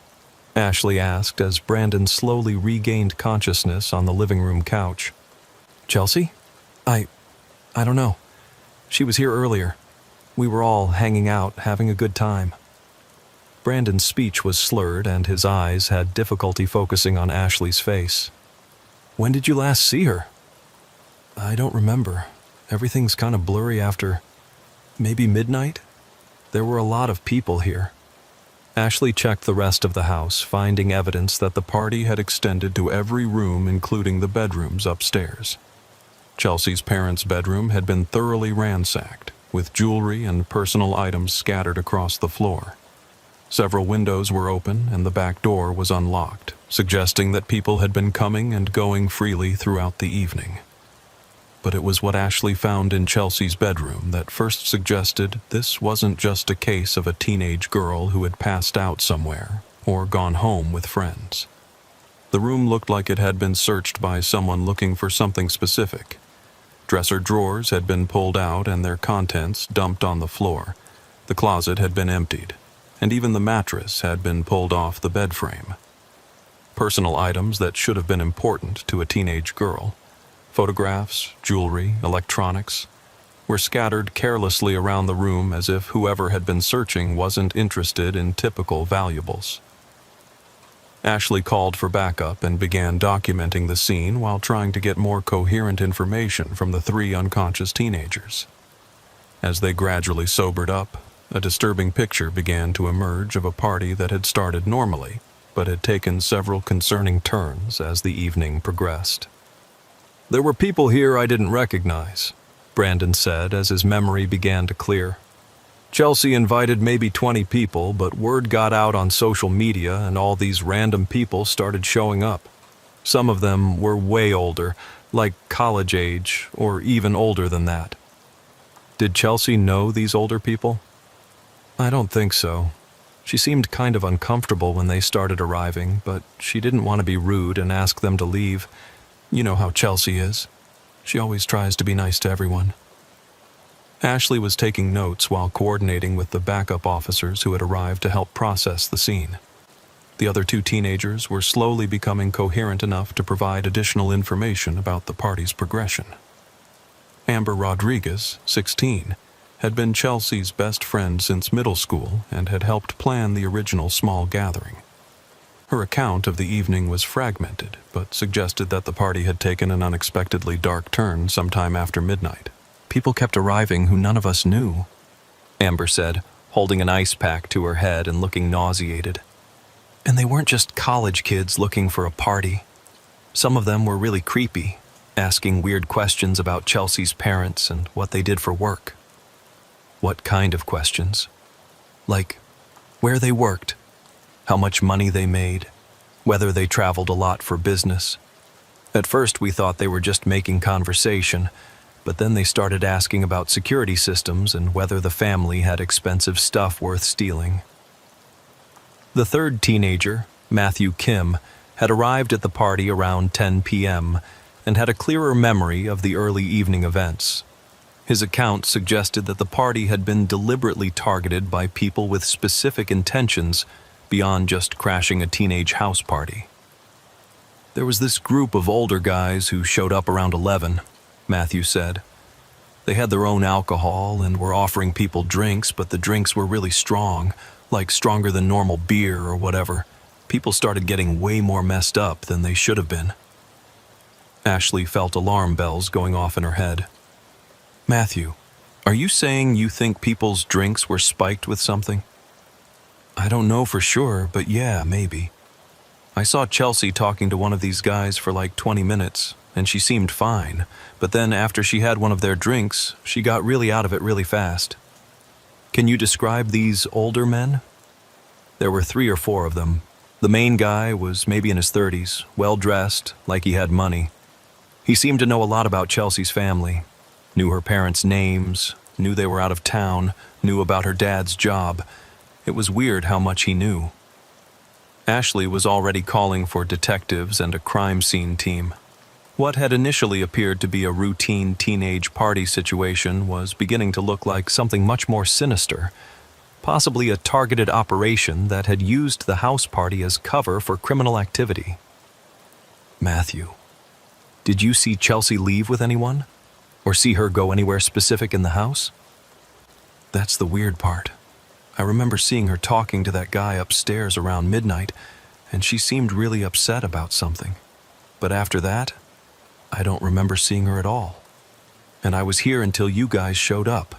Ashley asked as Brandon slowly regained consciousness on the living room couch. "Chelsea? I don't know. She was here earlier. We were all hanging out, having a good time." Brandon's speech was slurred and his eyes had difficulty focusing on Ashley's face. When did you last see her? I don't remember. Everything's kind of blurry after maybe midnight? There were a lot of people here. Ashley checked the rest of the house, finding evidence that the party had extended to every room, including the bedrooms upstairs. Chelsea's parents' bedroom had been thoroughly ransacked, with jewelry and personal items scattered across the floor. Several windows were open and the back door was unlocked, suggesting that people had been coming and going freely throughout the evening. But it was what Ashley found in Chelsea's bedroom that first suggested this wasn't just a case of a teenage girl who had passed out somewhere or gone home with friends. The room looked like it had been searched by someone looking for something specific. Dresser drawers had been pulled out and their contents dumped on the floor. The closet had been emptied, and even the mattress had been pulled off the bed frame. Personal items that should have been important to a teenage girl, photographs, jewelry, electronics, were scattered carelessly around the room as if whoever had been searching wasn't interested in typical valuables. Ashley called for backup and began documenting the scene while trying to get more coherent information from the three unconscious teenagers. As they gradually sobered up, a disturbing picture began to emerge of a party that had started normally, but had taken several concerning turns as the evening progressed. There were people here I didn't recognize, Brandon said as his memory began to clear. Chelsea invited maybe 20 people, but word got out on social media and all these random people started showing up. Some of them were way older, like college age, or even older than that. Did Chelsea know these older people? I don't think so. She seemed kind of uncomfortable when they started arriving, but she didn't want to be rude and ask them to leave. You know how Chelsea is. She always tries to be nice to everyone. Ashley was taking notes while coordinating with the backup officers who had arrived to help process the scene. The other two teenagers were slowly becoming coherent enough to provide additional information about the party's progression. Amber Rodriguez, 16, had been Chelsea's best friend since middle school and had helped plan the original small gathering. Her account of the evening was fragmented, but suggested that the party had taken an unexpectedly dark turn sometime after midnight. People kept arriving who none of us knew, Amber said, holding an ice pack to her head and looking nauseated. And they weren't just college kids looking for a party. Some of them were really creepy, asking weird questions about Chelsea's parents and what they did for work. What kind of questions? Like, where they worked, how much money they made, whether they traveled a lot for business. At first we thought they were just making conversation, but then they started asking about security systems and whether the family had expensive stuff worth stealing. The third teenager, Matthew Kim, had arrived at the party around 10 p.m. and had a clearer memory of the early evening events. His account suggested that the party had been deliberately targeted by people with specific intentions beyond just crashing a teenage house party. There was this group of older guys who showed up around 11, Matthew said. They had their own alcohol and were offering people drinks, but the drinks were really strong, like stronger than normal beer or whatever. People started getting way more messed up than they should have been. Ashley felt alarm bells going off in her head. Matthew, are you saying you think people's drinks were spiked with something? I don't know for sure, but yeah, maybe. I saw Chelsea talking to one of these guys for like 20 minutes, and she seemed fine, but then after she had one of their drinks, she got really out of it really fast. Can you describe these older men? There were 3 or 4 of them. The main guy was maybe in his 30s, well-dressed, like he had money. He seemed to know a lot about Chelsea's family, knew her parents' names, knew they were out of town, knew about her dad's job. It was weird how much he knew. Ashley was already calling for detectives and a crime scene team. What had initially appeared to be a routine teenage party situation was beginning to look like something much more sinister, possibly a targeted operation that had used the house party as cover for criminal activity. Matthew, did you see Chelsea leave with anyone? Or see her go anywhere specific in the house? That's the weird part. I remember seeing her talking to that guy upstairs around midnight, and she seemed really upset about something. But after that, I don't remember seeing her at all. And I was here until you guys showed up."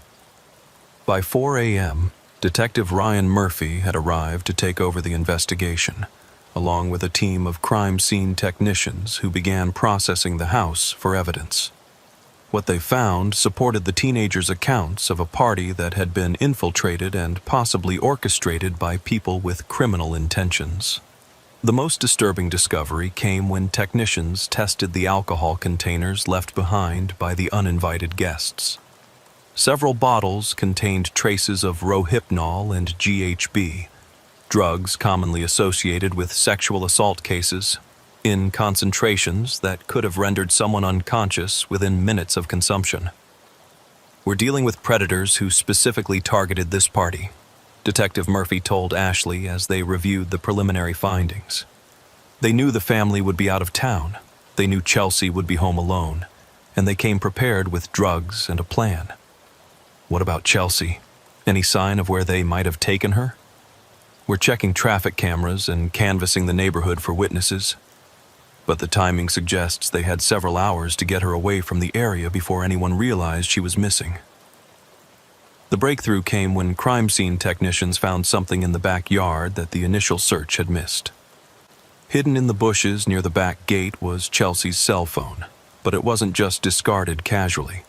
By 4 a.m., Detective Ryan Murphy had arrived to take over the investigation, along with a team of crime scene technicians who began processing the house for evidence. What they found supported the teenagers' accounts of a party that had been infiltrated and possibly orchestrated by people with criminal intentions. The most disturbing discovery came when technicians tested the alcohol containers left behind by the uninvited guests. Several bottles contained traces of Rohypnol and GHB, drugs commonly associated with sexual assault cases, in concentrations that could have rendered someone unconscious within minutes of consumption. "We're dealing with predators who specifically targeted this party," Detective Murphy told Ashley as they reviewed the preliminary findings. They knew the family would be out of town, they knew Chelsea would be home alone, and they came prepared with drugs and a plan. "What about Chelsea? Any sign of where they might have taken her?" "We're checking traffic cameras and canvassing the neighborhood for witnesses. But the timing suggests they had several hours to get her away from the area before anyone realized she was missing." The breakthrough came when crime scene technicians found something in the backyard that the initial search had missed. Hidden in the bushes near the back gate was Chelsea's cell phone, but it wasn't just discarded casually.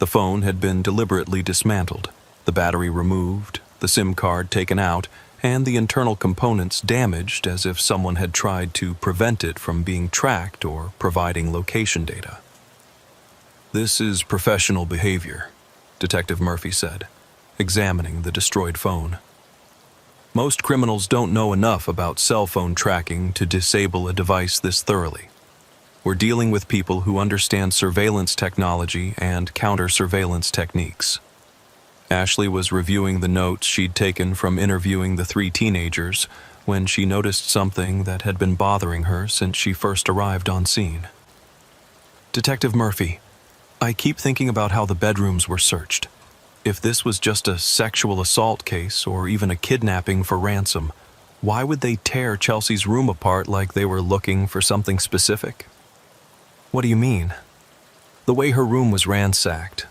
The phone had been deliberately dismantled, the battery removed, the SIM card taken out, and the internal components damaged as if someone had tried to prevent it from being tracked or providing location data. "This is professional behavior," Detective Murphy said, examining the destroyed phone. "Most criminals don't know enough about cell phone tracking to disable a device this thoroughly. We're dealing with people who understand surveillance technology and counter-surveillance techniques." Ashley was reviewing the notes she'd taken from interviewing the 3 teenagers when she noticed something that had been bothering her since she first arrived on scene. "Detective Murphy, I keep thinking about how the bedrooms were searched. If this was just a sexual assault case or even a kidnapping for ransom, why would they tear Chelsea's room apart like they were looking for something specific?" "What do you mean?" "The way her room was ransacked.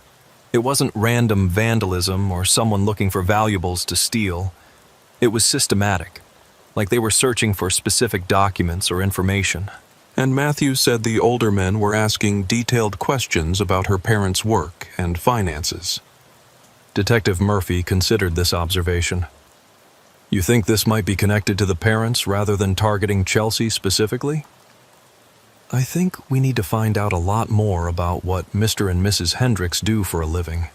It wasn't random vandalism or someone looking for valuables to steal. It was systematic, like they were searching for specific documents or information." And Matthew said the older men were asking detailed questions about her parents' work and finances. Detective Murphy considered this observation. "You think this might be connected to the parents rather than targeting Chelsea specifically?" "I think we need to find out a lot more about what Mr. and Mrs. Hendricks do for a living."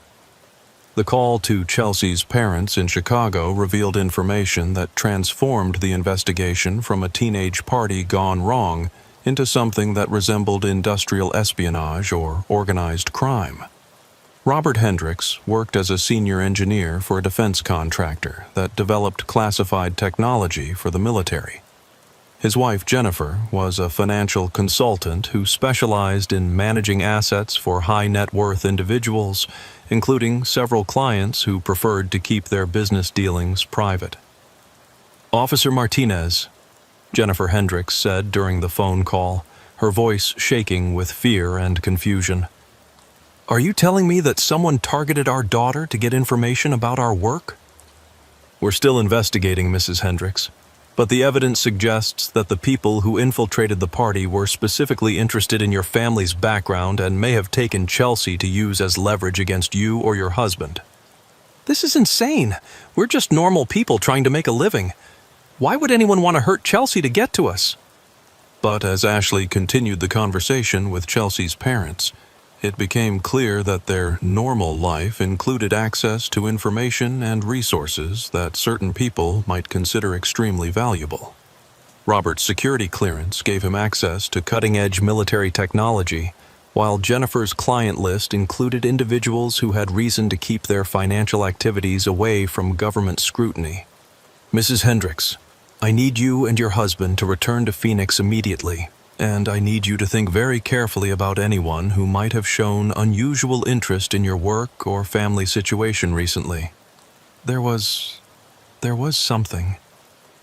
The call to Chelsea's parents in Chicago revealed information that transformed the investigation from a teenage party gone wrong into something that resembled industrial espionage or organized crime. Robert Hendricks worked as a senior engineer for a defense contractor that developed classified technology for the military. His wife, Jennifer, was a financial consultant who specialized in managing assets for high-net-worth individuals, including several clients who preferred to keep their business dealings private. "Officer Martinez," Jennifer Hendricks said during the phone call, her voice shaking with fear and confusion. "Are you telling me that someone targeted our daughter to get information about our work?" "We're still investigating, Mrs. Hendricks, but the evidence suggests that the people who infiltrated the party were specifically interested in your family's background and may have taken Chelsea to use as leverage against you or your husband." "This is insane. We're just normal people trying to make a living. Why would anyone want to hurt Chelsea to get to us?" But as Ashley continued the conversation with Chelsea's parents, it became clear that their normal life included access to information and resources that certain people might consider extremely valuable. Robert's security clearance gave him access to cutting-edge military technology, while Jennifer's client list included individuals who had reason to keep their financial activities away from government scrutiny. "Mrs. Hendricks, I need you and your husband to return to Phoenix immediately, and I need you to think very carefully about anyone who might have shown unusual interest in your work or family situation recently." There was something,"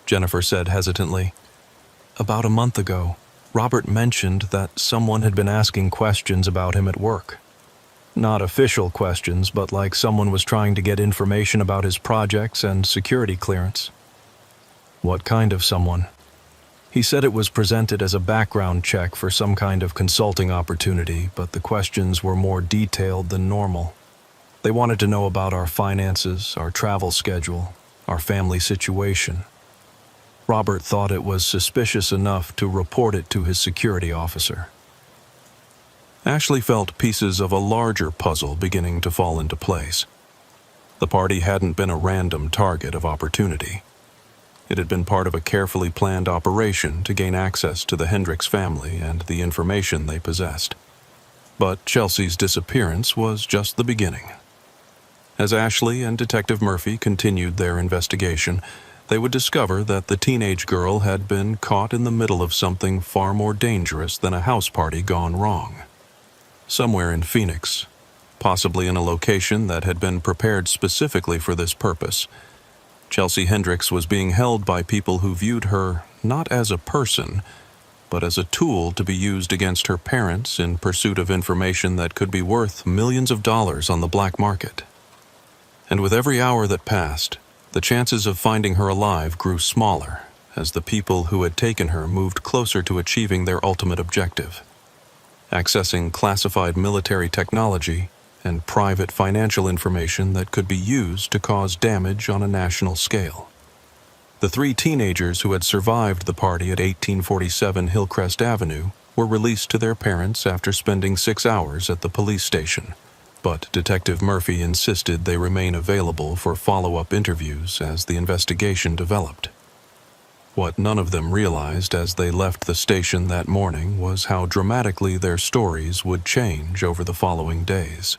Jennifer said hesitantly. "About a month ago, Robert mentioned that someone had been asking questions about him at work. Not official questions, but like someone was trying to get information about his projects and security clearance. What kind of someone? He said it was presented as a background check for some kind of consulting opportunity, but the questions were more detailed than normal. They wanted to know about our finances, our travel schedule, our family situation. Robert thought it was suspicious enough to report it to his security officer. Ashley felt pieces of a larger puzzle beginning to fall into place. The party hadn't been a random target of opportunity. It had been part of a carefully planned operation to gain access to the Hendricks family and the information they possessed. But Chelsea's disappearance was just the beginning. As Ashley and Detective Murphy continued their investigation, they would discover that the teenage girl had been caught in the middle of something far more dangerous than a house party gone wrong. Somewhere in Phoenix, possibly in a location that had been prepared specifically for this purpose, Chelsea Hendricks was being held by people who viewed her not as a person, but as a tool to be used against her parents in pursuit of information that could be worth millions of dollars on the black market. And with every hour that passed, the chances of finding her alive grew smaller as the people who had taken her moved closer to achieving their ultimate objective: accessing classified military technology and private financial information that could be used to cause damage on a national scale. The 3 teenagers who had survived the party at 1847 Hillcrest Avenue were released to their parents after spending 6 hours at the police station, but Detective Murphy insisted they remain available for follow-up interviews as the investigation developed. What none of them realized as they left the station that morning was how dramatically their stories would change over the following days.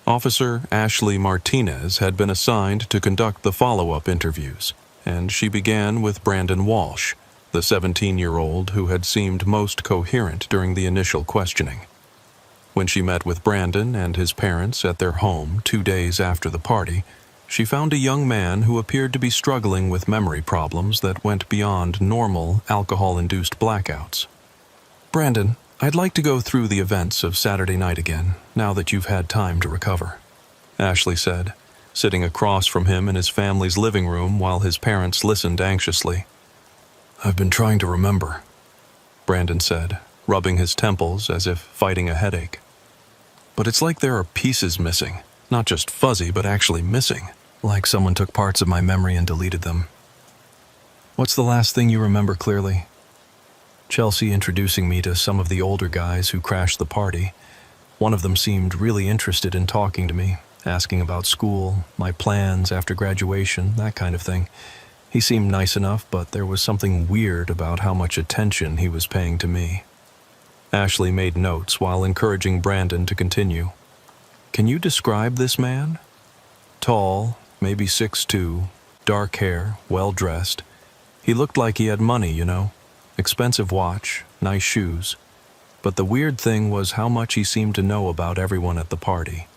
Officer Ashley Martinez had been assigned to conduct the follow-up interviews, and she began with Brandon Walsh, the 17-year-old who had seemed most coherent during the initial questioning. When she met with Brandon and his parents at their home 2 days after the party, she found a young man who appeared to be struggling with memory problems that went beyond normal alcohol-induced blackouts. "Brandon, I'd like to go through the events of Saturday night again, now that you've had time to recover," Ashley said, sitting across from him in his family's living room while his parents listened anxiously. "I've been trying to remember," Brandon said, rubbing his temples as if fighting a headache. "But it's like there are pieces missing, not just fuzzy but actually missing, like someone took parts of my memory and deleted them." "What's the last thing you remember clearly?" Chelsea introducing me to some of the older guys who crashed the party. One of them seemed really interested in talking to me, asking about school, my plans after graduation, that kind of thing. He seemed nice enough, but there was something weird about how much attention he was paying to me. Ashley made notes while encouraging Brandon to continue. "Can you describe this man?" "Tall, maybe 6'2", dark hair, well-dressed. He looked like he had money, you know. Expensive watch, nice shoes. But the weird thing was how much he seemed to know about everyone at the party.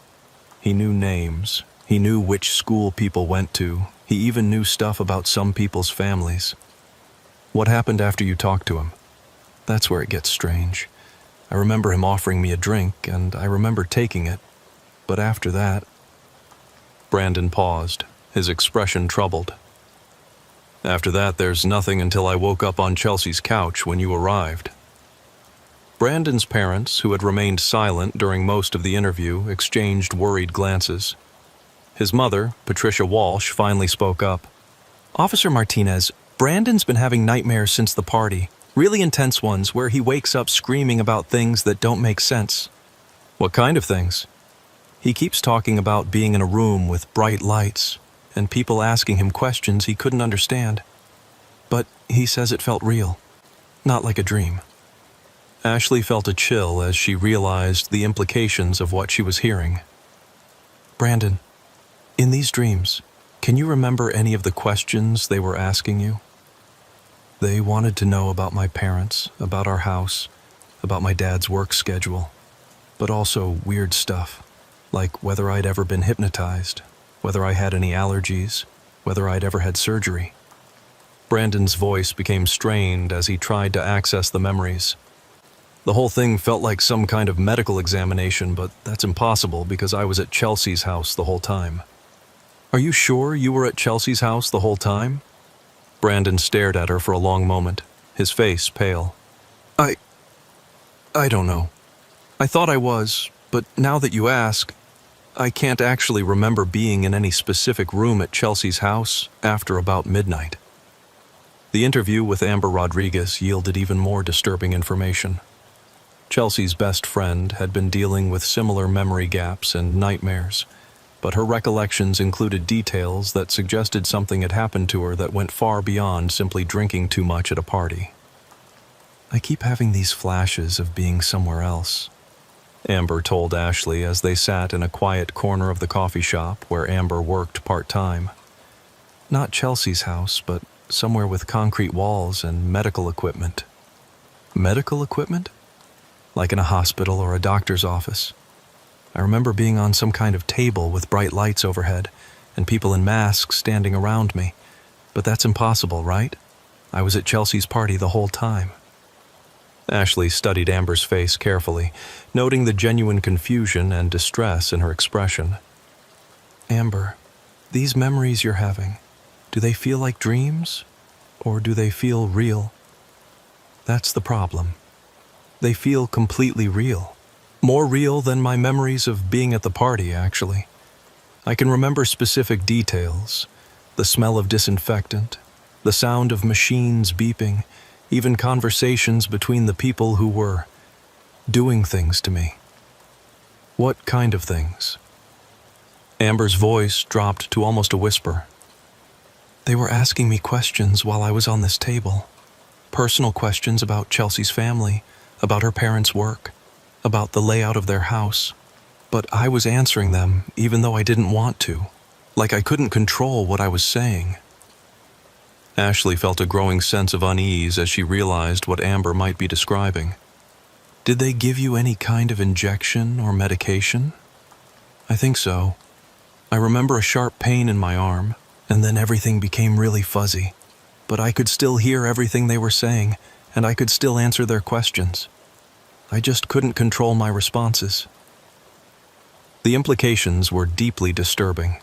He knew names. He knew which school people went to. He even knew stuff about some people's families." "What happened after you talked to him?" "That's where it gets strange. I remember him offering me a drink, and I remember taking it. But after that..." Brandon paused, his expression troubled. "After that, there's nothing until I woke up on Chelsea's couch when you arrived." Brandon's parents, who had remained silent during most of the interview, exchanged worried glances. His mother, Patricia Walsh, finally spoke up. "Officer Martinez, Brandon's been having nightmares since the party, really intense ones where he wakes up screaming about things that don't make sense." "What kind of things?" "He keeps talking about being in a room with bright lights and people asking him questions he couldn't understand. But he says it felt real, not like a dream." Ashley felt a chill as she realized the implications of what she was hearing. "Brandon, in these dreams, can you remember any of the questions they were asking you?" "They wanted to know about my parents, about our house, about my dad's work schedule, but also weird stuff, like whether I'd ever been hypnotized, whether I had any allergies, whether I'd ever had surgery." Brandon's voice became strained as he tried to access the memories. The whole thing felt like some kind of medical examination, but that's impossible because I was at Chelsea's house the whole time. Are you sure you were at Chelsea's house the whole time? Brandon stared at her for a long moment, his face pale. I don't know. I thought I was, but now that you ask, I can't actually remember being in any specific room at Chelsea's house after about midnight. The interview with Amber Rodriguez yielded even more disturbing information. Chelsea's best friend had been dealing with similar memory gaps and nightmares, but her recollections included details that suggested something had happened to her that went far beyond simply drinking too much at a party. I keep having these flashes of being somewhere else, Amber told Ashley as they sat in a quiet corner of the coffee shop where Amber worked part-time. Not Chelsea's house, but somewhere with concrete walls and medical equipment. Medical equipment? Like in a hospital or a doctor's office. I remember being on some kind of table with bright lights overhead and people in masks standing around me. But that's impossible, right? I was at Chelsea's party the whole time. Ashley studied Amber's face carefully, noting the genuine confusion and distress in her expression. Amber, these memories you're having, do they feel like dreams, or do they feel real? That's the problem. They feel completely real. More real than my memories of being at the party, actually. I can remember specific details, the smell of disinfectant, the sound of machines beeping, even conversations between the people who were doing things to me. What kind of things? Amber's voice dropped to almost a whisper. They were asking me questions while I was on this table. Personal questions about Chelsea's family, about her parents' work, about the layout of their house. But I was answering them even though I didn't want to, like I couldn't control what I was saying. Ashley felt a growing sense of unease as she realized what Amber might be describing. Did they give you any kind of injection or medication? I think so. I remember a sharp pain in my arm, and then everything became really fuzzy. But I could still hear everything they were saying, and I could still answer their questions. I just couldn't control my responses. The implications were deeply disturbing.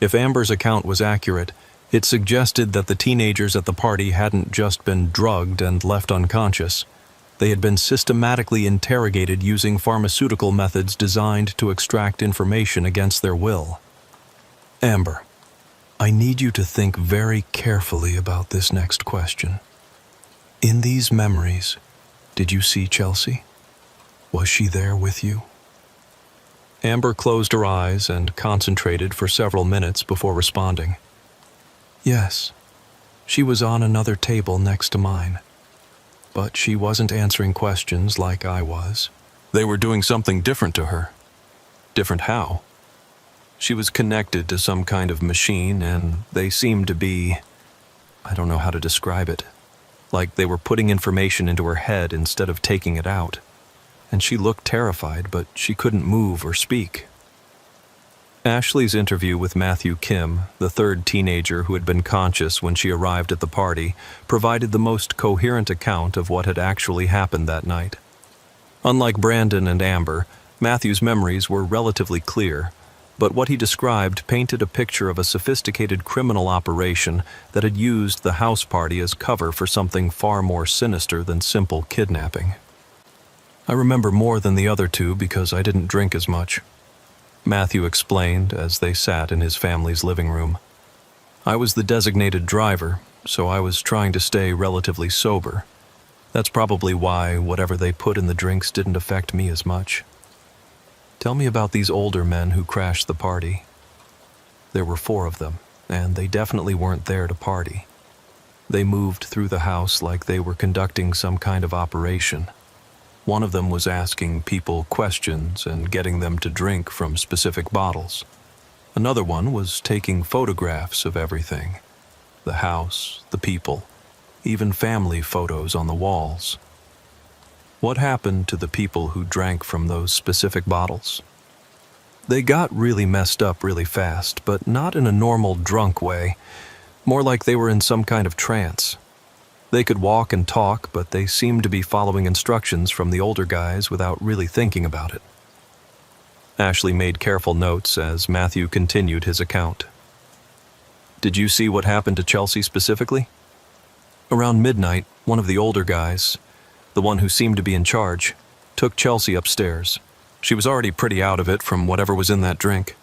If Amber's account was accurate, it suggested that the teenagers at the party hadn't just been drugged and left unconscious. They had been systematically interrogated using pharmaceutical methods designed to extract information against their will. Amber, I need you to think very carefully about this next question. In these memories, did you see Chelsea? Was she there with you? Amber closed her eyes and concentrated for several minutes before responding. Yes, she was on another table next to mine. But she wasn't answering questions like I was. They were doing something different to her. Different how? She was connected to some kind of machine, and they seemed to be, I don't know how to describe it, like they were putting information into her head instead of taking it out. And she looked terrified, but she couldn't move or speak. Ashley's interview with Matthew Kim, the third teenager who had been conscious when she arrived at the party, provided the most coherent account of what had actually happened that night. Unlike Brandon and Amber, Matthew's memories were relatively clear, but what he described painted a picture of a sophisticated criminal operation that had used the house party as cover for something far more sinister than simple kidnapping. I remember more than the other two because I didn't drink as much, Matthew explained as they sat in his family's living room. I was the designated driver, so I was trying to stay relatively sober. That's probably why whatever they put in the drinks didn't affect me as much. Tell me about these older men who crashed the party. There were 4 of them, and they definitely weren't there to party. They moved through the house like they were conducting some kind of operation. One of them was asking people questions and getting them to drink from specific bottles. Another one was taking photographs of everything. The house, the people, even family photos on the walls. What happened to the people who drank from those specific bottles? They got really messed up really fast, but not in a normal drunk way. More like they were in some kind of trance. They could walk and talk, but they seemed to be following instructions from the older guys without really thinking about it. Ashley made careful notes as Matthew continued his account. Did you see what happened to Chelsea specifically? Around midnight, one of the older guys, the one who seemed to be in charge, took Chelsea upstairs. She was already pretty out of it from whatever was in that drink.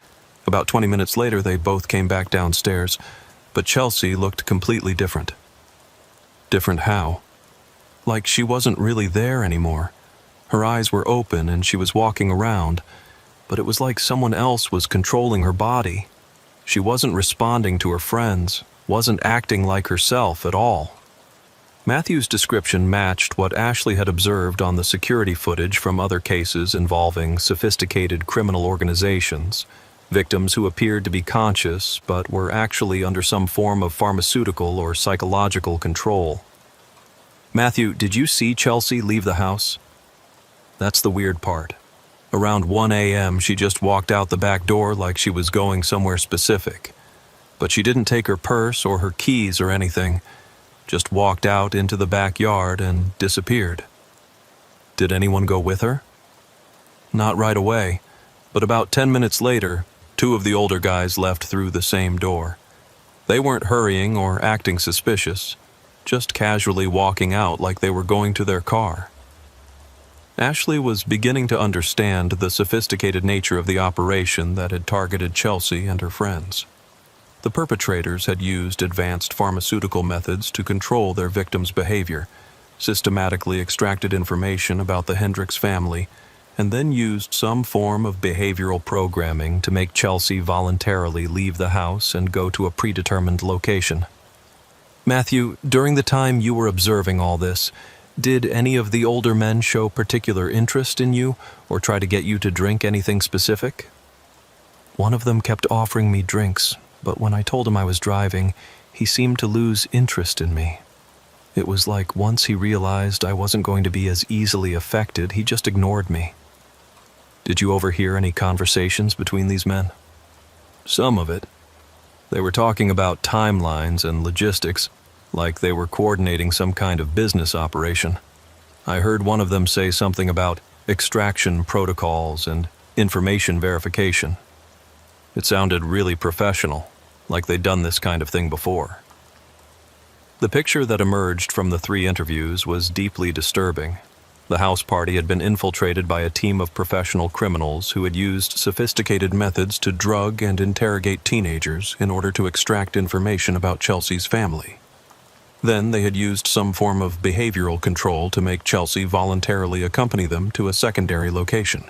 About 20 minutes later, they both came back downstairs, but Chelsea looked completely different. Different how? Like she wasn't really there anymore. Her eyes were open and she was walking around, but it was like someone else was controlling her body. She wasn't responding to her friends, wasn't acting like herself at all. Matthew's description matched what Ashley had observed on the security footage from other cases involving sophisticated criminal organizations, victims who appeared to be conscious but were actually under some form of pharmaceutical or psychological control. Matthew, did you see Chelsea leave the house? That's the weird part. Around 1 a.m., she just walked out the back door like she was going somewhere specific. But she didn't take her purse or her keys or anything, just walked out into the backyard and disappeared. Did anyone go with her? Not right away, but about 10 minutes later, 2 of the older guys left through the same door. They weren't hurrying or acting suspicious, just casually walking out like they were going to their car. Ashley was beginning to understand the sophisticated nature of the operation that had targeted Chelsea and her friends. The perpetrators had used advanced pharmaceutical methods to control their victims' behavior, systematically extracted information about the Hendricks family, and then used some form of behavioral programming to make Chelsea voluntarily leave the house and go to a predetermined location. Matthew, during the time you were observing all this, did any of the older men show particular interest in you or try to get you to drink anything specific? One of them kept offering me drinks, but when I told him I was driving, he seemed to lose interest in me. It was like once he realized I wasn't going to be as easily affected, he just ignored me. Did you overhear any conversations between these men? Some of it. They were talking about timelines and logistics, like they were coordinating some kind of business operation. I heard one of them say something about extraction protocols and information verification. It sounded really professional, like they'd done this kind of thing before. The picture that emerged from the 3 interviews was deeply disturbing. The house party had been infiltrated by a team of professional criminals who had used sophisticated methods to drug and interrogate teenagers in order to extract information about Chelsea's family. Then they had used some form of behavioral control to make Chelsea voluntarily accompany them to a secondary location.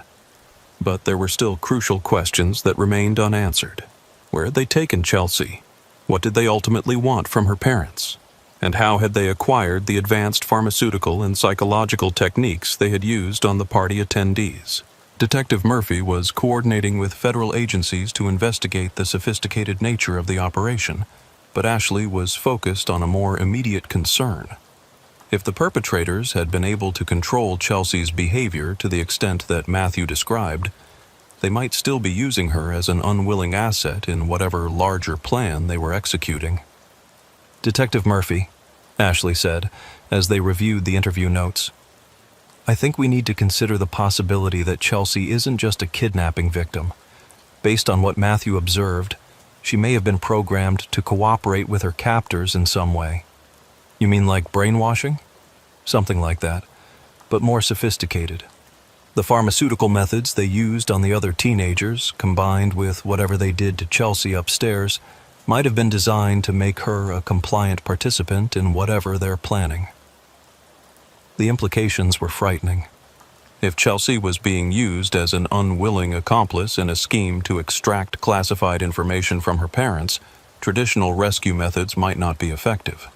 But there were still crucial questions that remained unanswered. Where had they taken Chelsea? What did they ultimately want from her parents? And how had they acquired the advanced pharmaceutical and psychological techniques they had used on the party attendees? Detective Murphy was coordinating with federal agencies to investigate the sophisticated nature of the operation, but Ashley was focused on a more immediate concern. If the perpetrators had been able to control Chelsea's behavior to the extent that Matthew described, they might still be using her as an unwilling asset in whatever larger plan they were executing. Detective Murphy, Ashley said, as they reviewed the interview notes, I think we need to consider the possibility that Chelsea isn't just a kidnapping victim. Based on what Matthew observed, she may have been programmed to cooperate with her captors in some way. You mean like brainwashing? Something like that, but more sophisticated. The pharmaceutical methods they used on the other teenagers, combined with whatever they did to Chelsea upstairs, might have been designed to make her a compliant participant in whatever they're planning. The implications were frightening. If Chelsea was being used as an unwilling accomplice in a scheme to extract classified information from her parents, traditional rescue methods might not be effective.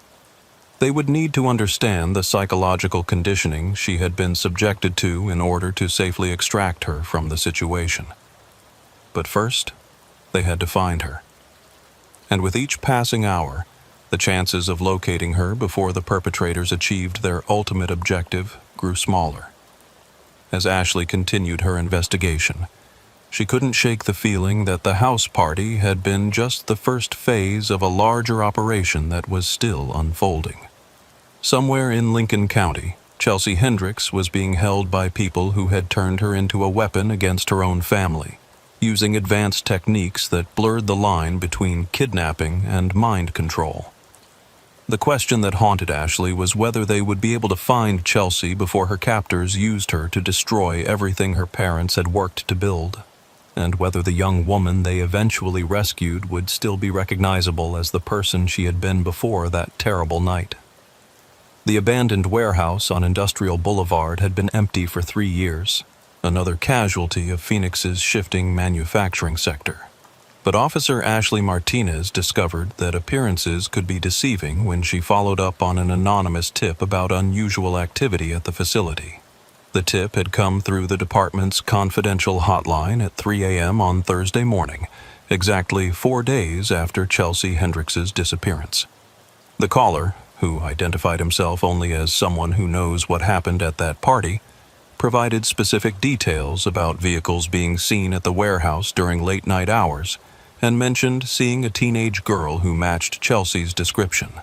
They would need to understand the psychological conditioning she had been subjected to in order to safely extract her from the situation. But first, they had to find her. And with each passing hour, the chances of locating her before the perpetrators achieved their ultimate objective grew smaller. As Ashley continued her investigation, She couldn't shake the feeling that the house party had been just the first phase of a larger operation that was still unfolding. Somewhere in Lincoln County, Chelsea Hendricks was being held by people who had turned her into a weapon against her own family, using advanced techniques that blurred the line between kidnapping and mind control. The question that haunted Ashley was whether they would be able to find Chelsea before her captors used her to destroy everything her parents had worked to build, and whether the young woman they eventually rescued would still be recognizable as the person she had been before that terrible night. The abandoned warehouse on Industrial Boulevard had been empty for 3 years, another casualty of Phoenix's shifting manufacturing sector. But Officer Ashley Martinez discovered that appearances could be deceiving when she followed up on an anonymous tip about unusual activity at the facility. The tip had come through the department's confidential hotline at 3 a.m. on Thursday morning, exactly 4 days after Chelsea Hendricks's disappearance. The caller, who identified himself only as someone who knows what happened at that party, provided specific details about vehicles being seen at the warehouse during late-night hours, and mentioned seeing a teenage girl who matched Chelsea's description.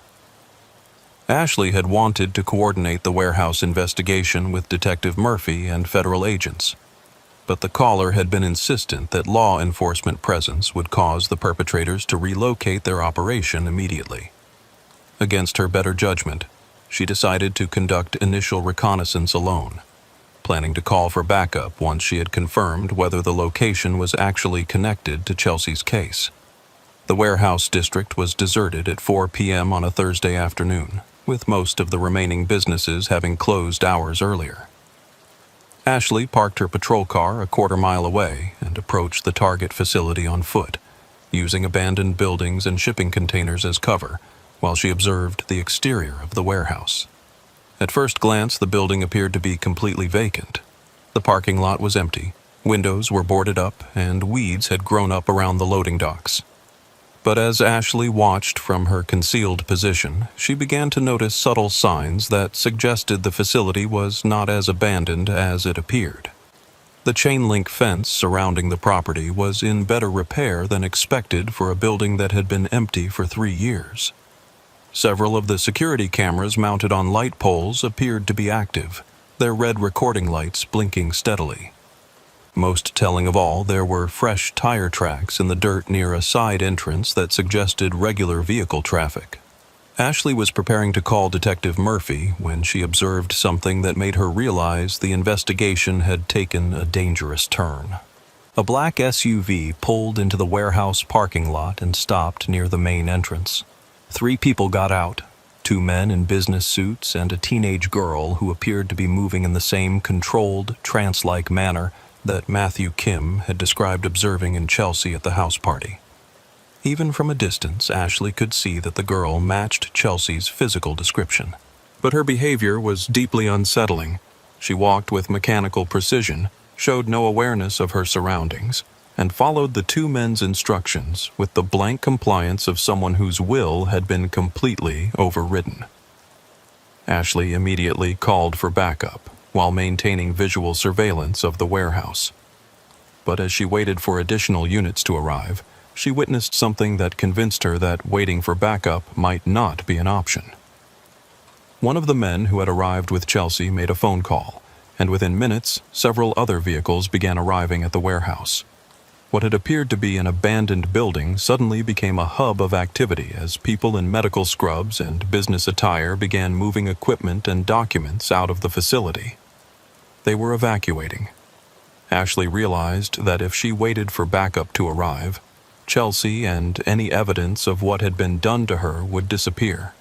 Ashley had wanted to coordinate the warehouse investigation with Detective Murphy and federal agents, but the caller had been insistent that law enforcement presence would cause the perpetrators to relocate their operation immediately. Against her better judgment, she decided to conduct initial reconnaissance alone, planning to call for backup once she had confirmed whether the location was actually connected to Chelsea's case. The warehouse district was deserted at 4 p.m. on a Thursday afternoon, with most of the remaining businesses having closed hours earlier. Ashley parked her patrol car a quarter-mile away and approached the target facility on foot, using abandoned buildings and shipping containers as cover, while she observed the exterior of the warehouse. At first glance, the building appeared to be completely vacant. The parking lot was empty, windows were boarded up, and weeds had grown up around the loading docks. But as Ashley watched from her concealed position, she began to notice subtle signs that suggested the facility was not as abandoned as it appeared. The chain-link fence surrounding the property was in better repair than expected for a building that had been empty for 3 years. Several of the security cameras mounted on light poles appeared to be active, their red recording lights blinking steadily. Most telling of all, there were fresh tire tracks in the dirt near a side entrance that suggested regular vehicle traffic. Ashley was preparing to call Detective Murphy when she observed something that made her realize the investigation had taken a dangerous turn. A black SUV pulled into the warehouse parking lot and stopped near the main entrance. 3 people got out, 2 men in business suits and a teenage girl who appeared to be moving in the same controlled, trance-like manner that Matthew Kim had described observing in Chelsea at the house party. Even from a distance, Ashley could see that the girl matched Chelsea's physical description. But her behavior was deeply unsettling. She walked with mechanical precision, showed no awareness of her surroundings, and followed the 2 men's instructions with the blank compliance of someone whose will had been completely overridden. Ashley immediately called for backup while maintaining visual surveillance of the warehouse. But as she waited for additional units to arrive, she witnessed something that convinced her that waiting for backup might not be an option. One of the men who had arrived with Chelsea made a phone call, and within minutes, several other vehicles began arriving at the warehouse. What had appeared to be an abandoned building suddenly became a hub of activity as people in medical scrubs and business attire began moving equipment and documents out of the facility. They were evacuating. Ashley realized that if she waited for backup to arrive, Chelsea and any evidence of what had been done to her would disappear.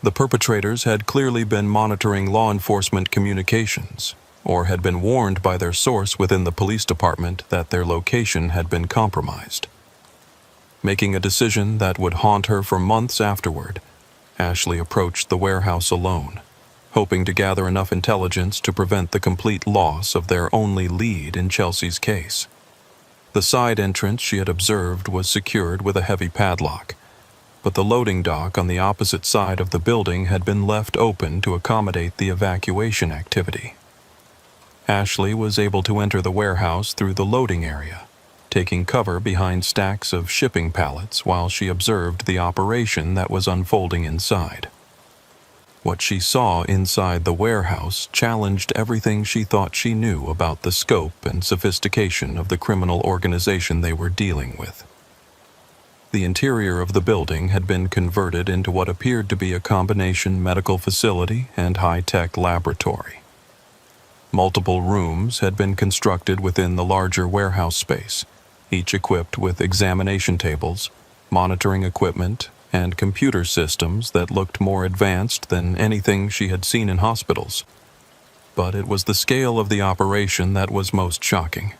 The perpetrators had clearly been monitoring law enforcement communications, or had been warned by their source within the police department that their location had been compromised. Making a decision that would haunt her for months afterward, Ashley approached the warehouse alone, hoping to gather enough intelligence to prevent the complete loss of their only lead in Chelsea's case. The side entrance she had observed was secured with a heavy padlock, but the loading dock on the opposite side of the building had been left open to accommodate the evacuation activity. Ashley was able to enter the warehouse through the loading area, taking cover behind stacks of shipping pallets while she observed the operation that was unfolding inside. What she saw inside the warehouse challenged everything she thought she knew about the scope and sophistication of the criminal organization they were dealing with. The interior of the building had been converted into what appeared to be a combination medical facility and high-tech laboratory. Multiple rooms had been constructed within the larger warehouse space, each equipped with examination tables, monitoring equipment, and computer systems that looked more advanced than anything she had seen in hospitals. But it was the scale of the operation that was most shocking.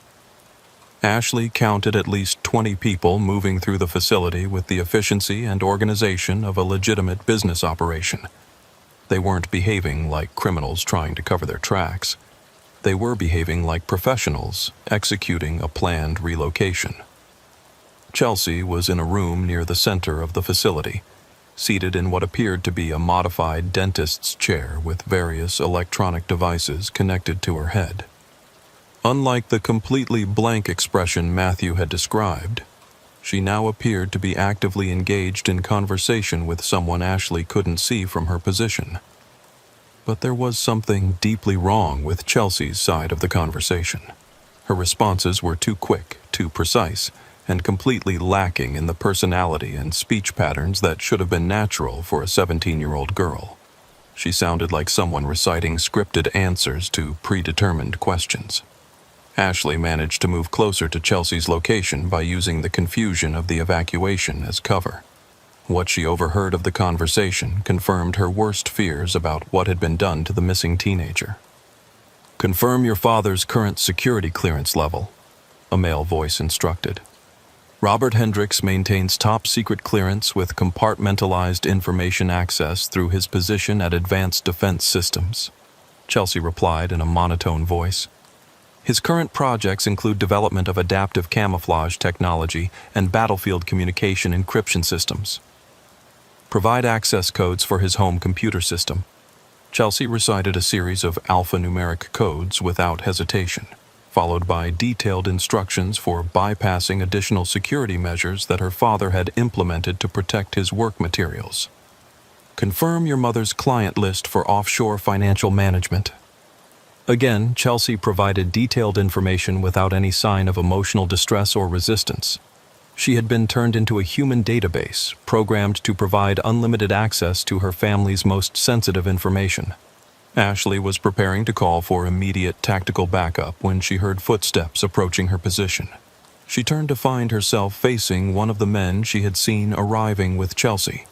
Ashley counted at least 20 people moving through the facility with the efficiency and organization of a legitimate business operation. They weren't behaving like criminals trying to cover their tracks. They were behaving like professionals executing a planned relocation. Chelsea was in a room near the center of the facility, seated in what appeared to be a modified dentist's chair with various electronic devices connected to her head. Unlike the completely blank expression Matthew had described, she now appeared to be actively engaged in conversation with someone Ashley couldn't see from her position. But there was something deeply wrong with Chelsea's side of the conversation. Her responses were too quick, too precise, and completely lacking in the personality and speech patterns that should have been natural for a 17-year-old girl. She sounded like someone reciting scripted answers to predetermined questions. Ashley managed to move closer to Chelsea's location by using the confusion of the evacuation as cover. What she overheard of the conversation confirmed her worst fears about what had been done to the missing teenager. "Confirm your father's current security clearance level," a male voice instructed. "Robert Hendricks maintains top-secret clearance with compartmentalized information access through his position at Advanced Defense Systems," Chelsea replied in a monotone voice. "His current projects include development of adaptive camouflage technology and battlefield communication encryption systems. Provide access codes for his home computer system." Chelsea recited a series of alphanumeric codes without hesitation, followed by detailed instructions for bypassing additional security measures that her father had implemented to protect his work materials. "Confirm your mother's client list for offshore financial management." Again, Chelsea provided detailed information without any sign of emotional distress or resistance. She had been turned into a human database, programmed to provide unlimited access to her family's most sensitive information. Ashley was preparing to call for immediate tactical backup when she heard footsteps approaching her position. She turned to find herself facing one of the men she had seen arriving with Chelsea,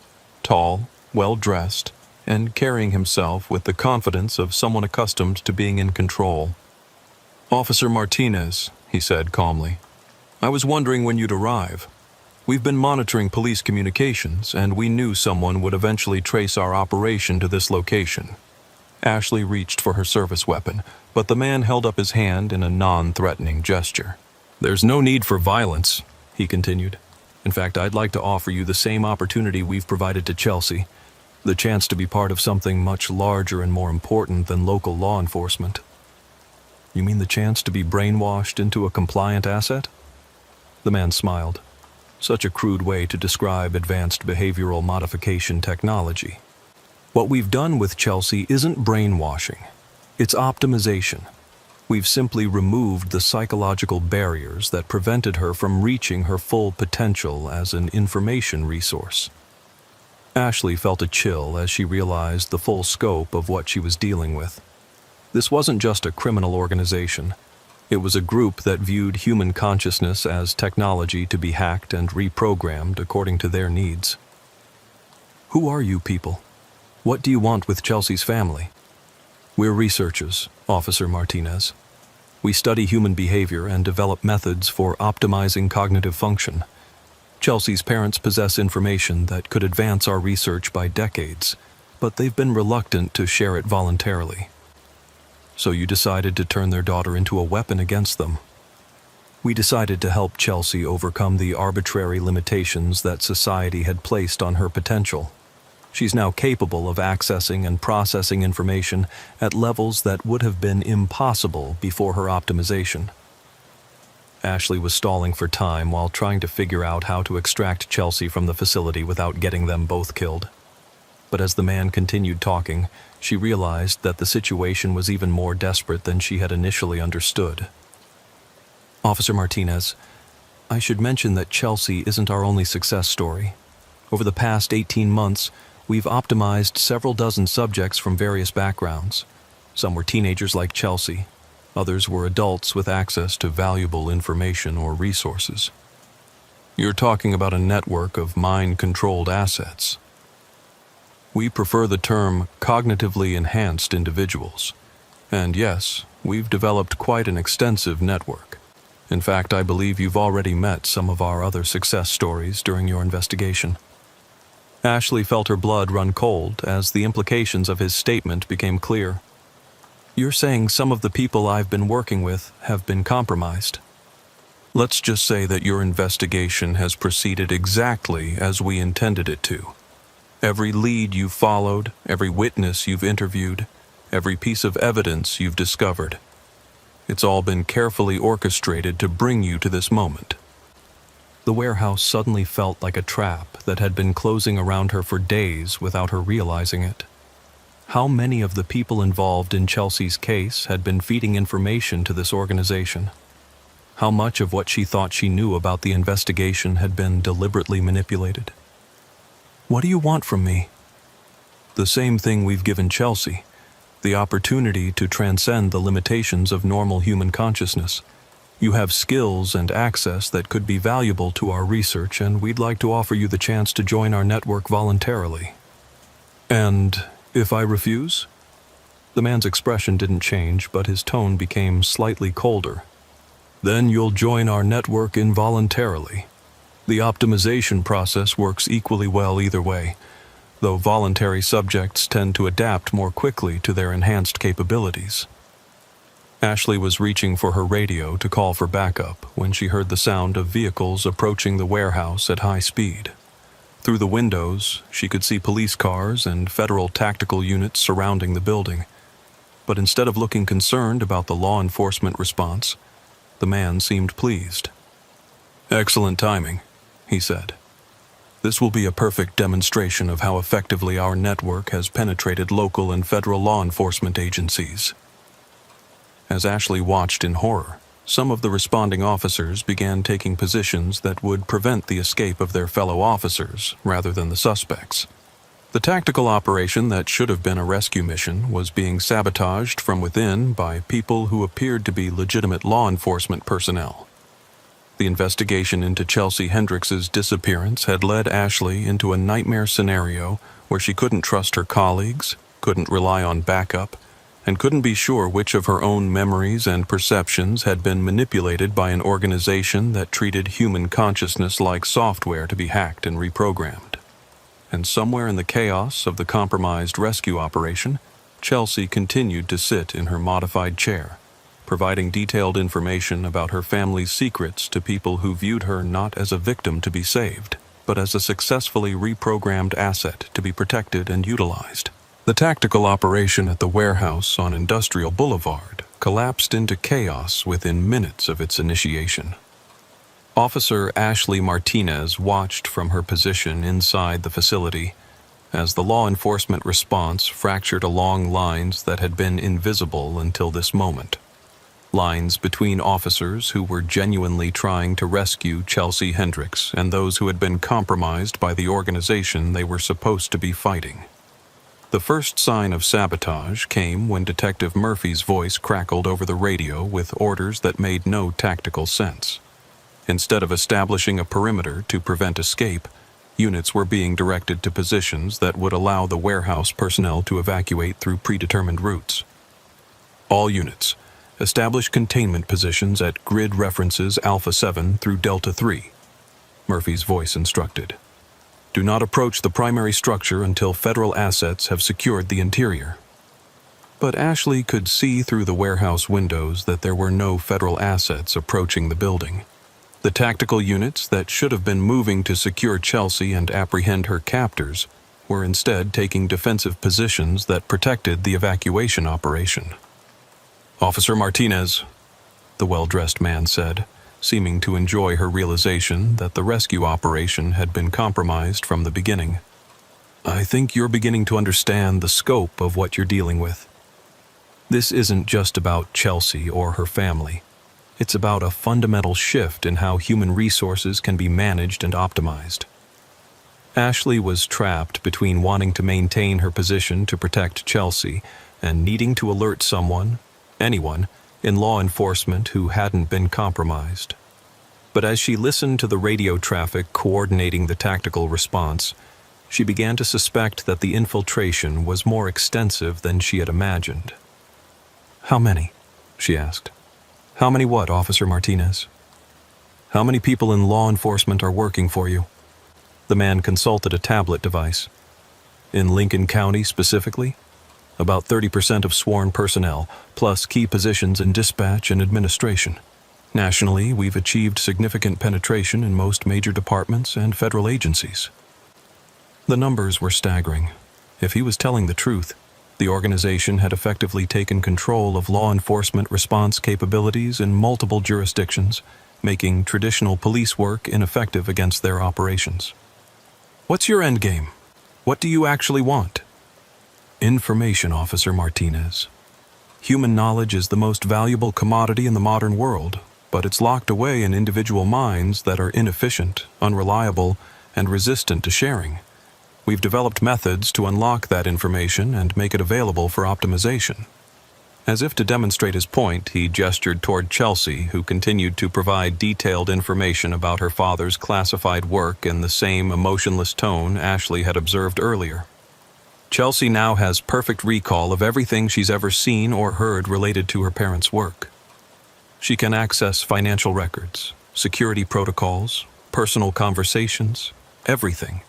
tall, well-dressed, and carrying himself with the confidence of someone accustomed to being in control. "Officer Martinez," he said calmly, "I was wondering when you'd arrive. We've been monitoring police communications, and we knew someone would eventually trace our operation to this location." Ashley reached for her service weapon, but the man held up his hand in a non-threatening gesture. "There's no need for violence," he continued. "In fact, I'd like to offer you the same opportunity we've provided to Chelsea, the chance to be part of something much larger and more important than local law enforcement." "You mean the chance to be brainwashed into a compliant asset?" The man smiled. Such a crude way to describe advanced behavioral modification technology. "What we've done with Chelsea isn't brainwashing. It's optimization. We've simply removed the psychological barriers that prevented her from reaching her full potential as an information resource." Ashley felt a chill as she realized the full scope of what she was dealing with. This wasn't just a criminal organization. It was a group that viewed human consciousness as technology to be hacked and reprogrammed according to their needs. "Who are you people? What do you want with Chelsea's family?" "We're researchers, Officer Martinez. We study human behavior and develop methods for optimizing cognitive function. Chelsea's parents possess information that could advance our research by decades, but they've been reluctant to share it voluntarily. So you decided to turn their daughter into a weapon against them." "We decided to help Chelsea overcome the arbitrary limitations that society had placed on her potential." She's now capable of accessing and processing information at levels that would have been impossible before her optimization. Ashley was stalling for time while trying to figure out how to extract Chelsea from the facility without getting them both killed. But as the man continued talking, she realized that the situation was even more desperate than she had initially understood. Officer Martinez, I should mention that Chelsea isn't our only success story. Over the past 18 months, we've optimized several dozen subjects from various backgrounds. Some were teenagers like Chelsea. Others were adults with access to valuable information or resources. You're talking about a network of mind-controlled assets. We prefer the term cognitively enhanced individuals. And yes, we've developed quite an extensive network. In fact, I believe you've already met some of our other success stories during your investigation. Ashley felt her blood run cold as the implications of his statement became clear. You're saying some of the people I've been working with have been compromised. Let's just say that your investigation has proceeded exactly as we intended it to. Every lead you've followed, every witness you've interviewed, every piece of evidence you've discovered. It's all been carefully orchestrated to bring you to this moment. The warehouse suddenly felt like a trap that had been closing around her for days without her realizing it. How many of the people involved in Chelsea's case had been feeding information to this organization? How much of what she thought she knew about the investigation had been deliberately manipulated? What do you want from me? The same thing we've given Chelsea, the opportunity to transcend the limitations of normal human consciousness. You have skills and access that could be valuable to our research, and we'd like to offer you the chance to join our network voluntarily. And if I refuse? The man's expression didn't change, but his tone became slightly colder. Then you'll join our network involuntarily. The optimization process works equally well either way, though voluntary subjects tend to adapt more quickly to their enhanced capabilities. Ashley was reaching for her radio to call for backup when she heard the sound of vehicles approaching the warehouse at high speed. Through the windows, she could see police cars and federal tactical units surrounding the building. But instead of looking concerned about the law enforcement response, the man seemed pleased. "Excellent timing," he said. "This will be a perfect demonstration of how effectively our network has penetrated local and federal law enforcement agencies." As Ashley watched in horror, some of the responding officers began taking positions that would prevent the escape of their fellow officers rather than the suspects. The tactical operation that should have been a rescue mission was being sabotaged from within by people who appeared to be legitimate law enforcement personnel. The investigation into Chelsea Hendricks's disappearance had led Ashley into a nightmare scenario where she couldn't trust her colleagues, couldn't rely on backup, and couldn't be sure which of her own memories and perceptions had been manipulated by an organization that treated human consciousness like software to be hacked and reprogrammed. And somewhere in the chaos of the compromised rescue operation, Chelsea continued to sit in her modified chair, providing detailed information about her family's secrets to people who viewed her not as a victim to be saved, but as a successfully reprogrammed asset to be protected and utilized. The tactical operation at the warehouse on Industrial Boulevard collapsed into chaos within minutes of its initiation. Officer Ashley Martinez watched from her position inside the facility as the law enforcement response fractured along lines that had been invisible until this moment. Lines between officers who were genuinely trying to rescue Chelsea Hendricks and those who had been compromised by the organization they were supposed to be fighting. The first sign of sabotage came when Detective Murphy's voice crackled over the radio with orders that made no tactical sense. Instead of establishing a perimeter to prevent escape, units were being directed to positions that would allow the warehouse personnel to evacuate through predetermined routes. All units, establish containment positions at grid references Alpha 7 through Delta 3, Murphy's voice instructed. Do not approach the primary structure until federal assets have secured the interior. But Ashley could see through the warehouse windows that there were no federal assets approaching the building. The tactical units that should have been moving to secure Chelsea and apprehend her captors were instead taking defensive positions that protected the evacuation operation. "Officer Martinez," the well-dressed man said, seeming to enjoy her realization that the rescue operation had been compromised from the beginning. "I think you're beginning to understand the scope of what you're dealing with. This isn't just about Chelsea or her family. It's about a fundamental shift in how human resources can be managed and optimized." Ashley was trapped between wanting to maintain her position to protect Chelsea and needing to alert someone, anyone, in law enforcement who hadn't been compromised. But as she listened to the radio traffic coordinating the tactical response, she began to suspect that the infiltration was more extensive than she had imagined. "How many?" she asked. "How many what, Officer Martinez? How many people in law enforcement are working for you?" The man consulted a tablet device. "In Lincoln County specifically? About 30% of sworn personnel, plus key positions in dispatch and administration. Nationally, we've achieved significant penetration in most major departments and federal agencies." The numbers were staggering. If he was telling the truth, the organization had effectively taken control of law enforcement response capabilities in multiple jurisdictions, making traditional police work ineffective against their operations. "What's your endgame? What do you actually want?" "Information, Officer Martinez. Human knowledge is the most valuable commodity in the modern world, but it's locked away in individual minds that are inefficient, unreliable, and resistant to sharing. We've developed methods to unlock that information and make it available for optimization." As if to demonstrate his point, he gestured toward Chelsea, who continued to provide detailed information about her father's classified work in the same emotionless tone Ashley had observed earlier. "Chelsea now has perfect recall of everything she's ever seen or heard related to her parents' work. She can access financial records, security protocols, personal conversations, everything.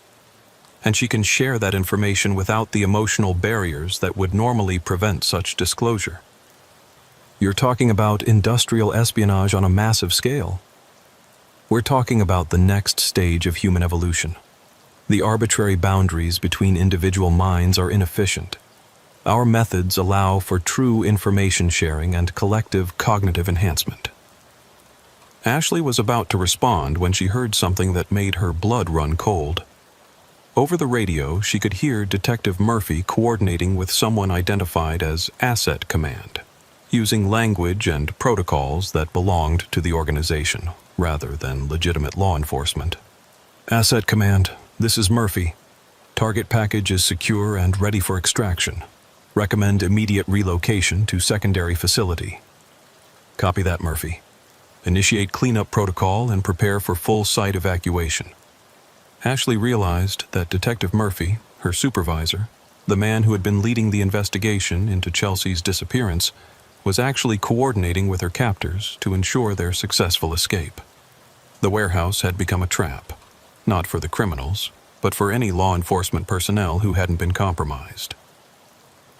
And she can share that information without the emotional barriers that would normally prevent such disclosure." "You're talking about industrial espionage on a massive scale." "We're talking about the next stage of human evolution. The arbitrary boundaries between individual minds are inefficient. Our methods allow for true information sharing and collective cognitive enhancement." Ashley was about to respond when she heard something that made her blood run cold. Over the radio, she could hear Detective Murphy coordinating with someone identified as Asset Command, using language and protocols that belonged to the organization, rather than legitimate law enforcement. "Asset Command, this is Murphy. Target package is secure and ready for extraction. Recommend immediate relocation to secondary facility." "Copy that, Murphy. Initiate cleanup protocol and prepare for full site evacuation." Ashley realized that Detective Murphy, her supervisor, the man who had been leading the investigation into Chelsea's disappearance, was actually coordinating with her captors to ensure their successful escape. The warehouse had become a trap, not for the criminals, but for any law enforcement personnel who hadn't been compromised.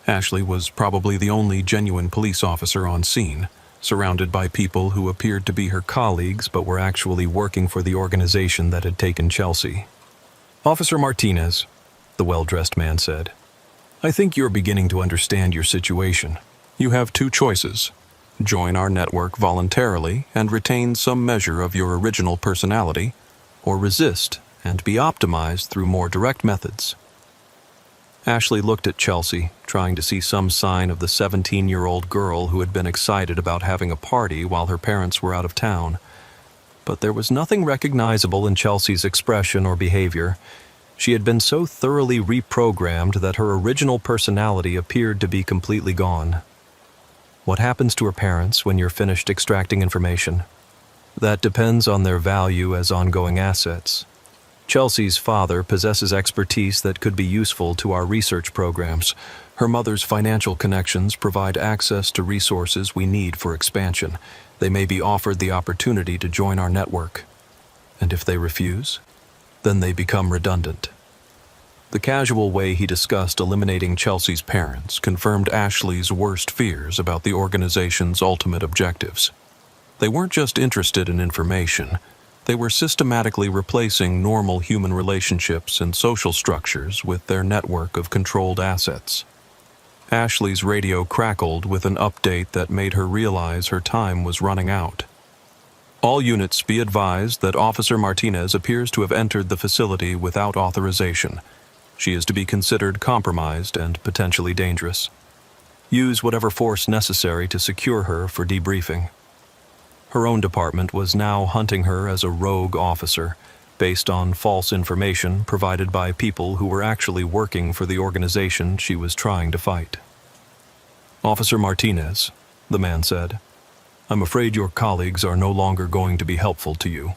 Ashley was probably the only genuine police officer on scene, surrounded by people who appeared to be her colleagues but were actually working for the organization that had taken Chelsea. "Officer Martinez," the well-dressed man said, "I think you're beginning to understand your situation. You have two choices: join our network voluntarily and retain some measure of your original personality, or resist and be optimized through more direct methods." Ashley looked at Chelsea, trying to see some sign of the 17-year-old girl who had been excited about having a party while her parents were out of town. But there was nothing recognizable in Chelsea's expression or behavior. She had been so thoroughly reprogrammed that her original personality appeared to be completely gone. "What happens to her parents when you're finished extracting information?" "That depends on their value as ongoing assets. Chelsea's father possesses expertise that could be useful to our research programs. Her mother's financial connections provide access to resources we need for expansion. They may be offered the opportunity to join our network. And if they refuse, then they become redundant." The casual way he discussed eliminating Chelsea's parents confirmed Ashley's worst fears about the organization's ultimate objectives. They weren't just interested in information, They were systematically replacing normal human relationships and social structures with their network of controlled assets. Ashley's radio crackled with an update that made her realize her time was running out. All units be advised that Officer Martinez appears to have entered the facility without authorization. She is to be considered compromised and potentially dangerous. Use whatever force necessary to secure her for debriefing. Her own department was now hunting her as a rogue officer, based on false information provided by people who were actually working for the organization she was trying to fight. "Officer Martinez," the man said, "I'm afraid your colleagues are no longer going to be helpful to you,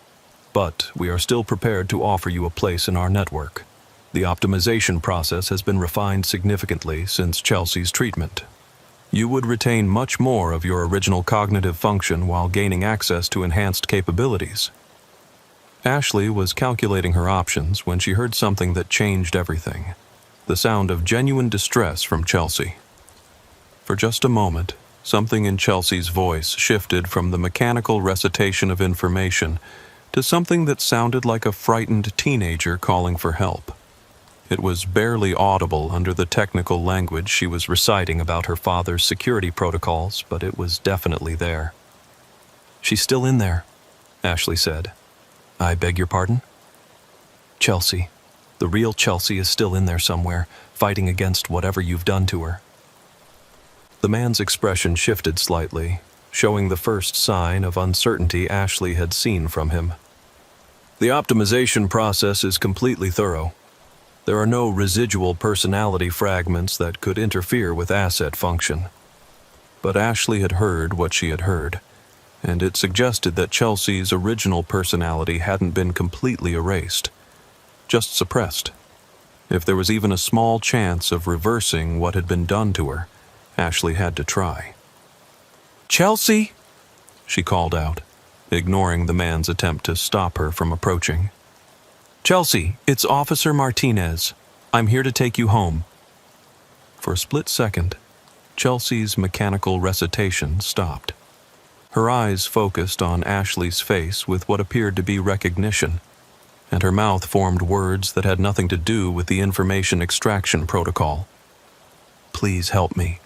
but we are still prepared to offer you a place in our network. The optimization process has been refined significantly since Chelsea's treatment. You would retain much more of your original cognitive function while gaining access to enhanced capabilities." Ashley was calculating her options when she heard something that changed everything: the sound of genuine distress from Chelsea. For just a moment, something in Chelsea's voice shifted from the mechanical recitation of information to something that sounded like a frightened teenager calling for help. It was barely audible under the technical language she was reciting about her father's security protocols, but it was definitely there. "She's still in there," Ashley said. "I beg your pardon?" "Chelsea. The real Chelsea is still in there somewhere, fighting against whatever you've done to her." The man's expression shifted slightly, showing the first sign of uncertainty Ashley had seen from him. "The optimization process is completely thorough. There are no residual personality fragments that could interfere with asset function." But Ashley had heard what she had heard, and it suggested that Chelsea's original personality hadn't been completely erased, just suppressed. If there was even a small chance of reversing what had been done to her, Ashley had to try. "Chelsea!" she called out, ignoring the man's attempt to stop her from approaching. "Chelsea, it's Officer Martinez. I'm here to take you home." For a split second, Chelsea's mechanical recitation stopped. Her eyes focused on Ashley's face with what appeared to be recognition, and her mouth formed words that had nothing to do with the information extraction protocol. "Please help me."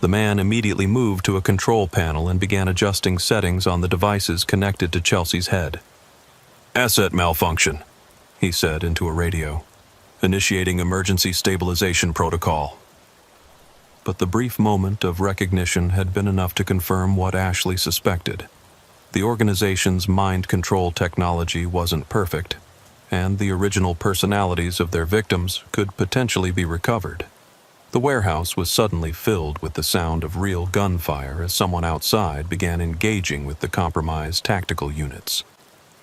The man immediately moved to a control panel and began adjusting settings on the devices connected to Chelsea's head. "Asset malfunction," he said into a radio. "Initiating emergency stabilization protocol." But the brief moment of recognition had been enough to confirm what Ashley suspected. The organization's mind control technology wasn't perfect, and the original personalities of their victims could potentially be recovered. The warehouse was suddenly filled with the sound of real gunfire as someone outside began engaging with the compromised tactical units.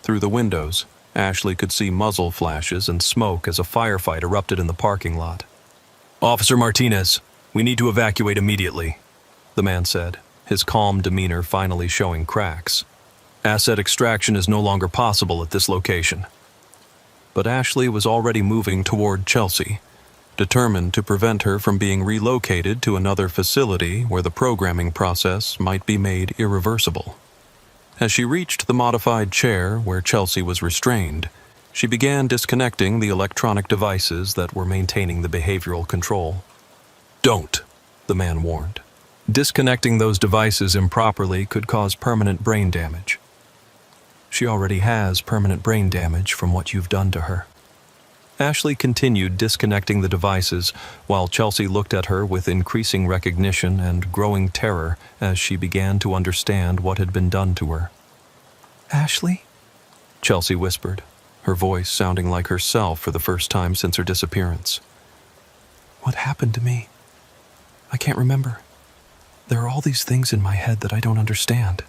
Through the windows, Ashley could see muzzle flashes and smoke as a firefight erupted in the parking lot. "Officer Martinez, we need to evacuate immediately," the man said, his calm demeanor finally showing cracks. "Asset extraction is no longer possible at this location." But Ashley was already moving toward Chelsea, determined to prevent her from being relocated to another facility where the programming process might be made irreversible. As she reached the modified chair where Chelsea was restrained, she began disconnecting the electronic devices that were maintaining the behavioral control. "Don't," the man warned. "Disconnecting those devices improperly could cause permanent brain damage." "She already has permanent brain damage from what you've done to her." Ashley continued disconnecting the devices while Chelsea looked at her with increasing recognition and growing terror as she began to understand what had been done to her. "Ashley?" Chelsea whispered, her voice sounding like herself for the first time since her disappearance. "What happened to me? I can't remember. There are all these things in my head that I don't understand."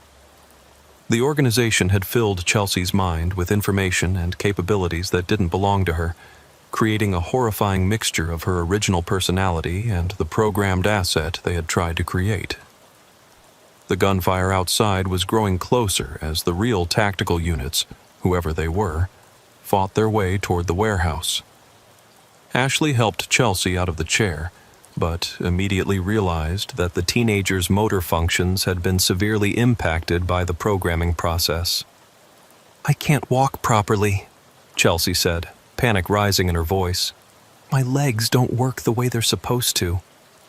The organization had filled Chelsea's mind with information and capabilities that didn't belong to her, creating a horrifying mixture of her original personality and the programmed asset they had tried to create. The gunfire outside was growing closer as the real tactical units, whoever they were, fought their way toward the warehouse. Ashley helped Chelsea out of the chair, but immediately realized that the teenager's motor functions had been severely impacted by the programming process. I can't walk properly, Chelsea said, panic rising in her voice. My legs don't work the way they're supposed to,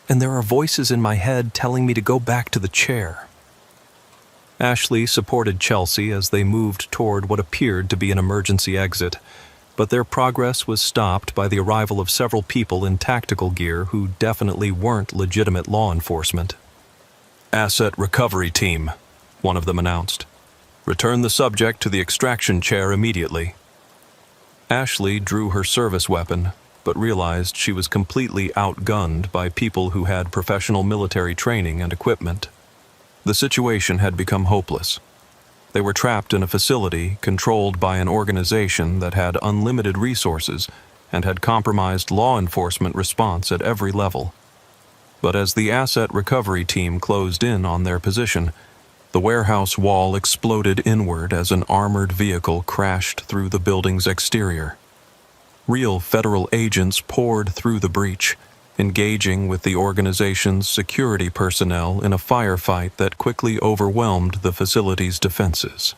and there are voices in my head telling me to go back to the chair. Ashley supported Chelsea as they moved toward what appeared to be an emergency exit, but their progress was stopped by the arrival of several people in tactical gear who definitely weren't legitimate law enforcement. Asset recovery team, one of them announced. Return the subject to the extraction chair immediately. Ashley drew her service weapon, but realized she was completely outgunned by people who had professional military training and equipment. The situation had become hopeless. They were trapped in a facility controlled by an organization that had unlimited resources and had compromised law enforcement response at every level. But as the asset recovery team closed in on their position, the warehouse wall exploded inward as an armored vehicle crashed through the building's exterior. Real federal agents poured through the breach, engaging with the organization's security personnel in a firefight that quickly overwhelmed the facility's defenses.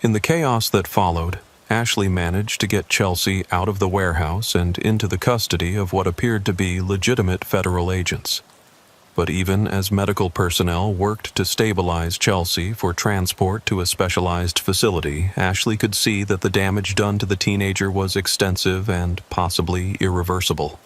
In the chaos that followed, Ashley managed to get Chelsea out of the warehouse and into the custody of what appeared to be legitimate federal agents. But even as medical personnel worked to stabilize Chelsea for transport to a specialized facility, Ashley could see that the damage done to the teenager was extensive and possibly irreversible.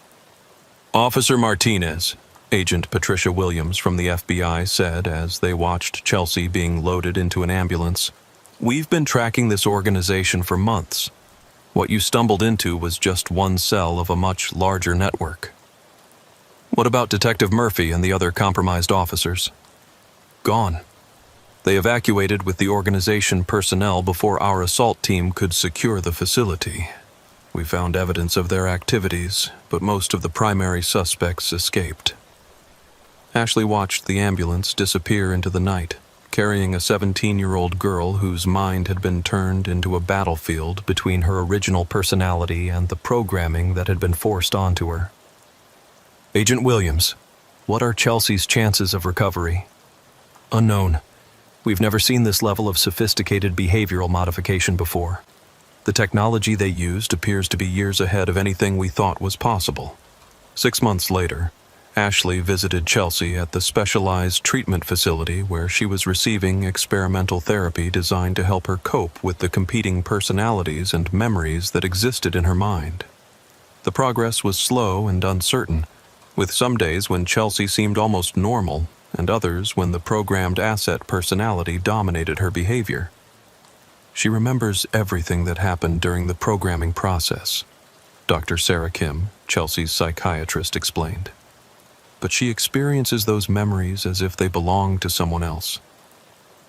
Officer Martinez, Agent Patricia Williams from the FBI said as they watched Chelsea being loaded into an ambulance, "We've been tracking this organization for months. What you stumbled into was just one cell of a much larger network." "What about Detective Murphy and the other compromised officers?" "Gone. They evacuated with the organization personnel before our assault team could secure the facility. We found evidence of their activities, but most of the primary suspects escaped." Ashley watched the ambulance disappear into the night, carrying a 17-year-old girl whose mind had been turned into a battlefield between her original personality and the programming that had been forced onto her. "Agent Williams, what are Chelsea's chances of recovery?" "Unknown. We've never seen this level of sophisticated behavioral modification before. The technology they used appears to be years ahead of anything we thought was possible." 6 months later, Ashley visited Chelsea at the specialized treatment facility where she was receiving experimental therapy designed to help her cope with the competing personalities and memories that existed in her mind. The progress was slow and uncertain, with some days when Chelsea seemed almost normal and others when the programmed asset personality dominated her behavior. She remembers everything that happened during the programming process, Dr. Sarah Kim, Chelsea's psychiatrist, explained. But she experiences those memories as if they belong to someone else.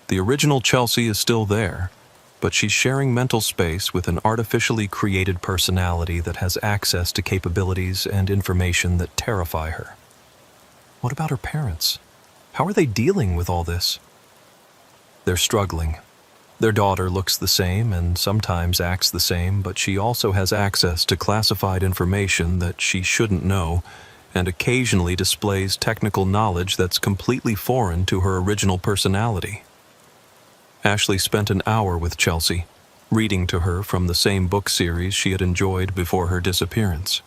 The original Chelsea is still there, but she's sharing mental space with an artificially created personality that has access to capabilities and information that terrify her. What about her parents? How are they dealing with all this? They're struggling. Their daughter looks the same and sometimes acts the same, but she also has access to classified information that she shouldn't know and occasionally displays technical knowledge that's completely foreign to her original personality. Ashley spent an hour with Chelsea, reading to her from the same book series she had enjoyed before her disappearance.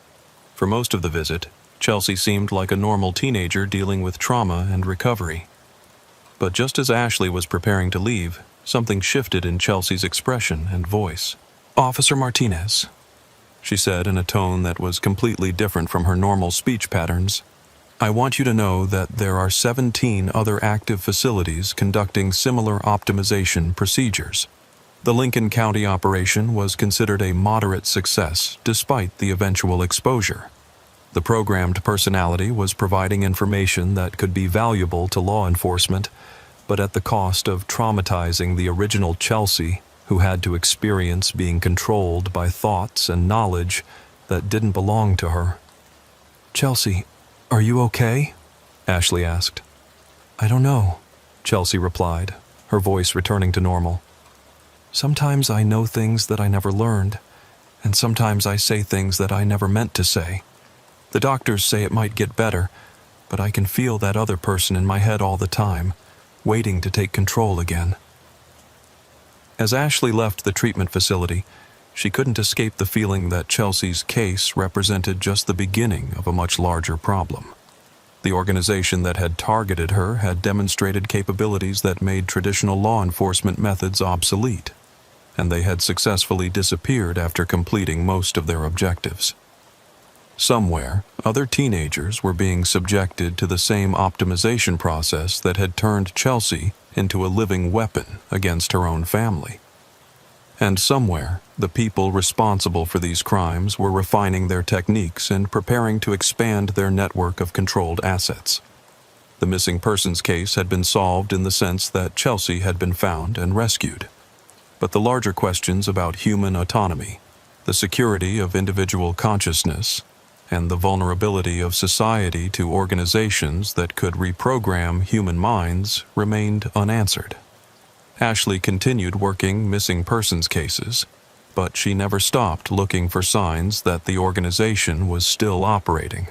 For most of the visit, Chelsea seemed like a normal teenager dealing with trauma and recovery. But just as Ashley was preparing to leave, something shifted in Chelsea's expression and voice. "Officer Martinez," she said in a tone that was completely different from her normal speech patterns, "I want you to know that there are 17 other active facilities conducting similar optimization procedures. The Lincoln County operation was considered a moderate success despite the eventual exposure. The programmed personality was providing information that could be valuable to law enforcement, but at the cost of traumatizing the original Chelsea, who had to experience being controlled by thoughts and knowledge that didn't belong to her." "Chelsea, are you okay?" Ashley asked. "I don't know," Chelsea replied, her voice returning to normal. "Sometimes I know things that I never learned, and sometimes I say things that I never meant to say. The doctors say it might get better, but I can feel that other person in my head all the time, waiting to take control again." As Ashley left the treatment facility, she couldn't escape the feeling that Chelsea's case represented just the beginning of a much larger problem. The organization that had targeted her had demonstrated capabilities that made traditional law enforcement methods obsolete, and they had successfully disappeared after completing most of their objectives. Somewhere, other teenagers were being subjected to the same optimization process that had turned Chelsea into a living weapon against her own family. And somewhere, the people responsible for these crimes were refining their techniques and preparing to expand their network of controlled assets. The missing persons case had been solved in the sense that Chelsea had been found and rescued. But the larger questions about human autonomy, the security of individual consciousness, and the vulnerability of society to organizations that could reprogram human minds remained unanswered. Ashley continued working missing persons cases, but she never stopped looking for signs that the organization was still operating.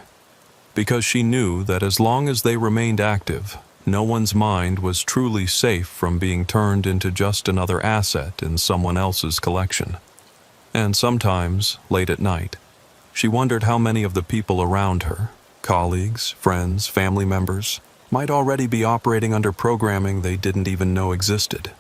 Because she knew that as long as they remained active, no one's mind was truly safe from being turned into just another asset in someone else's collection. And sometimes, late at night, she wondered how many of the people around her, colleagues, friends, family members, might already be operating under programming they didn't even know existed.